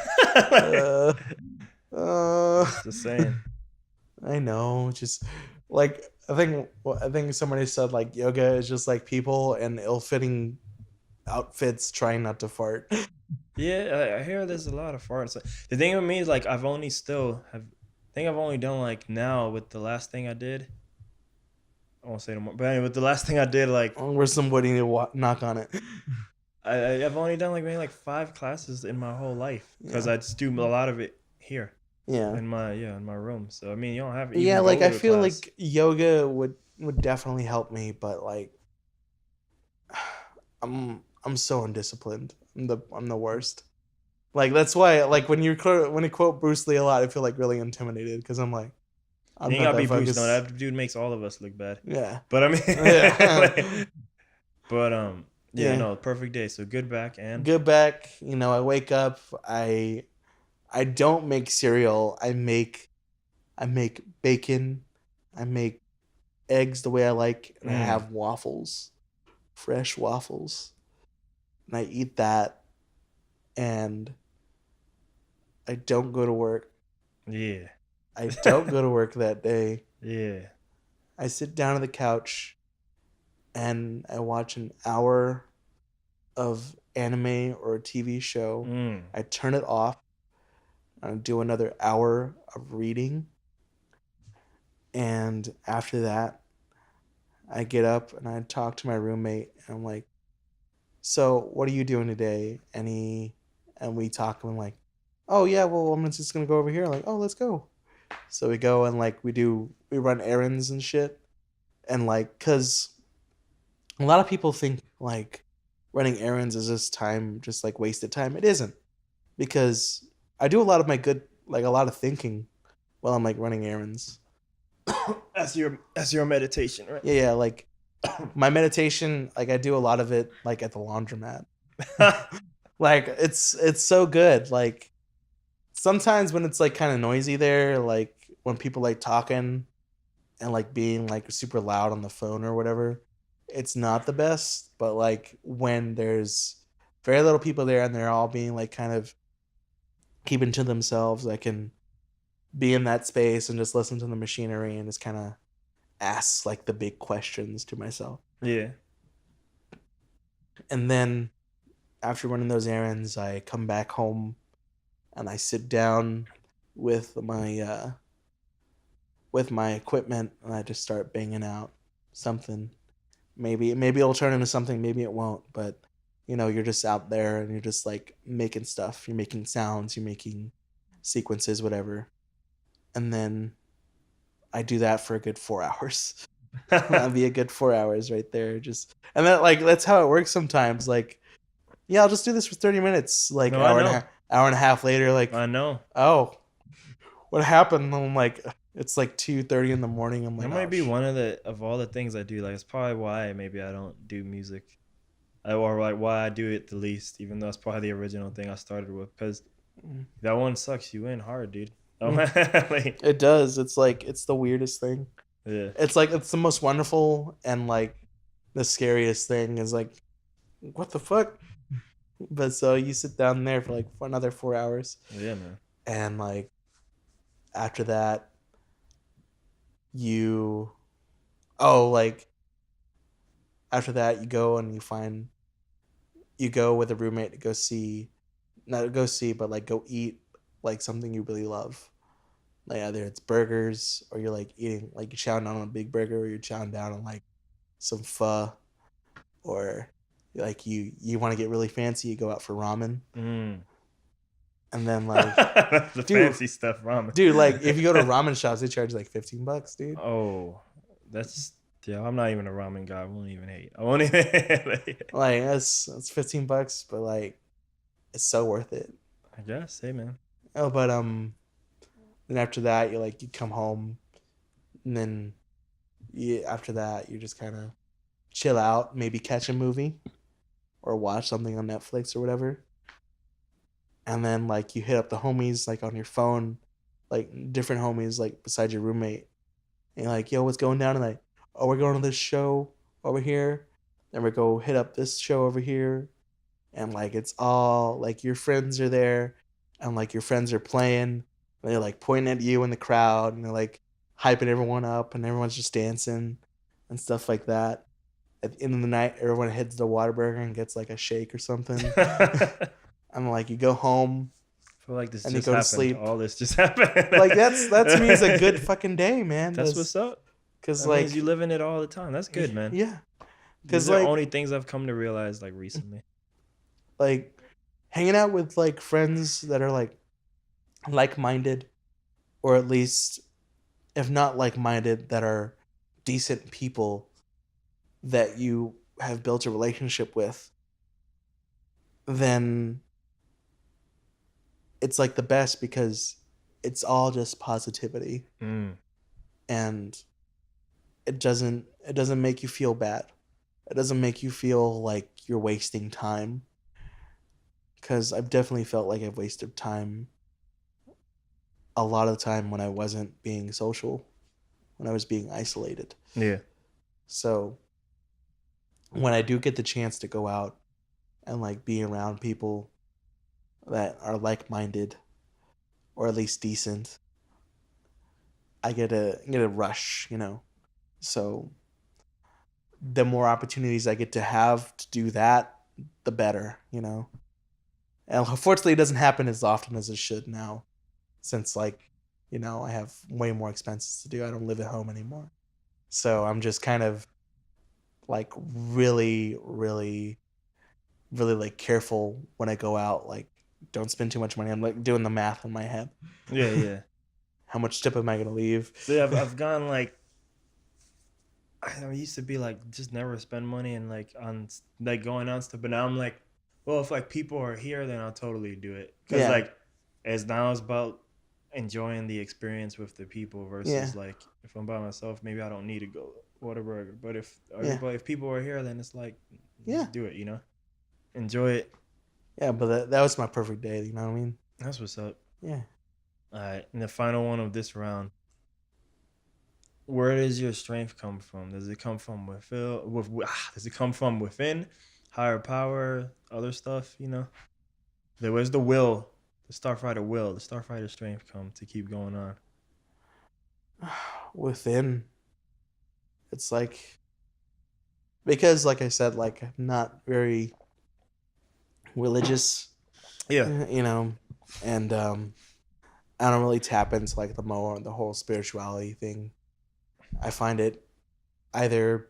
Just saying. I know. Just like I think somebody said like yoga is just like people in ill-fitting outfits trying not to fart. Yeah, I hear there's a lot of farts. The thing with me is like I've only done like now with the last thing I did. I won't say no more. But anyway, with the last thing I did, like where's somebody to knock on it? I've only done like maybe like 5 classes in my whole life, because I just do a lot of it here. Yeah. In my room. So I mean, you don't have. Yeah, like I feel like yoga would definitely help me, but like I'm so undisciplined. I'm the worst. Like that's why like when you quote Bruce Lee a lot, I feel like really intimidated, because I'm like, you gotta be Bruce. No, that dude makes all of us look bad. Yeah. But I mean, yeah. But Yeah. no, perfect day. So good back and Good back. I wake up. I don't make cereal. I make bacon. I make eggs the way I like, and I have waffles, fresh waffles, and I eat that, and I don't go to work. yeah, I don't go to work that day. yeah. I sit down on the couch and I watch an hour of anime or a TV show. I turn it off. I do another hour of reading. And after that, I get up and I talk to my roommate and I'm like, "So, what are you doing today?" And we talk and I'm like, "Oh yeah, well I'm just gonna go over here." I'm like, "Oh, let's go." So we go and like we run errands and shit. And like, cause a lot of people think like running errands is just time, just like wasted time. It isn't, because I do a lot of my good, like a lot of thinking while I'm like running errands. That's your meditation, right? Yeah, like my meditation, like I do a lot of it like at the laundromat. Like it's so good. Like sometimes when it's like kind of noisy there, like when people like talking and like being like super loud on the phone or whatever, it's not the best. But like when there's very little people there and they're all being like kind of keeping to themselves, I can be in that space and just listen to the machinery and just kind of ask like the big questions to myself. Yeah. And then after running those errands, I come back home and I sit down with my equipment and I just start banging out something. Maybe it'll turn into something, maybe it won't, but you're just out there and you're just like making stuff. You're making sounds, you're making sequences, whatever. And then I do that for a good 4 hours. That'd be a good 4 hours right there. And then like that's how it works sometimes. Like, yeah, I'll just do this for 30 minutes. Like No, hour and a half later, like, I know. oh, what happened? I'm like, it's like 2:30 in the morning. I'm like, That might be one of all the things I do. Like, it's probably why maybe I don't do music, or like why I do it the least, even though it's probably the original thing I started with. Because that one sucks you in hard, dude. Like, it does. It's like it's the weirdest thing. yeah. It's like it's the most wonderful and like the scariest thing is like, what the fuck? But so you sit down there for another 4 hours. Yeah, man. And like after that you after that you go and you go with a roommate to go eat like something you really love. Like either it's burgers or you're like eating like you're chowing down on a big burger or you're chowing down on like some pho, or like you want to get really fancy, you go out for ramen. And then like the fancy stuff, ramen. Dude, like if you go to ramen shops, they charge like $15, dude. Oh, that's I'm not even a ramen guy. I won't even hate. I won't even like that's $15, but like it's so worth it. I guess, hey man. Oh, but then after that you come home, and then after that you just kind of chill out, maybe catch a movie or watch something on Netflix or whatever. And then like you hit up the homies like on your phone, like different homies like beside your roommate. And you're like, yo, what's going down tonight? Oh, we're going to this show over here. Then we go hit up this show over here. And like it's all like your friends are there and like your friends are playing. And they're like pointing at you in the crowd and they're like hyping everyone up and everyone's just dancing and stuff like that. At the end of the night, everyone heads to Whataburger and gets like a shake or something. And like you go home. I feel like this and just you go happened. to sleep. All this just happened. Like that's means a good fucking day, man. That's what's up. Because that means you live in it all the time. That's good, man. Yeah. Because like the only things I've come to realize like recently. Like hanging out with like friends that are like-minded, or at least if not like-minded, that are decent people that you have built a relationship with, then it's like the best because it's all just positivity. And it doesn't make you feel bad. It doesn't make you feel like you're wasting time. Because I've definitely felt like I've wasted time a lot of the time when I wasn't being social, when I was being isolated. Yeah. So when I do get the chance to go out and like be around people that are like-minded or at least decent, I get a rush, you know. So the more opportunities I get to have to do that, the better, you know. And unfortunately, it doesn't happen as often as it should now, since like, you know, I have way more expenses to do. I don't live at home anymore, so I'm just kind of like really, really, really like careful when I go out. Like, don't spend too much money. I'm like doing the math in my head. Yeah, yeah. How much tip am I gonna leave? So yeah, I've gone like, I used to be like just never spend money and like on like going on stuff, but now I'm like, well, if like people are here, then I'll totally do it because Yeah. like as now it's about enjoying the experience with the people versus like if I'm by myself, maybe I don't need to go whatever. But if everybody, if people are here, then it's like, just do it, you know, enjoy it. Yeah, but that was my perfect day. You know what I mean? That's what's up. Yeah. All right, and the final one of this round. Where does your strength come from? Does it come from does it come from within, higher power, other stuff? You know, where's the will, the starfighter strength come to keep going on? Within, it's like, because like I said, like I'm not very religious, Yeah, you know, and I don't really tap into like the whole spirituality thing. I find it either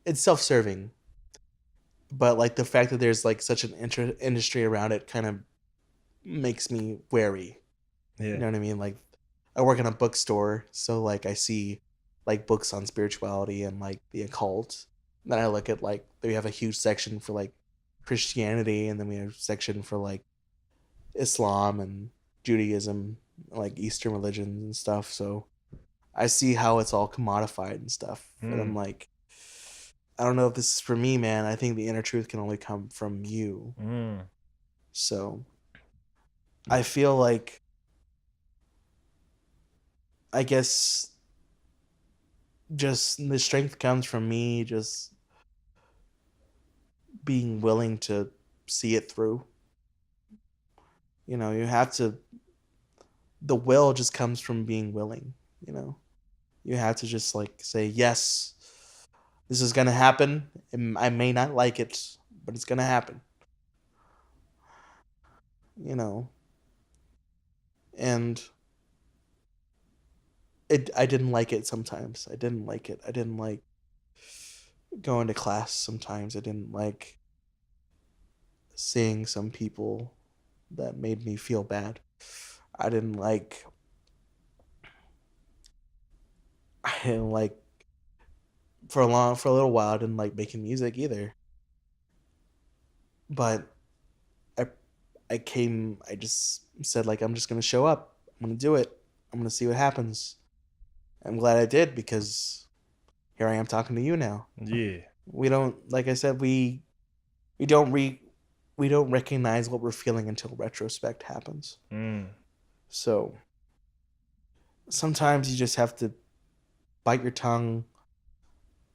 it's self-serving, but like the fact that there's like such an industry around it kind of makes me wary. yeah, You know what I mean? Like I work in a bookstore, so like I see like books on spirituality and like the occult. Then I look at like we have a huge section for like Christianity, and then we have a section for like Islam and Judaism, like Eastern religions and stuff. So I see how it's all commodified and stuff. And I'm like, I don't know if this is for me, man. I think the inner truth can only come from you. So I feel like, I guess just the strength comes from me just being willing to see it through. You know, you have to, the will just comes from being willing, you know. You have to just like say, yes, this is going to happen. I may not like it, but it's going to happen. You know. And I didn't like it sometimes. I didn't like it. I didn't like going to class sometimes. I didn't like seeing some people that made me feel bad. I didn't like for a little while I didn't like making music either. But I just said like I'm just gonna show up. I'm gonna do it. I'm gonna see what happens. I'm glad I did, because here I am talking to you now. yeah. We don't, like I said, we don't recognize what we're feeling until retrospect happens. So sometimes you just have to bite your tongue,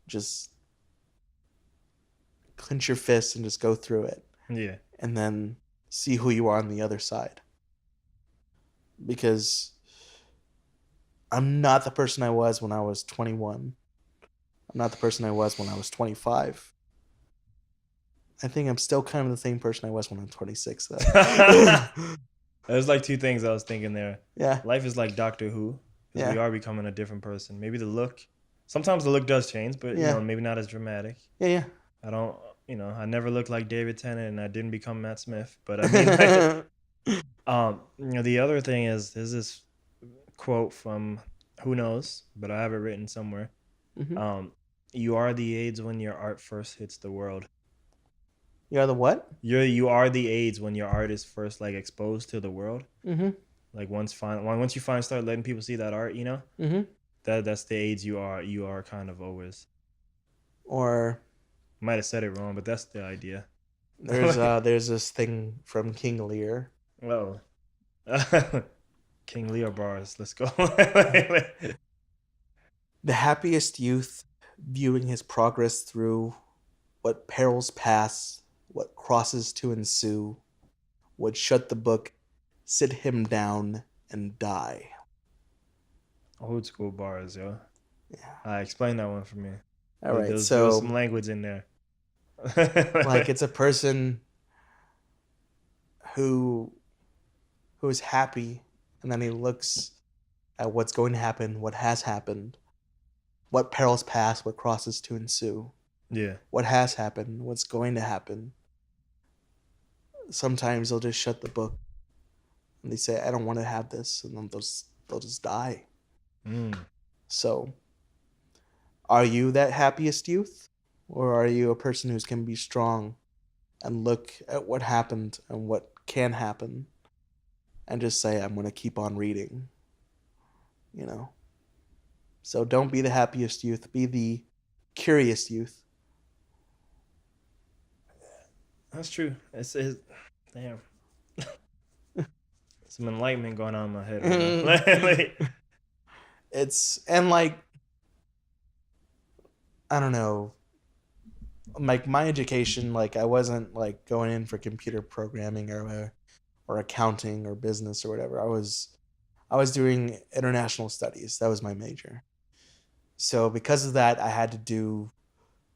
just clench your fists and just go through it. Yeah. And then see who you are on the other side. Because I'm not the person I was when I was 21. I'm not the person I was when I was 25. I think I'm still kind of the same person I was when I'm 26, though. There's like two things I was thinking there. Yeah. Life is like Doctor Who. Yeah. We are becoming a different person. Maybe the look. Sometimes the look does change, but you know, maybe not as dramatic. Yeah. I don't, you know, I never looked like David Tennant, and I didn't become Matt Smith. But I mean, like, you know, the other thing is, there's this quote from who knows, but I have it written somewhere. Mm-hmm. You are the AIDS when your art first hits the world. You are the what? You are the AIDS when your art is first like exposed to the world. Mm-hmm. Like once you finally start letting people see that art, you know, Mm-hmm. that's the AIDS you are kind of always. Or Might have said it wrong, but that's the idea. there's this thing from King Lear. Well, King Lear bars. Let's go. The happiest youth, viewing his progress through, what perils pass, what crosses to ensue, would shut the book, sit him down, and die. Old school bars, yo. Yeah. Explain that one for me. All right, there was so some language in there. like it's a person who is happy, and then he looks at what's going to happen, what has happened, what perils pass, what crosses to ensue. Yeah. What has happened, what's going to happen. Sometimes they'll just shut the book and they say, I don't want to have this, and then they'll just die. So, are you that happiest youth? Or are you a person who can be strong and look at what happened and what can happen and just say, I'm going to keep on reading? You know? So don't be the happiest youth. Be the curious youth. That's true. It's damn. Some enlightenment going on in my head right now. It's, and like, I don't know, like my education, like I wasn't like going in for computer programming or accounting or business or whatever. I was doing international studies. That was my major. So because of that, I had to do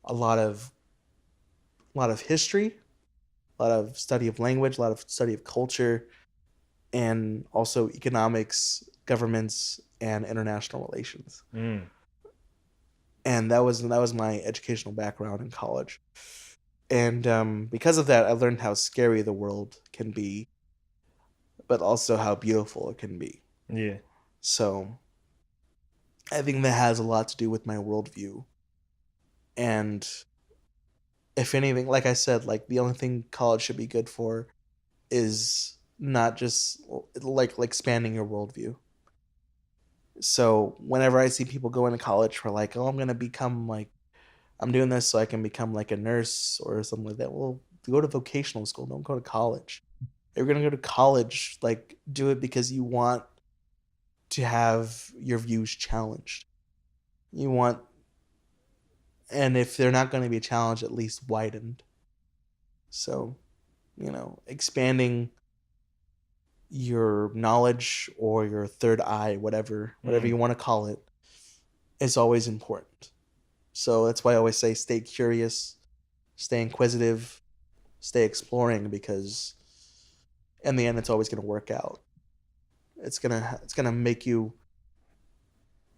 a lot of history, a lot of study of language, a lot of study of culture, and also economics, governments, and international relations. And that was my educational background in college. And because of that, I learned how scary the world can be, but also how beautiful it can be. Yeah. So I think that has a lot to do with my worldview. And if anything, like I said, like the only thing college should be good for is not just like expanding your worldview. So whenever I see people go into college for like, oh, I'm going to become like, I'm doing this so I can become like a nurse or something like that. Well, go to vocational school. Don't go to college. If you're going to go to college, like do it because you want to have your views challenged. You want, and if they're not going to be challenged, at least widened. So, you know, expanding your knowledge or your third eye, whatever you want to call it, is always important. So that's why I always say stay curious, stay inquisitive, stay exploring, because in the end it's always going to work out. It's going to make you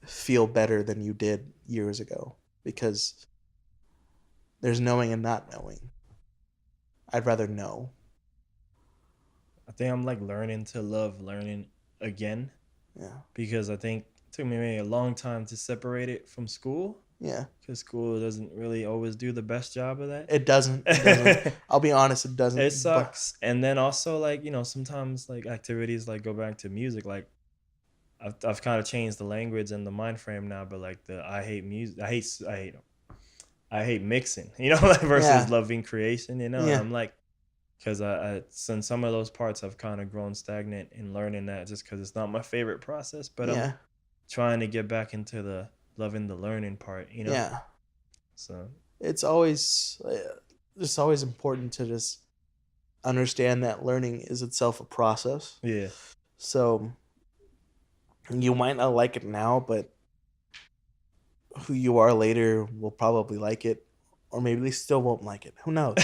feel better than you did years ago, because there's knowing and not knowing. I'd rather know. I think I'm like learning to love learning again. Yeah. Because I think it took me maybe a long time to separate it from school. Yeah. Because school doesn't really always do the best job of that. It doesn't. I'll be honest, it doesn't. It sucks. And then also, like, you know, sometimes like activities like go back to music. Like I've kind of changed the language and the mind frame now, but like I hate music. I hate mixing, you know, like versus loving creation, you know. Yeah. I'm like, because in some of those parts I've kind of grown stagnant in learning that, just because it's not my favorite process, but I'm trying to get back into the loving the learning part, you know. Yeah. So it's always important to just understand that learning is itself a process. Yeah. So you might not like it now, but who you are later will probably like it, or maybe they still won't like it. Who knows?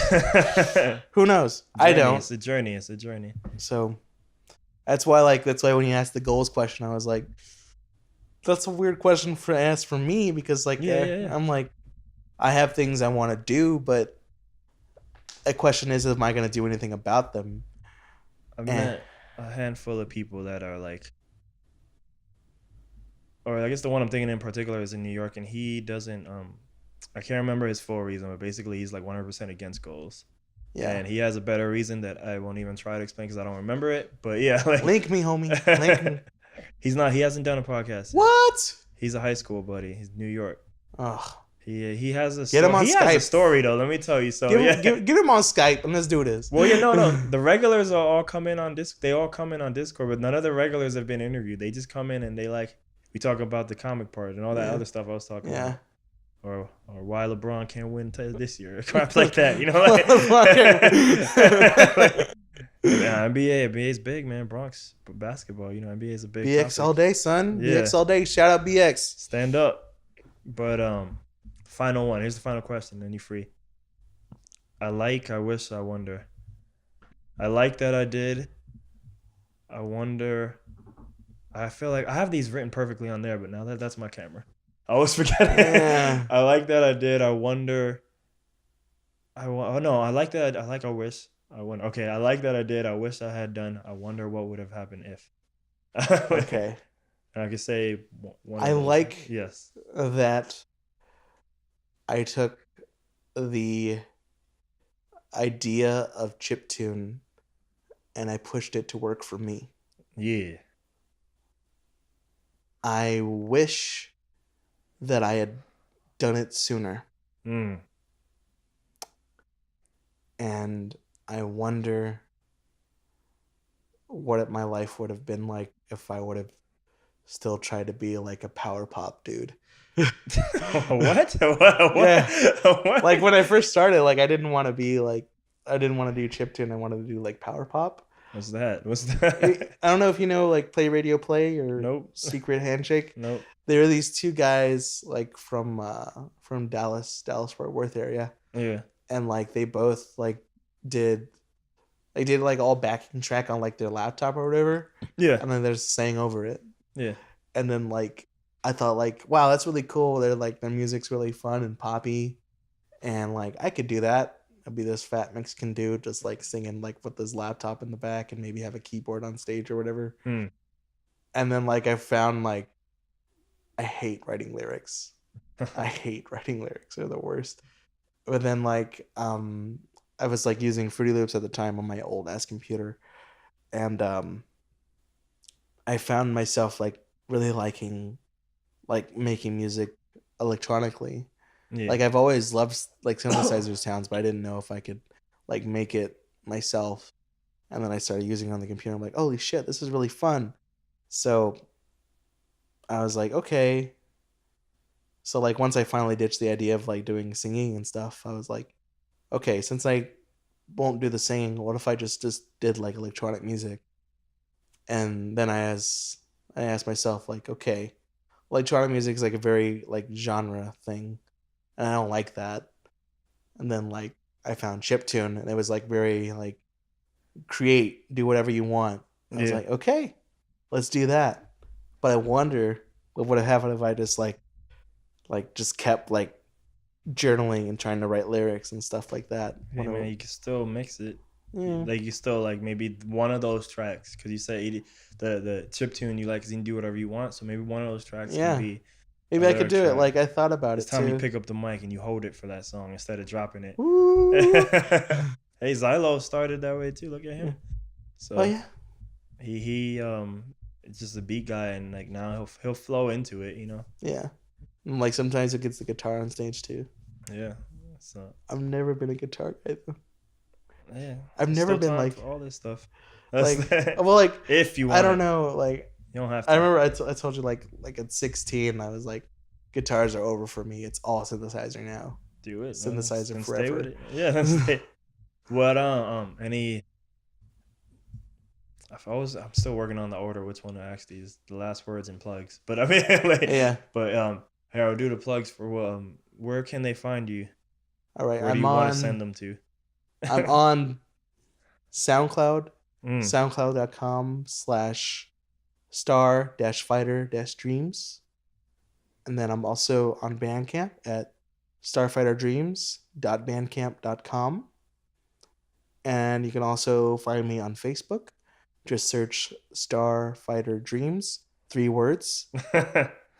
Who knows? I don't. It's a journey. So that's why when you asked the goals question, I was like, that's a weird question to ask for me, because like I'm like, I have things I want to do, but the question is, am I going to do anything about them? I've met a handful of people that are like, or I guess the one I'm thinking in particular is in New York, and he doesn't, I can't remember his full reason, but basically he's like 100% against goals. Yeah. And he has a better reason that I won't even try to explain because I don't remember it. But yeah. Like, link me, homie. Link me. He hasn't done a podcast. What? He's a high school buddy. He's New York. Oh. He has a Get him on he has a Skype. story though. Let me tell you. So Get him on Skype and let's do this. Well, no. The regulars are all coming on Discord. They all come in on Discord, but none of the regulars have been interviewed. They just come in and we talk about the comic part and all that other stuff I was talking about. Or why LeBron can't win this year. Crap like that, NBA is big, man. Bronx basketball, NBA is a big BX topic. all day, son. Yeah. BX all day. Shout out BX. Stand up. But final one. Here's the final question, then you're free. I wish, I wonder. I like that I did. I wonder. I feel like I have these written perfectly on there, but now that's my camera. I always forget it. Yeah. I like that I did. I wonder. I like that. I like I wish. I wonder. Okay, I like that I did. I wish I had done. I wonder what would have happened if. Okay. And I could say one. I like yes. that I took the idea of chiptune and I pushed it to work for me. Yeah. I wish that I had done it sooner. And I wonder what my life would have been like if I would have still tried to be like a power pop dude. What? Yeah. What? Like when I first started, like I didn't want to do chiptune. I wanted to do like power pop. What's that? I don't know if you know like Play Radio Play or Nope. Secret Handshake. Nope. There are these two guys like from Dallas Fort Worth area. Yeah. And like they both did like all backing track on like their laptop or whatever. Yeah. And then they're just sang over it. Yeah. And then like I thought like, wow, that's really cool. They're like their music's really fun and poppy. And like I could do that. I'd be this fat Mexican dude just like singing like with his laptop in the back and maybe have a keyboard on stage or whatever. And then like I found like I hate writing lyrics. I hate writing lyrics. They're the worst. But then like I was like using Fruity Loops at the time on my old ass computer. And I found myself like really liking like making music electronically. Yeah. Like I've always loved like synthesizer sounds, but I didn't know if I could like make it myself. And then I started using it on the computer. I'm like, holy shit, this is really fun. So I was like, okay. So like once I finally ditched the idea of like doing singing and stuff, I was like, okay, since I won't do the singing, what if I just did like electronic music? And then I asked myself like, okay, electronic music is like a very like genre thing. And I don't like that. And then like I found chiptune and it was like very like do whatever you want. And I was like, okay, let's do that. But I wonder what would have happened if I just just kept like journaling and trying to write lyrics and stuff like that. Hey man, you can still mix it. Yeah. Like you still like maybe one of those tracks because you said the chiptune you like because you can do whatever you want. So maybe one of those tracks can be. Maybe I could do it. Like I thought about it's it. Time too. you pick up the mic and you hold it for that song instead of dropping it. Hey, Zylo started that way too. Look at him. So he it's just a beat guy and like now he'll flow into it, Yeah. And like sometimes he gets the guitar on stage too. Yeah. So I've never been a guitar guy though. Yeah. I've never been like all this stuff. Like well like if you want I don't know like you don't have to. I remember I told you like at 16 I was like guitars are over for me. It's all synthesizer now. Do it. Synthesizer forever. Stay with it. Yeah. What any I'm still working on the order which one to ask these the last words and plugs. But I mean yeah. But here I'll do the plugs for where can they find you? All right, where do you want to send them to? I'm on SoundCloud. Mm. SoundCloud.com/star-fighter-dreams. And then I'm also on Bandcamp at starfighterdreams.bandcamp.com. And you can also find me on Facebook. Just search Starfighter Dreams, 3 words.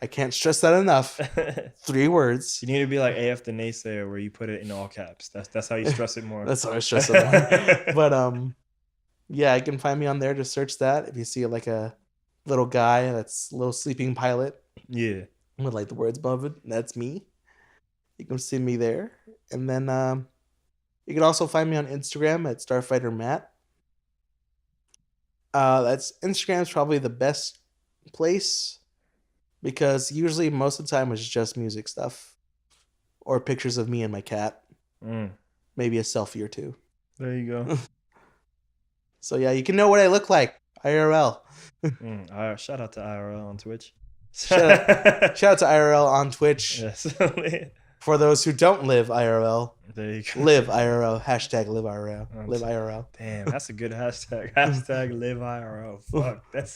I can't stress that enough. 3 words. You need to be like AF the Naysayer where you put it in all caps. That's how you stress it more. That's how I stress it more. But yeah, you can find me on there. Just search that. If you see like a little guy that's a little sleeping pilot. Yeah. With like the words above it, that's me. You can see me there. And then you can also find me on Instagram at StarfighterMatt. That's Instagram's probably the best place because usually most of the time it's just music stuff or pictures of me and my cat. Maybe a selfie or two. There you go. So yeah, you can know what I look like IRL. Shout out to IRL on Twitch. Shout out to IRL on Twitch. Yes. For those who don't live IRL, There you go. live IRL. Hashtag live IRL. Live IRL. Damn, that's a good hashtag. Hashtag live IRL. Fuck, that's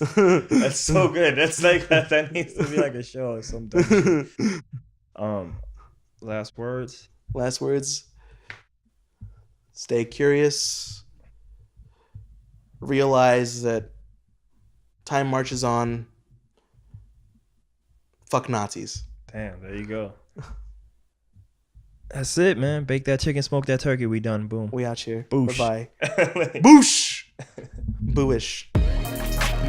so good. That's like that needs to be like a show or something. Last words. Last words. Stay curious. Realize that time marches on. Fuck Nazis. Damn, there you go. That's it, man. Bake that chicken, smoke that turkey. We done. Boom. We out here. Boosh. Bye bye. Boosh. Booish.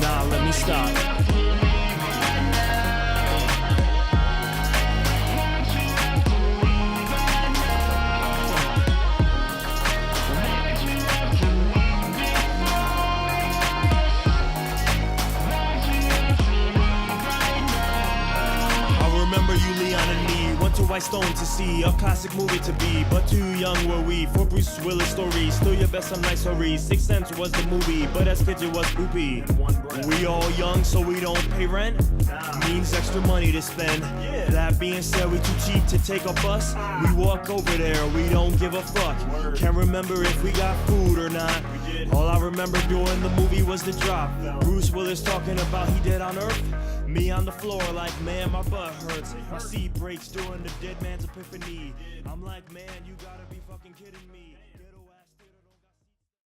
Nah, let me stop. White Stone to see a classic movie to be, but too young were we for Bruce Willis stories. Still your best, some nice stories. Sixth Sense was the movie, but as kids it was poopy. We all young, so we don't pay rent. Means extra money to spend. That being said, we too cheap to take a bus. We walk over there, we don't give a fuck. Can't remember if we got food or not. All I remember during the movie was the drop. Bruce Willis talking about he dead on Earth. Me on the floor like, man, my butt hurts. My seat breaks during the dead man's epiphany. I'm like, man, you gotta be fucking kidding me.